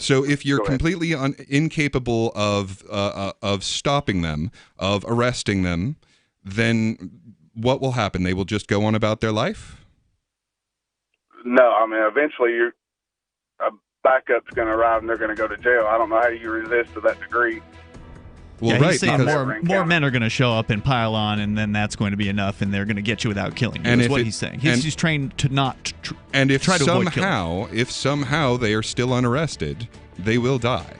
So if you're completely incapable of stopping them, of arresting them, then what will happen? They will just go on about their life? No, I mean, eventually a backup's going to arrive and they're going to go to jail. I don't know how you resist to that degree. Well, he's saying more men are going to show up and pile on, and then that's going to be enough, and they're going to get you without killing you. That's what he's saying. He's trained to not and if try to avoid killing. If somehow they are still unarrested, they will die.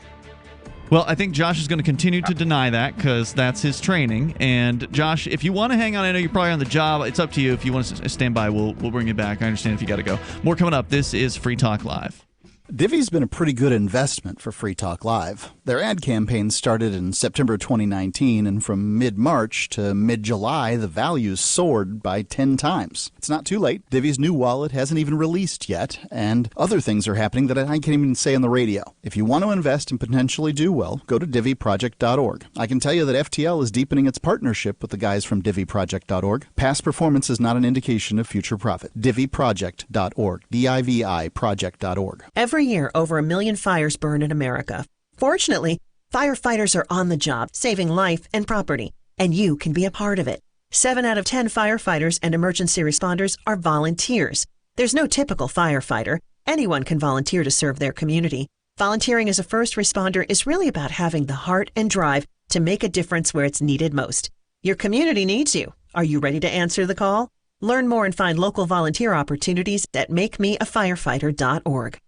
Well, I think Josh is going to continue to deny that because that's his training. And Josh, if you want to hang on, I know you're probably on the job. It's up to you. If you want to stand by, we'll bring you back. I understand if you got to go. More coming up. This is Free Talk Live. Divvy's been a pretty good investment for Free Talk Live. Their ad campaign started in September 2019, and from mid-March to mid-July, the values soared by 10 times. It's not too late. Divvy's new wallet hasn't even released yet, and other things are happening that I can't even say on the radio. If you want to invest and potentially do well, go to DivvyProject.org. I can tell you that FTL is deepening its partnership with the guys from DivvyProject.org. Past performance is not an indication of future profit. DivvyProject.org. DIVI Project.org. Every year, over 1 million fires burn in America. Fortunately, firefighters are on the job, saving life and property, and you can be a part of it. 7 out of 10 firefighters and emergency responders are volunteers. There's no typical firefighter. Anyone can volunteer to serve their community. Volunteering as a first responder is really about having the heart and drive to make a difference where it's needed most. Your community needs you. Are you ready to answer the call? Learn more and find local volunteer opportunities at makemeafirefighter.org.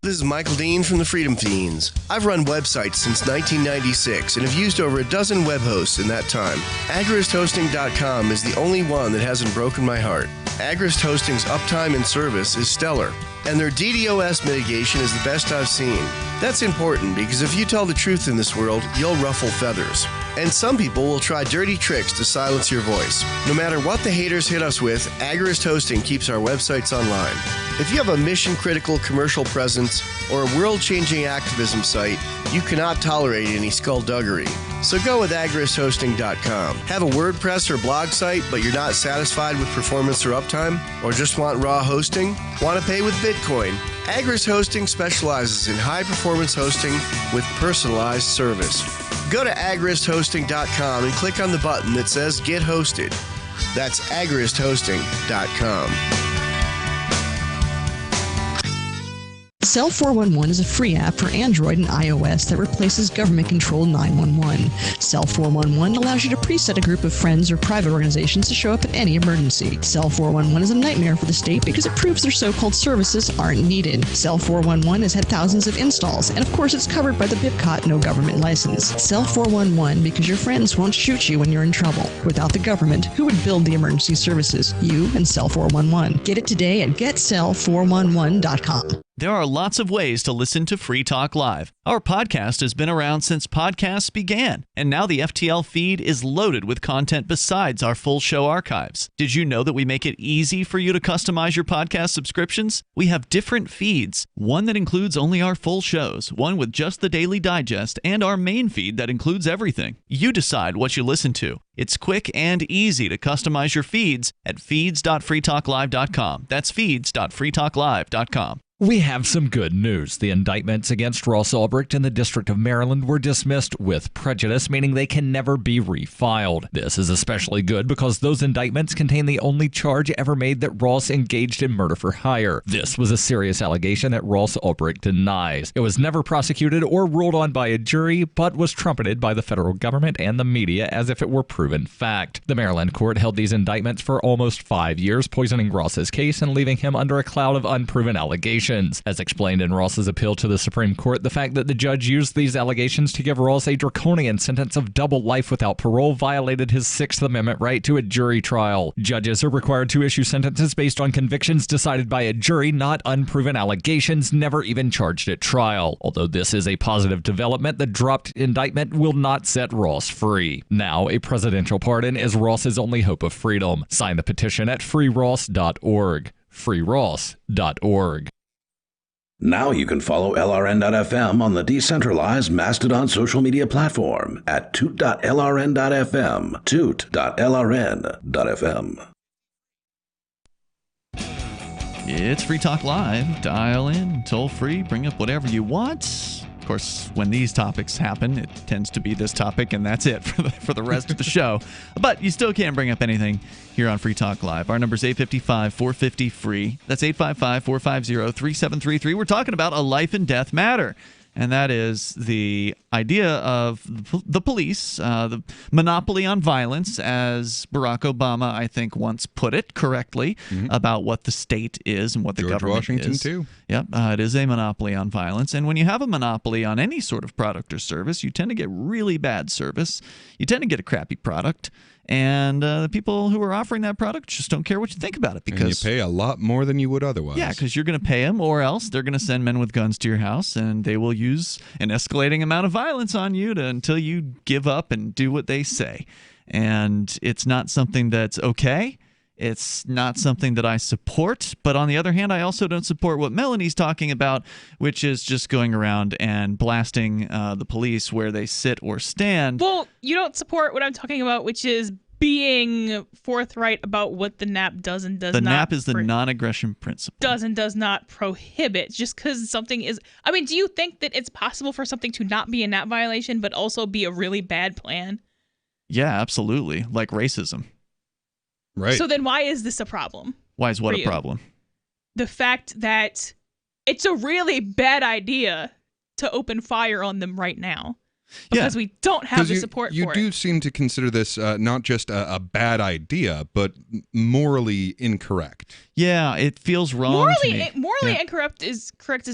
This is Michael Dean from the Freedom Fiends. I've run websites since 1996 and have used over a dozen web hosts in that time. AgristHosting.com is the only one that hasn't broken my heart. Agrist Hosting's uptime and service is stellar, and their DDoS mitigation is the best I've seen. That's important because if you tell the truth in this world, you'll ruffle feathers. And some people will try dirty tricks to silence your voice. No matter what the haters hit us with, Agrist Hosting keeps our websites online. If you have a mission-critical commercial presence or a world-changing activism site, you cannot tolerate any skullduggery. So go with AgristHosting.com. Have a WordPress or blog site, but you're not satisfied with performance or uptime? Or just want raw hosting? Want to pay with Bitcoin? Agrist Hosting specializes in high-performance hosting with personalized service. Go to AgristHosting.com and click on the button that says Get Hosted. That's AgristHosting.com. Cell 411 is a free app for Android and iOS that replaces government-controlled 911. Cell 411 allows you to preset a group of friends or private organizations to show up at any emergency. Cell 411 is a nightmare for the state because it proves their so-called services aren't needed. Cell 411 has had thousands of installs, and of course it's covered by the BIPCOT no government license. Cell 411 because your friends won't shoot you when you're in trouble. Without the government, who would build the emergency services? You and Cell 411. Get it today at getcell411.com. There are lots of ways to listen to Free Talk Live. Our podcast has been around since podcasts began, and now the FTL feed is loaded with content besides our full show archives. Did you know that we make it easy for you to customize your podcast subscriptions? We have different feeds, one that includes only our full shows, one with just the Daily Digest, and our main feed that includes everything. You decide what you listen to. It's quick and easy to customize your feeds at feeds.freetalklive.com. That's feeds.freetalklive.com. We have some good news. The indictments against Ross Ulbricht in the District of Maryland were dismissed with prejudice, meaning they can never be refiled. This is especially good because those indictments contain the only charge ever made that Ross engaged in murder for hire. This was a serious allegation that Ross Ulbricht denies. It was never prosecuted or ruled on by a jury, but was trumpeted by the federal government and the media as if it were proven fact. The Maryland court held these indictments for almost 5 years, poisoning Ross's case and leaving him under a cloud of unproven allegations. As explained in Ross's appeal to the Supreme Court, the fact that the judge used these allegations to give Ross a draconian sentence of double life without parole violated his Sixth Amendment right to a jury trial. Judges are required to issue sentences based on convictions decided by a jury, not unproven allegations never even charged at trial. Although this is a positive development, the dropped indictment will not set Ross free. Now, a presidential pardon is Ross's only hope of freedom. Sign the petition at freeross.org. freeross.org. Now you can follow LRN.FM on the decentralized Mastodon social media platform at toot.lrn.fm, toot.lrn.fm. It's Free Talk Live. Dial in, toll free, bring up whatever you want. Of course, when these topics happen, it tends to be this topic, and that's it for the rest of the show. But you still can bring up anything here on Free Talk Live. Our number is 855-450-FREE. That's 855-450-3733. We're talking about a life and death matter. And that is the idea of the police, the monopoly on violence, as Barack Obama, I think, once put it correctly, about what the state is and what the government Washington, is. too. Yep, it is a monopoly on violence. And when you have a monopoly on any sort of product or service, you tend to get really bad service. You tend to get a crappy product. And the people who are offering that product just don't care what you think about it. Because and you pay a lot more than you would otherwise. Yeah, because you're going to pay them, or else they're going to send men with guns to your house, and they will use an escalating amount of violence on you until you give up and do what they say. And it's not something that's okay. It's not something that I support. But on the other hand, I also don't support what Melanie's talking about, which is just going around and blasting the police where they sit or stand. Well, you don't support what I'm talking about, which is being forthright about what the NAP does and does not. The NAP is the non-aggression principle. Does and does not prohibit. Just because something is... I mean, do you think that it's possible for something to not be a NAP violation, but also be a really bad plan? Yeah, absolutely. Like racism. Right. So then why is this a problem? Why is what a problem? The fact that it's a really bad idea to open fire on them right now. Because we don't have the support for it. You do seem to consider this not just a bad idea, but morally incorrect. Yeah, it feels wrong to me. Morally incorrect is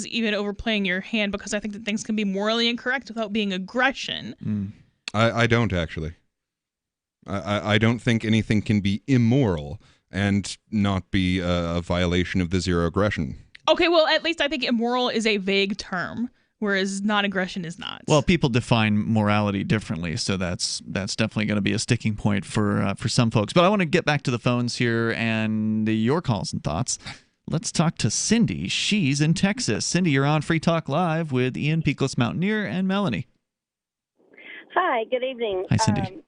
even overplaying your hand, because I think that things can be morally incorrect without being aggression. I don't, actually. I don't think anything can be immoral and not be a violation of the zero aggression. Okay, well, at least I think immoral is a vague term, whereas non-aggression is not. Well, people define morality differently, so that's definitely going to be a sticking point for some folks. But I want to get back to the phones here and your calls and thoughts. Let's talk to Cindy. She's in Texas. Cindy, you're on Free Talk Live with Ian, Peakless, Mountaineer, and Melanie. Hi, good evening. Hi, Cindy.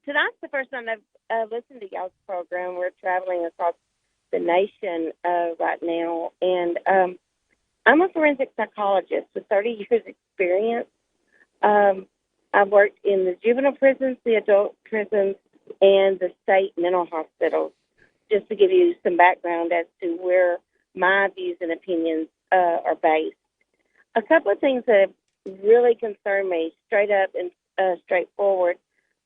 Tonight's the first time I've listened to y'all's program. We're traveling across the nation right now, and I'm a forensic psychologist with 30 years experience. I've worked in the juvenile prisons, the adult prisons, and the state mental hospitals, just to give you some background as to where my views and opinions are based. A couple of things that really concern me, straight up and straightforward.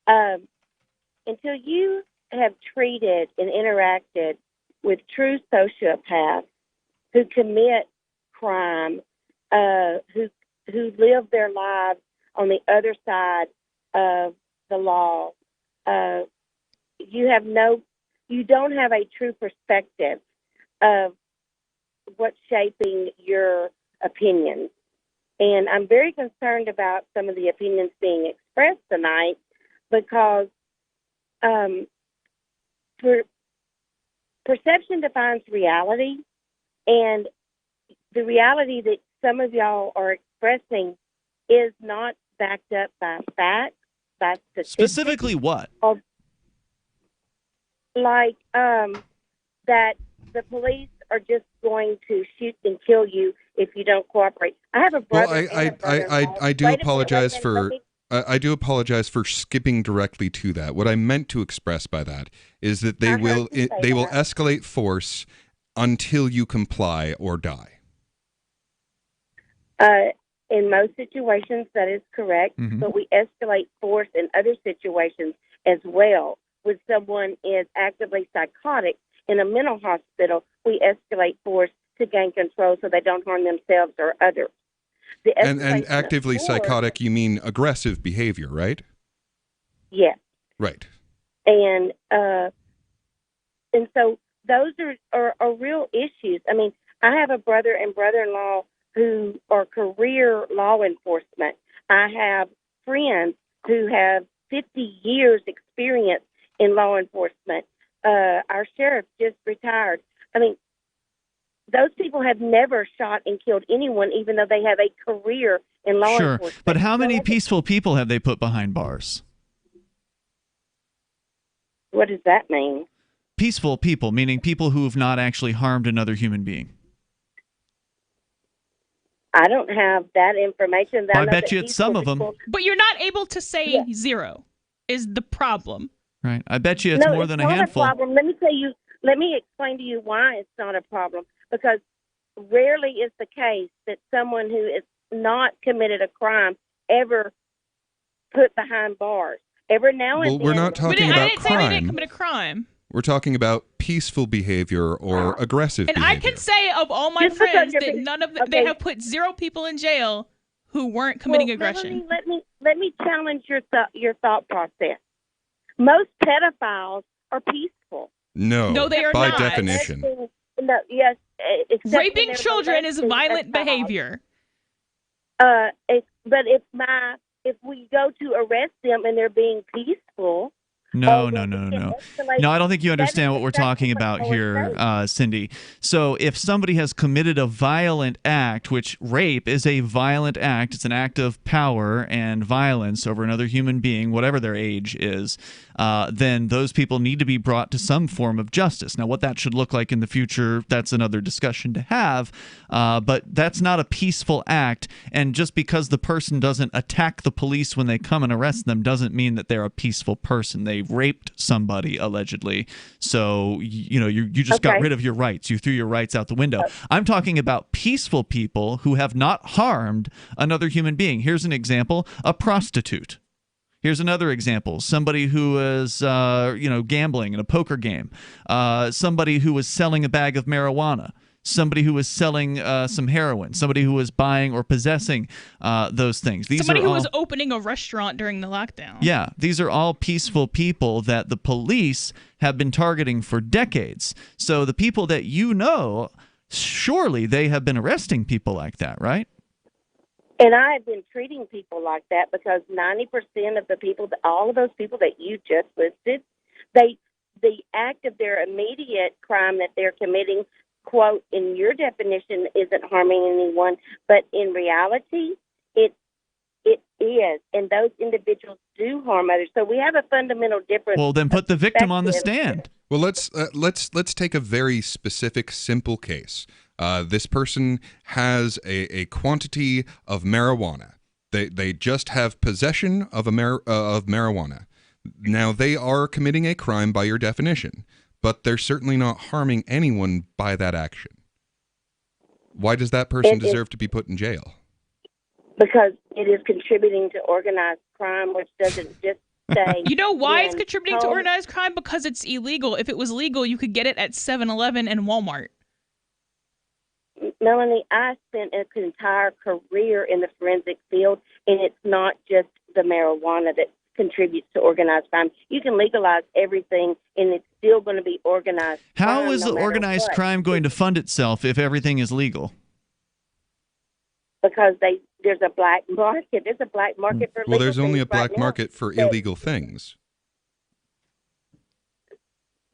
Until you have treated and interacted with true sociopaths who commit crime, who live their lives on the other side of the law, you don't have a true perspective of what's shaping your opinions. And I'm very concerned about some of the opinions being expressed tonight because perception defines reality, and the reality that some of y'all are expressing is not backed up by facts, by statistics. Specifically what? Like that the police are just going to shoot and kill you if you don't cooperate. I have a brother. Well, I do apologize for I do apologize for skipping directly to that. What I meant to express by that is that they will escalate force until you comply or die. In most situations, that is correct, but we escalate force in other situations as well. When someone is actively psychotic in a mental hospital, we escalate force to gain control so they don't harm themselves or others. And actively psychotic, you mean aggressive behavior, right? Yes. Right. And so those are real issues. I mean, I have a brother and brother-in-law who are career law enforcement. I have friends who have 50 years experience in law enforcement. Our sheriff just retired. I mean, those people have never shot and killed anyone, even though they have a career in law enforcement. Sure, but how many peaceful people have they put behind bars? What does that mean? Peaceful people, meaning people who have not actually harmed another human being. I don't have that information. I bet you it's some of them. But you're not able to say zero is the problem. Right. I bet you it's more than a handful. Not a problem. Let me explain to you why it's not a problem. Because rarely is the case that someone who is not committed a crime ever put behind bars. Every now and then. We're not talking about I didn't say they didn't commit a crime. We're talking about peaceful behavior or aggressive behavior. And I can say of all my friends that none of them, they have put 0 people in jail who weren't committing aggression. Let me challenge your thought process. Most pedophiles are peaceful. No, they are by not. definition. No, yes. Raping children is violent behavior. But if we go to arrest them and they're being peaceful. No, I don't think you understand what we're talking about here, Cindy. So if somebody has committed a violent act, which rape is a violent act, it's an act of power and violence over another human being, whatever their age is, then those people need to be brought to some form of justice. Now, what that should look like in the future, that's another discussion to have, but that's not a peaceful act, and just because the person doesn't attack the police when they come and arrest them doesn't mean that they're a peaceful person. They raped somebody allegedly, so you just got rid of your rights. You threw your rights out the window. I'm talking about peaceful people who have not harmed another human being. Here's an example: a prostitute. Here's another example: somebody who is gambling in a poker game, somebody who was selling a bag of marijuana, somebody who was selling some heroin, somebody who was buying or possessing those things. Somebody who was opening a restaurant during the lockdown. Yeah, these are all peaceful people that the police have been targeting for decades. So the people that surely they have been arresting people like that, right? And I have been treating people like that because 90% of the people, all of those people that you just listed, the act of their immediate crime that they're committing, quote, in your definition, isn't harming anyone, but in reality, it is, and those individuals do harm others. So we have a fundamental difference. Well, then put the victim on the stand. Well, let's take a very specific, simple case. This person has a quantity of marijuana. They just have possession of marijuana. Now they are committing a crime by your definition, but they're certainly not harming anyone by that action. Why does that person deserve to be put in jail? Because it is contributing to organized crime, which doesn't just say... You know why it's contributing to organized crime? Because it's illegal. If it was legal, you could get it at 7-Eleven and Walmart. Melanie, I spent an entire career in the forensic field, and it's not just the marijuana that contributes to organized crime. You can legalize everything, and it's still going to be organized crime. How is organized crime going to fund itself if everything is legal? Because there's a black market. There's a black market for legal Well, there's only a things right black now. market for illegal things.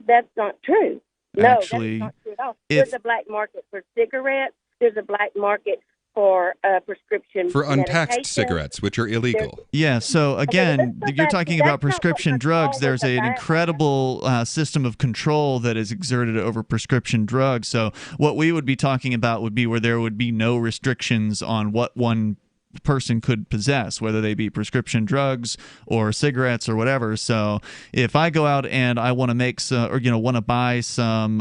That's not true. No, Actually, that's not true at all. There's a black market for cigarettes. There's a black market for prescription For untaxed medication. cigarettes, which are illegal. Yeah, so again, you're talking about prescription drugs. There's an incredible system of control that is exerted over prescription drugs. So what we would be talking about would be where there would be no restrictions on what one person could possess, whether they be prescription drugs or cigarettes or whatever. So if I go out and I want to make some, or want to buy some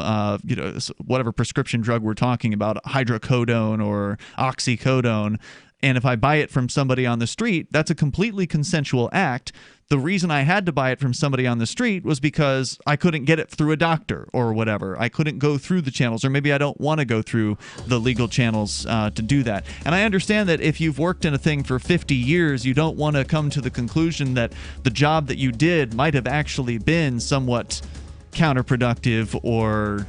whatever prescription drug we're talking about, hydrocodone or oxycodone, and if I buy it from somebody on the street, that's a completely consensual act. The reason I had to buy it from somebody on the street was because I couldn't get it through a doctor or whatever. I couldn't go through the channels, or maybe I don't want to go through the legal channels to do that. And I understand that if you've worked in a thing for 50 years, you don't want to come to the conclusion that the job that you did might have actually been somewhat counterproductive or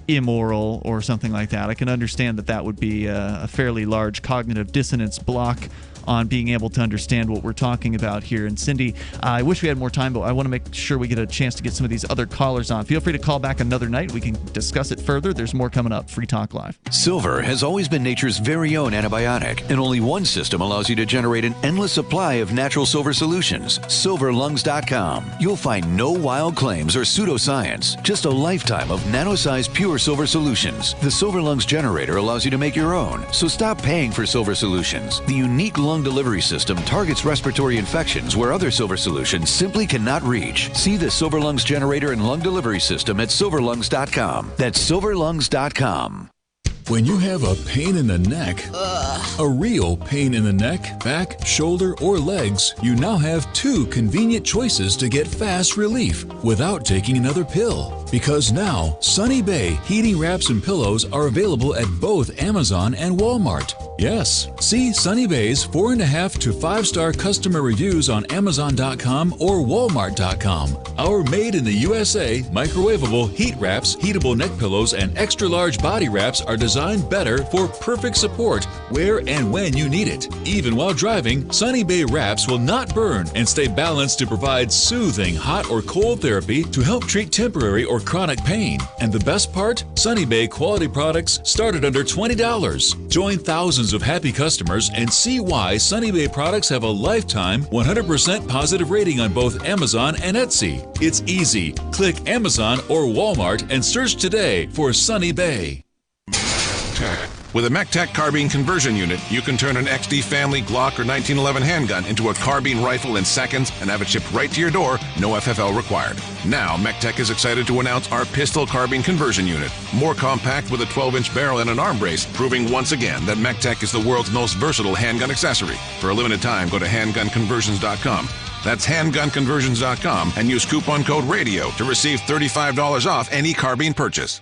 immoral or something like that. I can understand that that would be a fairly large cognitive dissonance block on being able to understand what we're talking about here. And Cindy, I wish we had more time, but I want to make sure we get a chance to get some of these other callers on. Feel free to call back another night. We can discuss it further. There's more coming up. Free Talk Live. Silver has always been nature's very own antibiotic, and only one system allows you to generate an endless supply of natural silver solutions. Silverlungs.com. You'll find no wild claims or pseudoscience, just a lifetime of nano-sized pure silver solutions. The Silver Lungs generator allows you to make your own, so stop paying for silver solutions. The unique lung delivery system targets respiratory infections where other silver solutions simply cannot reach. See the Silver Lungs generator and lung delivery system at silverlungs.com. That's silverlungs.com. When you have a pain in the neck, a real pain in the neck, back, shoulder, or legs, you now have two convenient choices to get fast relief without taking another pill. Because now, Sunny Bay heating wraps and pillows are available at both Amazon and Walmart. Yes, see Sunny Bay's 4.5 to 5-star customer reviews on Amazon.com or Walmart.com. Our made in the USA microwavable heat wraps, heatable neck pillows, and extra large body wraps are designed better for perfect support where and when you need it. Even while driving, Sunny Bay wraps will not burn and stay balanced to provide soothing hot or cold therapy to help treat temporary or chronic pain. And the best part? Sunny Bay quality products start at under $20. Join thousands of happy customers and see why Sunny Bay products have a lifetime 100% positive rating on both Amazon and Etsy. It's easy. Click Amazon or Walmart and search today for Sunny Bay. With a MECTEC carbine conversion unit, you can turn an XD family Glock or 1911 handgun into a carbine rifle in seconds and have it shipped right to your door, no FFL required. Now, MECTEC is excited to announce our pistol carbine conversion unit. More compact with a 12-inch barrel and an arm brace, proving once again that MECTEC is the world's most versatile handgun accessory. For a limited time, go to handgunconversions.com. That's handgunconversions.com and use coupon code RADIO to receive $35 off any carbine purchase.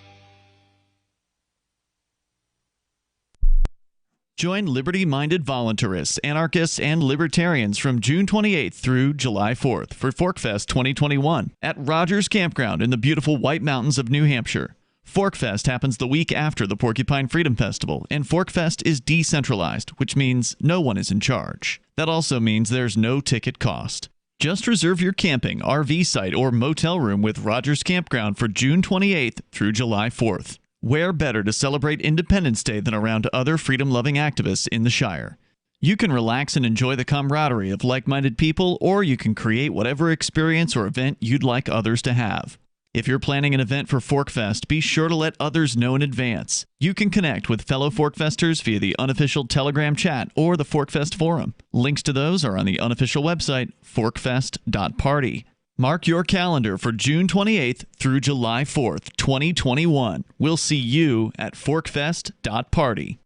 Join liberty-minded voluntarists, anarchists, and libertarians from June 28th through July 4th for ForkFest 2021 at Rogers Campground in the beautiful White Mountains of New Hampshire. ForkFest happens the week after the Porcupine Freedom Festival, and ForkFest is decentralized, which means no one is in charge. That also means there's no ticket cost. Just reserve your camping, RV site, or motel room with Rogers Campground for June 28th through July 4th. Where better to celebrate Independence Day than around other freedom-loving activists in the Shire? You can relax and enjoy the camaraderie of like-minded people, or you can create whatever experience or event you'd like others to have. If you're planning an event for ForkFest, be sure to let others know in advance. You can connect with fellow ForkFesters via the unofficial Telegram chat or the ForkFest forum. Links to those are on the unofficial website, forkfest.party. Mark your calendar for June 28th through July 4th, 2021. We'll see you at forkfest.party.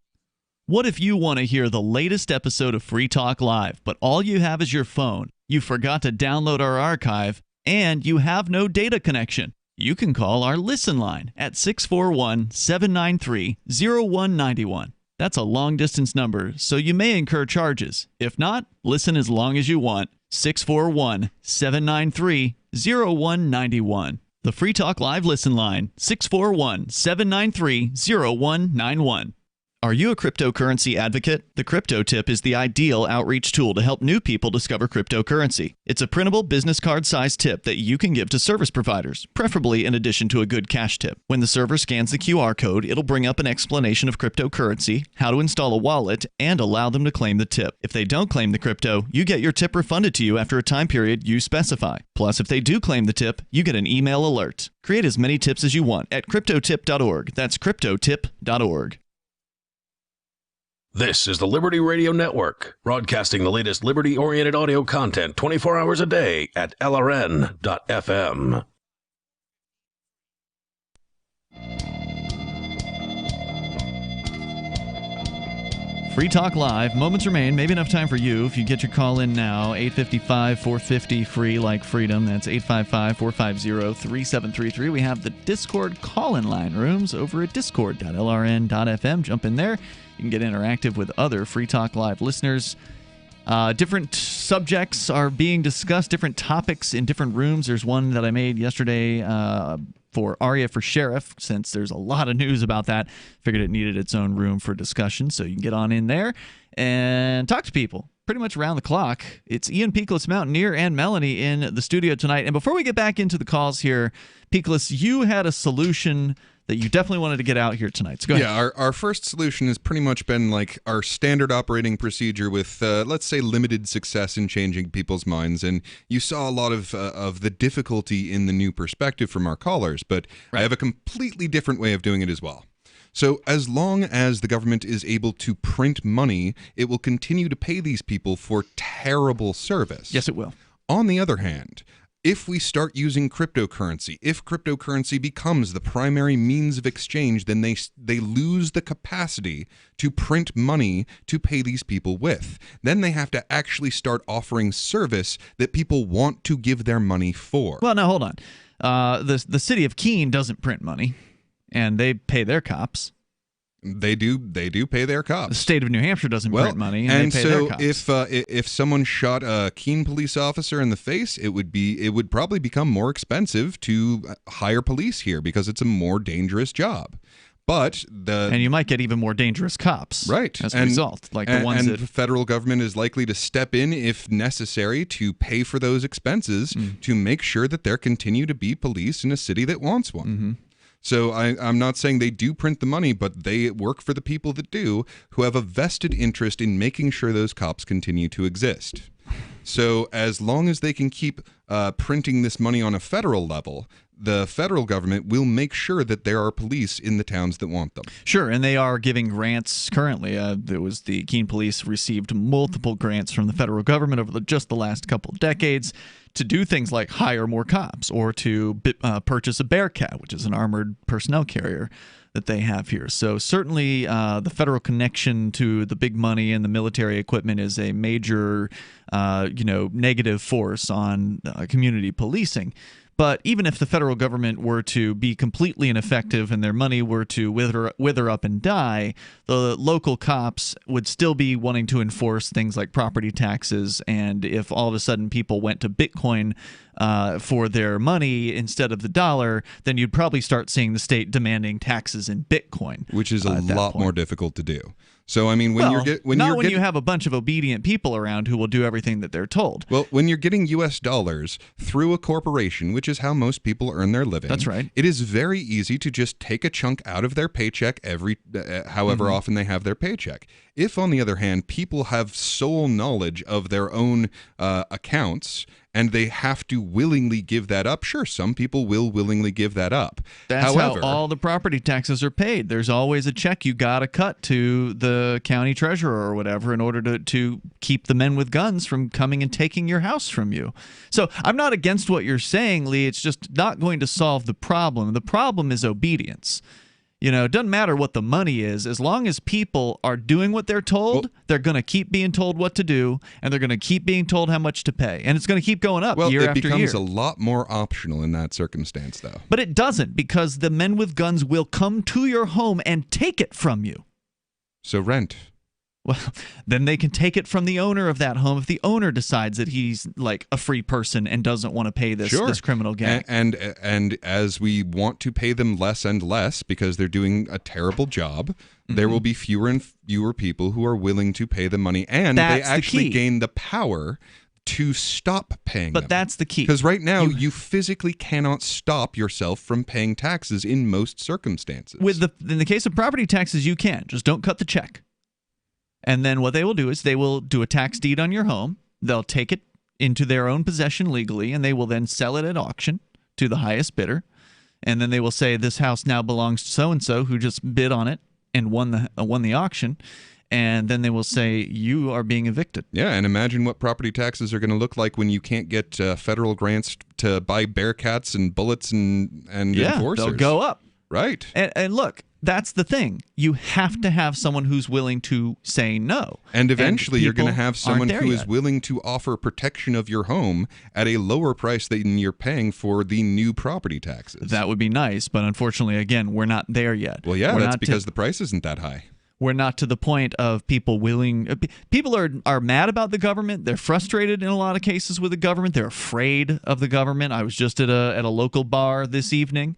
What if you want to hear the latest episode of Free Talk Live, but all you have is your phone, you forgot to download our archive, and you have no data connection? You can call our Listen line at 641-793-0191. That's a long-distance number, so you may incur charges. If not, listen as long as you want. 641-793-0191. The Free Talk Live Listen line, 641-793-0191. Are you a cryptocurrency advocate? The Crypto Tip is the ideal outreach tool to help new people discover cryptocurrency. It's a printable business card-sized tip that you can give to service providers, preferably in addition to a good cash tip. When the server scans the QR code, it'll bring up an explanation of cryptocurrency, how to install a wallet, and allow them to claim the tip. If they don't claim the crypto, you get your tip refunded to you after a time period you specify. Plus, if they do claim the tip, you get an email alert. Create as many tips as you want at cryptotip.org. That's cryptotip.org. This is the Liberty Radio Network, broadcasting the latest liberty-oriented audio content 24 hours a day at LRN.FM. Free Talk Live. Moments remain. Maybe enough time for you if you get your call in now. 855-450-FREE like freedom. That's 855-450-3733. We have the Discord call-in line rooms over at discord.lrn.fm. Jump in there. You can get interactive with other Free Talk Live listeners. Different subjects are being discussed, different topics in different rooms. There's one that I made yesterday for Aria for Sheriff, since there's a lot of news about that. Figured it needed its own room for discussion, so you can get on in there and talk to people pretty much around the clock. It's Ian, Peakless, Mountaineer, and Melanie in the studio tonight. And before we get back into the calls here, Peakless, you had a solution that you definitely wanted to get out here tonight. So go ahead. Yeah, our first solution has pretty much been like our standard operating procedure with, let's say, limited success in changing people's minds. And you saw a lot of the difficulty in the new perspective from our callers, but I have a completely different way of doing it as well. So as long as the government is able to print money, it will continue to pay these people for terrible service. Yes, it will. On the other hand, if we start using cryptocurrency, if cryptocurrency becomes the primary means of exchange, then they lose the capacity to print money to pay these people with. Then they have to actually start offering service that people want to give their money for. Well, now hold on. The city of Keene doesn't print money, and they pay their cops. They do pay their cops. The state of New Hampshire doesn't print money, and they pay their cops. If someone shot a Keene police officer in the face, it would probably become more expensive to hire police here because it's a more dangerous job. And you might get even more dangerous cops, right? As a result, like the ones that the federal government is likely to step in if necessary to pay for those expenses to make sure that there continue to be police in a city that wants one. Mm-hmm. So I'm not saying they do print the money, but they work for the people that do, who have a vested interest in making sure those cops continue to exist. So as long as they can keep printing this money on a federal level, the federal government will make sure that there are police in the towns that want them. Sure, and they are giving grants currently. There was the Keene Police received multiple grants from the federal government over just the last couple of decades to do things like hire more cops or to purchase a Bearcat, which is an armored personnel carrier that they have here. So certainly the federal connection to the big money and the military equipment is a major negative force on community policing. But even if the federal government were to be completely ineffective and their money were to wither up and die, the local cops would still be wanting to enforce things like property taxes. And if all of a sudden people went to Bitcoin for their money instead of the dollar, then you'd probably start seeing the state demanding taxes in Bitcoin, which is a lot more difficult to do. So, I mean, when you have a bunch of obedient people around who will do everything that they're told. Well, when you're getting U.S. dollars through a corporation, which is how most people earn their living. That's right. It is very easy to just take a chunk out of their paycheck however often they have their paycheck. If, on the other hand, people have sole knowledge of their own accounts and they have to willingly give that up, sure, some people will willingly give that up. That's how all the property taxes are paid. There's always a check you got to cut to the county treasurer or whatever in order to keep the men with guns from coming and taking your house from you. So I'm not against what you're saying, Lee. It's just not going to solve the problem. The problem is obedience. it doesn't matter what the money is. As long as people are doing what they're told, they're going to keep being told what to do, and they're going to keep being told how much to pay. And it's going to keep going up year after year. Well, it becomes a lot more optional in that circumstance, though. But it doesn't, because the men with guns will come to your home and take it from you. So rent. Well, then they can take it from the owner of that home if the owner decides that he's like a free person and doesn't want to pay this criminal gang. And as we want to pay them less and less because they're doing a terrible job, there will be fewer and fewer people who are willing to pay the money, and they actually gain the power to stop paying them. But that's the key. Because right now, you physically cannot stop yourself from paying taxes in most circumstances. In the case of property taxes, you can. Just don't cut the check. And then what they will do is they will do a tax deed on your home. They'll take it into their own possession legally, and they will then sell it at auction to the highest bidder. And then they will say, this house now belongs to so-and-so who just bid on it and won the auction. And then they will say, you are being evicted. Yeah, and imagine what property taxes are going to look like when you can't get federal grants to buy Bearcats and bullets and enforcers. They'll go up. Right. And look, that's the thing. You have to have someone who's willing to say no. And eventually you're going to have someone who is willing to offer protection of your home at a lower price than you're paying for the new property taxes. That would be nice, but unfortunately, again, we're not there yet. Well, yeah, that's because the price isn't that high. We're not to the point of people are mad about the government. They're frustrated in a lot of cases with the government. They're afraid of the government. I was just at a local bar this evening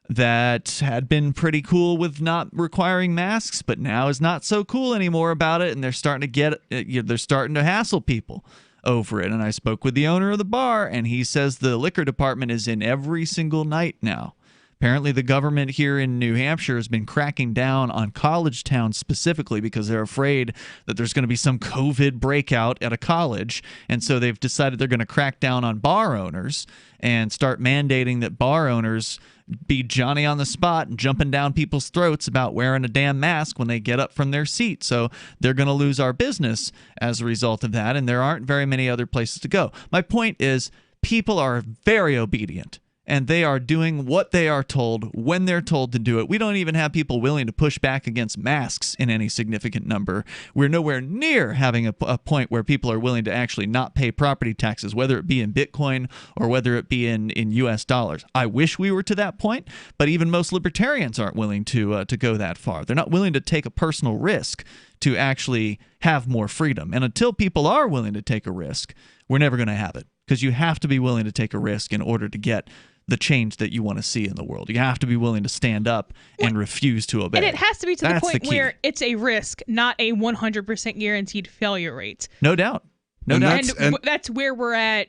that had been pretty cool with not requiring masks, but now is not so cool anymore about it, and they're starting to hassle people over it. And I spoke with the owner of the bar, and he says the liquor department is in every single night now. Apparently, the government here in New Hampshire has been cracking down on college towns specifically because they're afraid that there's going to be some COVID breakout at a college. And so they've decided they're going to crack down on bar owners and start mandating that bar owners be Johnny on the spot and jumping down people's throats about wearing a damn mask when they get up from their seat. So they're going to lose our business as a result of that, and there aren't very many other places to go. My point is, people are very obedient, and they are doing what they are told when they're told to do it. We don't even have people willing to push back against masks in any significant number. We're nowhere near having a point where people are willing to actually not pay property taxes, whether it be in Bitcoin or whether it be in U.S. dollars. I wish we were to that point, but even most libertarians aren't willing to go that far. They're not willing to take a personal risk to actually have more freedom. And until people are willing to take a risk, we're never going to have it, because you have to be willing to take a risk in order to get the change that you want to see in the world. You have to be willing to stand up and refuse to obey. And it has to be to the point where it's a risk, not a 100% guaranteed failure rate. No doubt. No doubt. And that's where we're at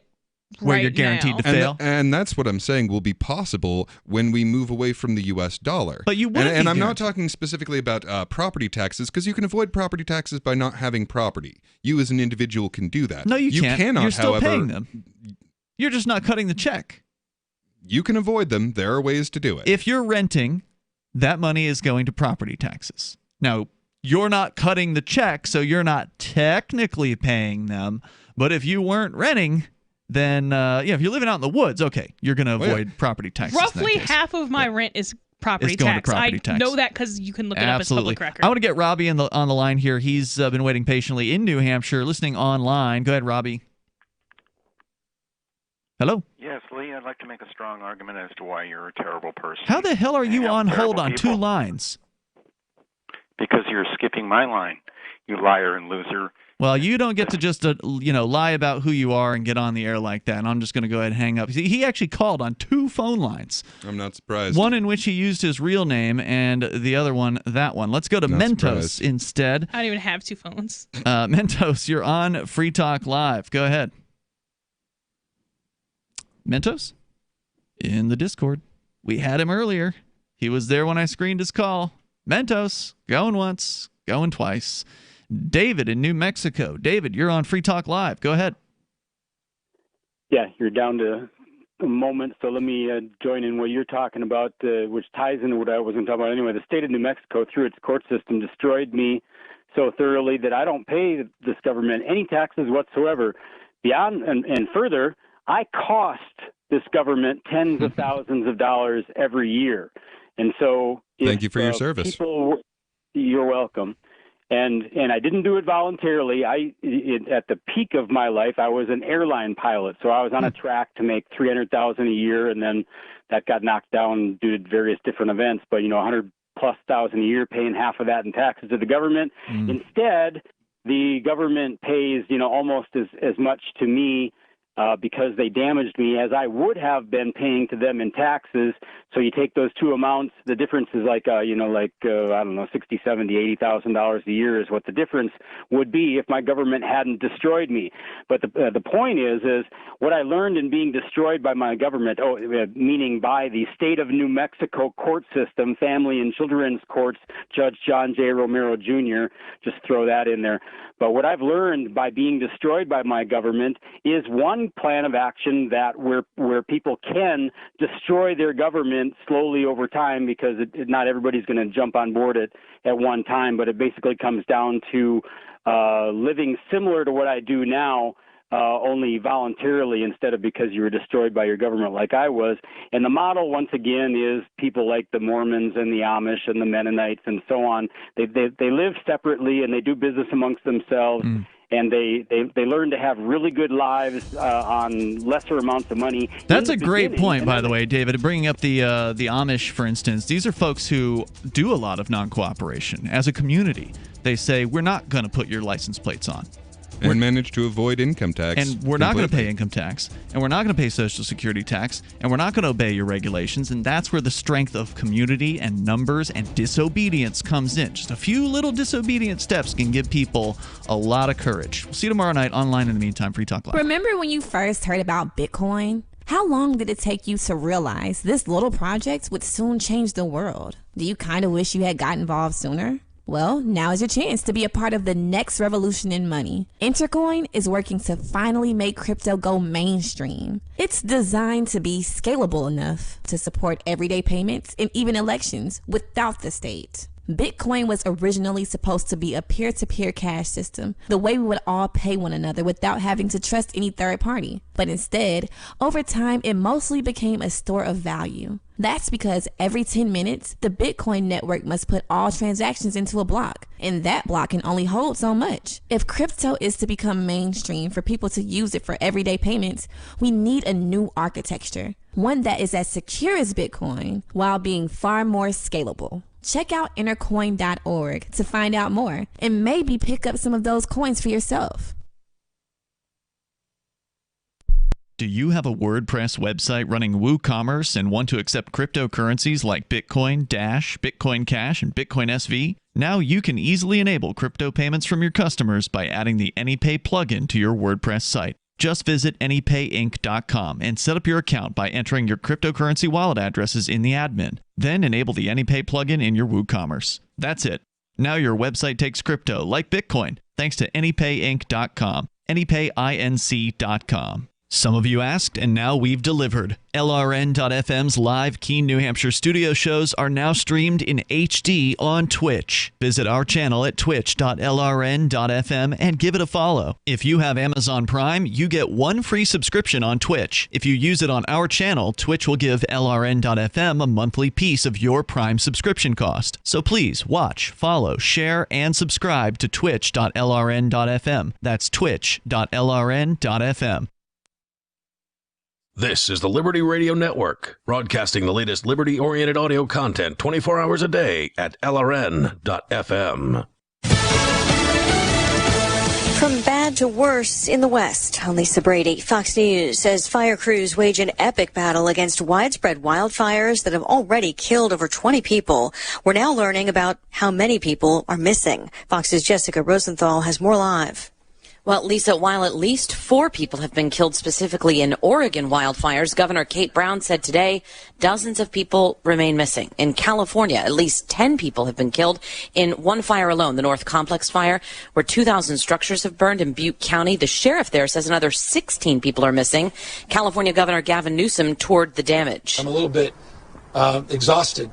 where right you're guaranteed now. to fail. And that's what I'm saying will be possible when we move away from the U.S. dollar. But you wouldn't and I'm not talking specifically about property taxes, because you can avoid property taxes by not having property. You as an individual can do that. No, you can't. Cannot, you're still however, paying them. You're just not cutting the check. You can avoid them. There are ways to do it. If you're renting, that money is going to property taxes. Now, you're not cutting the check, so you're not technically paying them. But if you weren't renting, then if you're living out in the woods, okay, you're going to avoid property taxes. Roughly half of my rent is property going tax. To property tax. Know that because you can look it up as public record. I want to get Robbie on the line here. He's been waiting patiently in New Hampshire, listening online. Go ahead, Robbie. Hello? Yes, Lee, I'd like to make a strong argument as to why you're a terrible person. How the hell are you on hold on two lines? Because you're skipping my line, you liar and loser. Well, you don't get to just lie about who you are and get on the air like that, and I'm just going to go ahead and hang up. He actually called on two phone lines. I'm not surprised. One in which he used his real name, and the other one, that one. Let's go to Mentos instead. I don't even have two phones. Mentos, you're on Free Talk Live. Go ahead. Mentos? In the Discord. We had him earlier. He was there when I screened his call. Mentos, going once, going twice. David in New Mexico. David, you're on Free Talk Live. Go ahead. Yeah, you're down to a moment, so let me join in what you're talking about, which ties into what I was going to talk about anyway. The state of New Mexico, through its court system, destroyed me so thoroughly that I don't pay this government any taxes whatsoever. Beyond and further, I cost this government tens of thousands of dollars every year. And so Thank you for your service. You're welcome. And I didn't do it voluntarily. At the peak of my life, I was an airline pilot, so I was on a track to make $300,000 a year, and then that got knocked down due to various different events. But $100,000+ a year, paying half of that in taxes to the government. Instead, the government pays almost as much to me because they damaged me as I would have been paying to them in taxes. So you take those two amounts, the difference is I don't know, $60,000, $70,000, $80,000 a year is what the difference would be if my government hadn't destroyed me. But the point is what I learned in being destroyed by my government, meaning by the state of New Mexico court system, family and children's courts, Judge John J. Romero Jr., just throw that in there. But what I've learned by being destroyed by my government is one plan of action that where people can destroy their government slowly over time, because not everybody's going to jump on board at one time, but it basically comes down to living similar to what I do now, only voluntarily instead of because you were destroyed by your government like I was. And the model, once again, is people like the Mormons and the Amish and the Mennonites and so on. They live separately and they do business amongst themselves. And they learn to have really good lives on lesser amounts of money. That's a great point, by the way, David. Bringing up the Amish, for instance, these are folks who do a lot of non-cooperation. As a community, they say, we're not going to put your license plates on. And manage to avoid income tax. And we're not going to pay income tax. And we're not going to pay Social Security tax. And we're not going to obey your regulations. And that's where the strength of community and numbers and disobedience comes in. Just a few little disobedient steps can give people a lot of courage. We'll see you tomorrow night online. In the meantime, Free Talk Live. Remember when you first heard about Bitcoin? How long did it take you to realize this little project would soon change the world? Do you kind of wish you had got involved sooner? Well, now is your chance to be a part of the next revolution in money. Intercoin is working to finally make crypto go mainstream. It's designed to be scalable enough to support everyday payments and even elections without the state. Bitcoin was originally supposed to be a peer-to-peer cash system, the way we would all pay one another without having to trust any third party. But instead, over time, it mostly became a store of value. That's because every 10 minutes, the Bitcoin network must put all transactions into a block, and that block can only hold so much. If crypto is to become mainstream for people to use it for everyday payments, we need a new architecture, one that is as secure as Bitcoin while being far more scalable. Check out intercoin.org to find out more and maybe pick up some of those coins for yourself. Do you have a WordPress website running WooCommerce and want to accept cryptocurrencies like Bitcoin, Dash, Bitcoin Cash, and Bitcoin SV? Now you can easily enable crypto payments from your customers by adding the AnyPay plugin to your WordPress site. Just visit anypayinc.com and set up your account by entering your cryptocurrency wallet addresses in the admin. Then enable the AnyPay plugin in your WooCommerce. That's it. Now your website takes crypto like Bitcoin thanks to anypayinc.com. anypayinc.com. Some of you asked, and now we've delivered. LRN.FM's live Keene, New Hampshire studio shows are now streamed in HD on Twitch. Visit our channel at twitch.lrn.fm and give it a follow. If you have Amazon Prime, you get one free subscription on Twitch. If you use it on our channel, Twitch will give LRN.FM a monthly piece of your Prime subscription cost. So please watch, follow, share, and subscribe to twitch.lrn.fm. That's twitch.lrn.fm. This is the Liberty Radio Network, broadcasting the latest liberty-oriented audio content 24 hours a day at LRN.FM. From bad to worse in the West, I'm Lisa Brady. Fox News says fire crews wage an epic battle against widespread wildfires that have already killed over 20 people. We're now learning about how many people are missing. Fox's Jessica Rosenthal has more live. Well, Lisa, while at least 4 people have been killed specifically in Oregon wildfires, Governor Kate Brown said today dozens of people remain missing. In California, at least 10 people have been killed in one fire alone, the North Complex fire, where 2,000 structures have burned in Butte County. The sheriff there says another 16 people are missing. California Governor Gavin Newsom toured the damage. I'm a little bit exhausted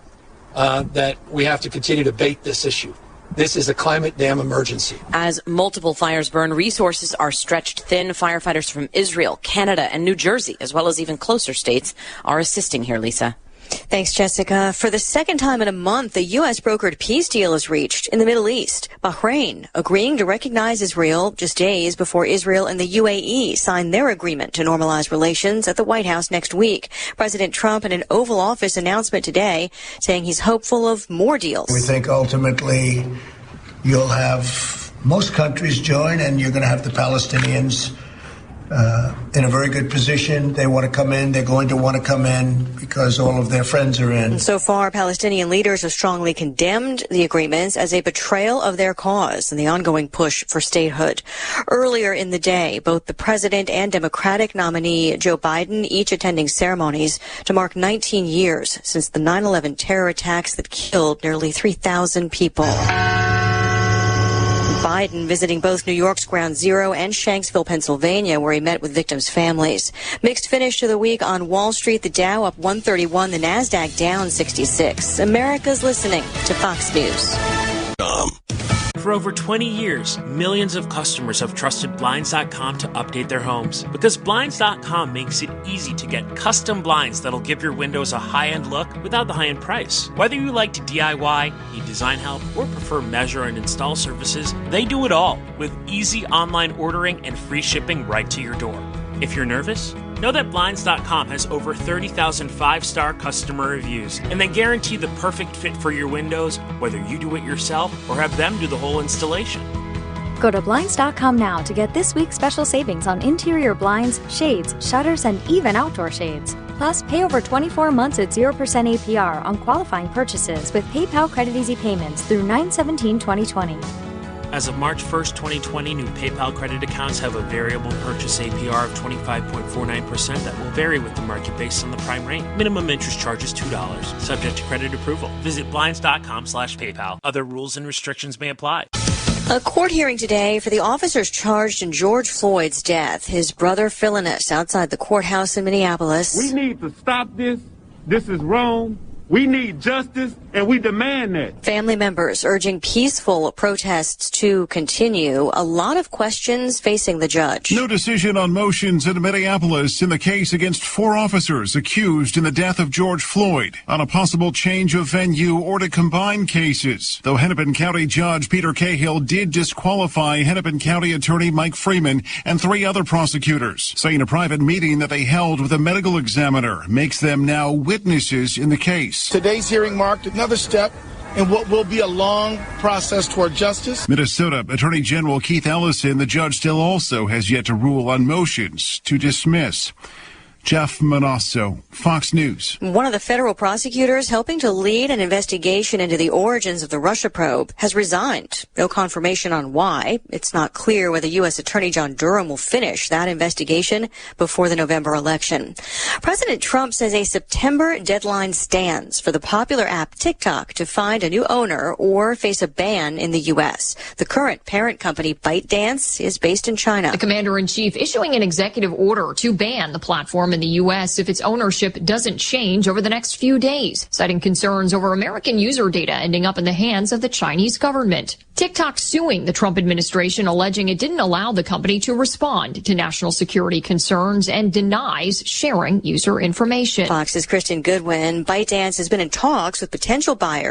that we have to continue to bait this issue. This is a climate dam emergency. As multiple fires burn, resources are stretched thin. Firefighters from Israel, Canada, and New Jersey, as well as even closer states, are assisting here, Lisa. Thanks, Jessica. For the second time in a month, a U.S. brokered peace deal is reached in the Middle East. Bahrain agreeing to recognize Israel just days before Israel and the UAE sign their agreement to normalize relations at the White House next week. President Trump in an Oval Office announcement today saying he's hopeful of more deals. We think ultimately you'll have most countries join, and you're going to have the Palestinians in a very good position. They want to come in. They're going to want to come in because all of their friends are in. And so far, Palestinian leaders have strongly condemned the agreements as a betrayal of their cause and the ongoing push for statehood. Earlier in the day, both the president and Democratic nominee Joe Biden each attending ceremonies to mark 19 years since the 9/11 terror attacks that killed nearly 3,000 people. Biden visiting both New York's Ground Zero and Shanksville, Pennsylvania, where he met with victims' families. Mixed finish to the week on Wall Street. The Dow up 131, the NASDAQ down 66. America's listening to Fox News. For over 20 years, millions of customers have trusted Blinds.com to update their homes. Because Blinds.com makes it easy to get custom blinds that'll give your windows a high-end look without the high-end price. Whether you like to DIY, need design help, or prefer measure and install services, they do it all with easy online ordering and free shipping right to your door. If you're nervous, know that Blinds.com has over 30,000 5-star customer reviews, and they guarantee the perfect fit for your windows, whether you do it yourself or have them do the whole installation. Go to Blinds.com now to get this week's special savings on interior blinds, shades, shutters, and even outdoor shades. Plus, pay over 24 months at 0% APR on qualifying purchases with PayPal Credit Easy payments through 9/17/2020. As of March 1st, 2020, new PayPal credit accounts have a variable purchase APR of 25.49% that will vary with the market based on the prime rate. Minimum interest charge is $2, subject to credit approval. Visit Blinds.com/PayPal. Other rules and restrictions may apply. A court hearing today for the officers charged in George Floyd's death. His brother filling us outside the courthouse in Minneapolis. We need to stop this. This is wrong. We need justice, and we demand that. Family members urging peaceful protests to continue. A lot of questions facing the judge. No decision on motions in Minneapolis in the case against 4 officers accused in the death of George Floyd on a possible change of venue or to combine cases. Though Hennepin County Judge Peter Cahill did disqualify Hennepin County Attorney Mike Freeman and 3 other prosecutors, saying a private meeting that they held with a medical examiner makes them now witnesses in the case. Today's hearing marked another step in what will be a long process toward justice. Minnesota Attorney General Keith Ellison, the judge still also has yet to rule on motions to dismiss. Jeff Manasso, Fox News. One of the federal prosecutors helping to lead an investigation into the origins of the Russia probe has resigned. No confirmation on why. It's not clear whether U.S. Attorney John Durham will finish that investigation before the November election. President Trump says a September deadline stands for the popular app TikTok to find a new owner or face a ban in the U.S. The current parent company ByteDance is based in China. The commander-in-chief issuing an executive order to ban the platform in the U.S. if its ownership doesn't change over the next few days, citing concerns over American user data ending up in the hands of the Chinese government. TikTok suing the Trump administration, alleging it didn't allow the company to respond to national security concerns and denies sharing user information. Fox's Kristen Goodwin. ByteDance has been in talks with potential buyers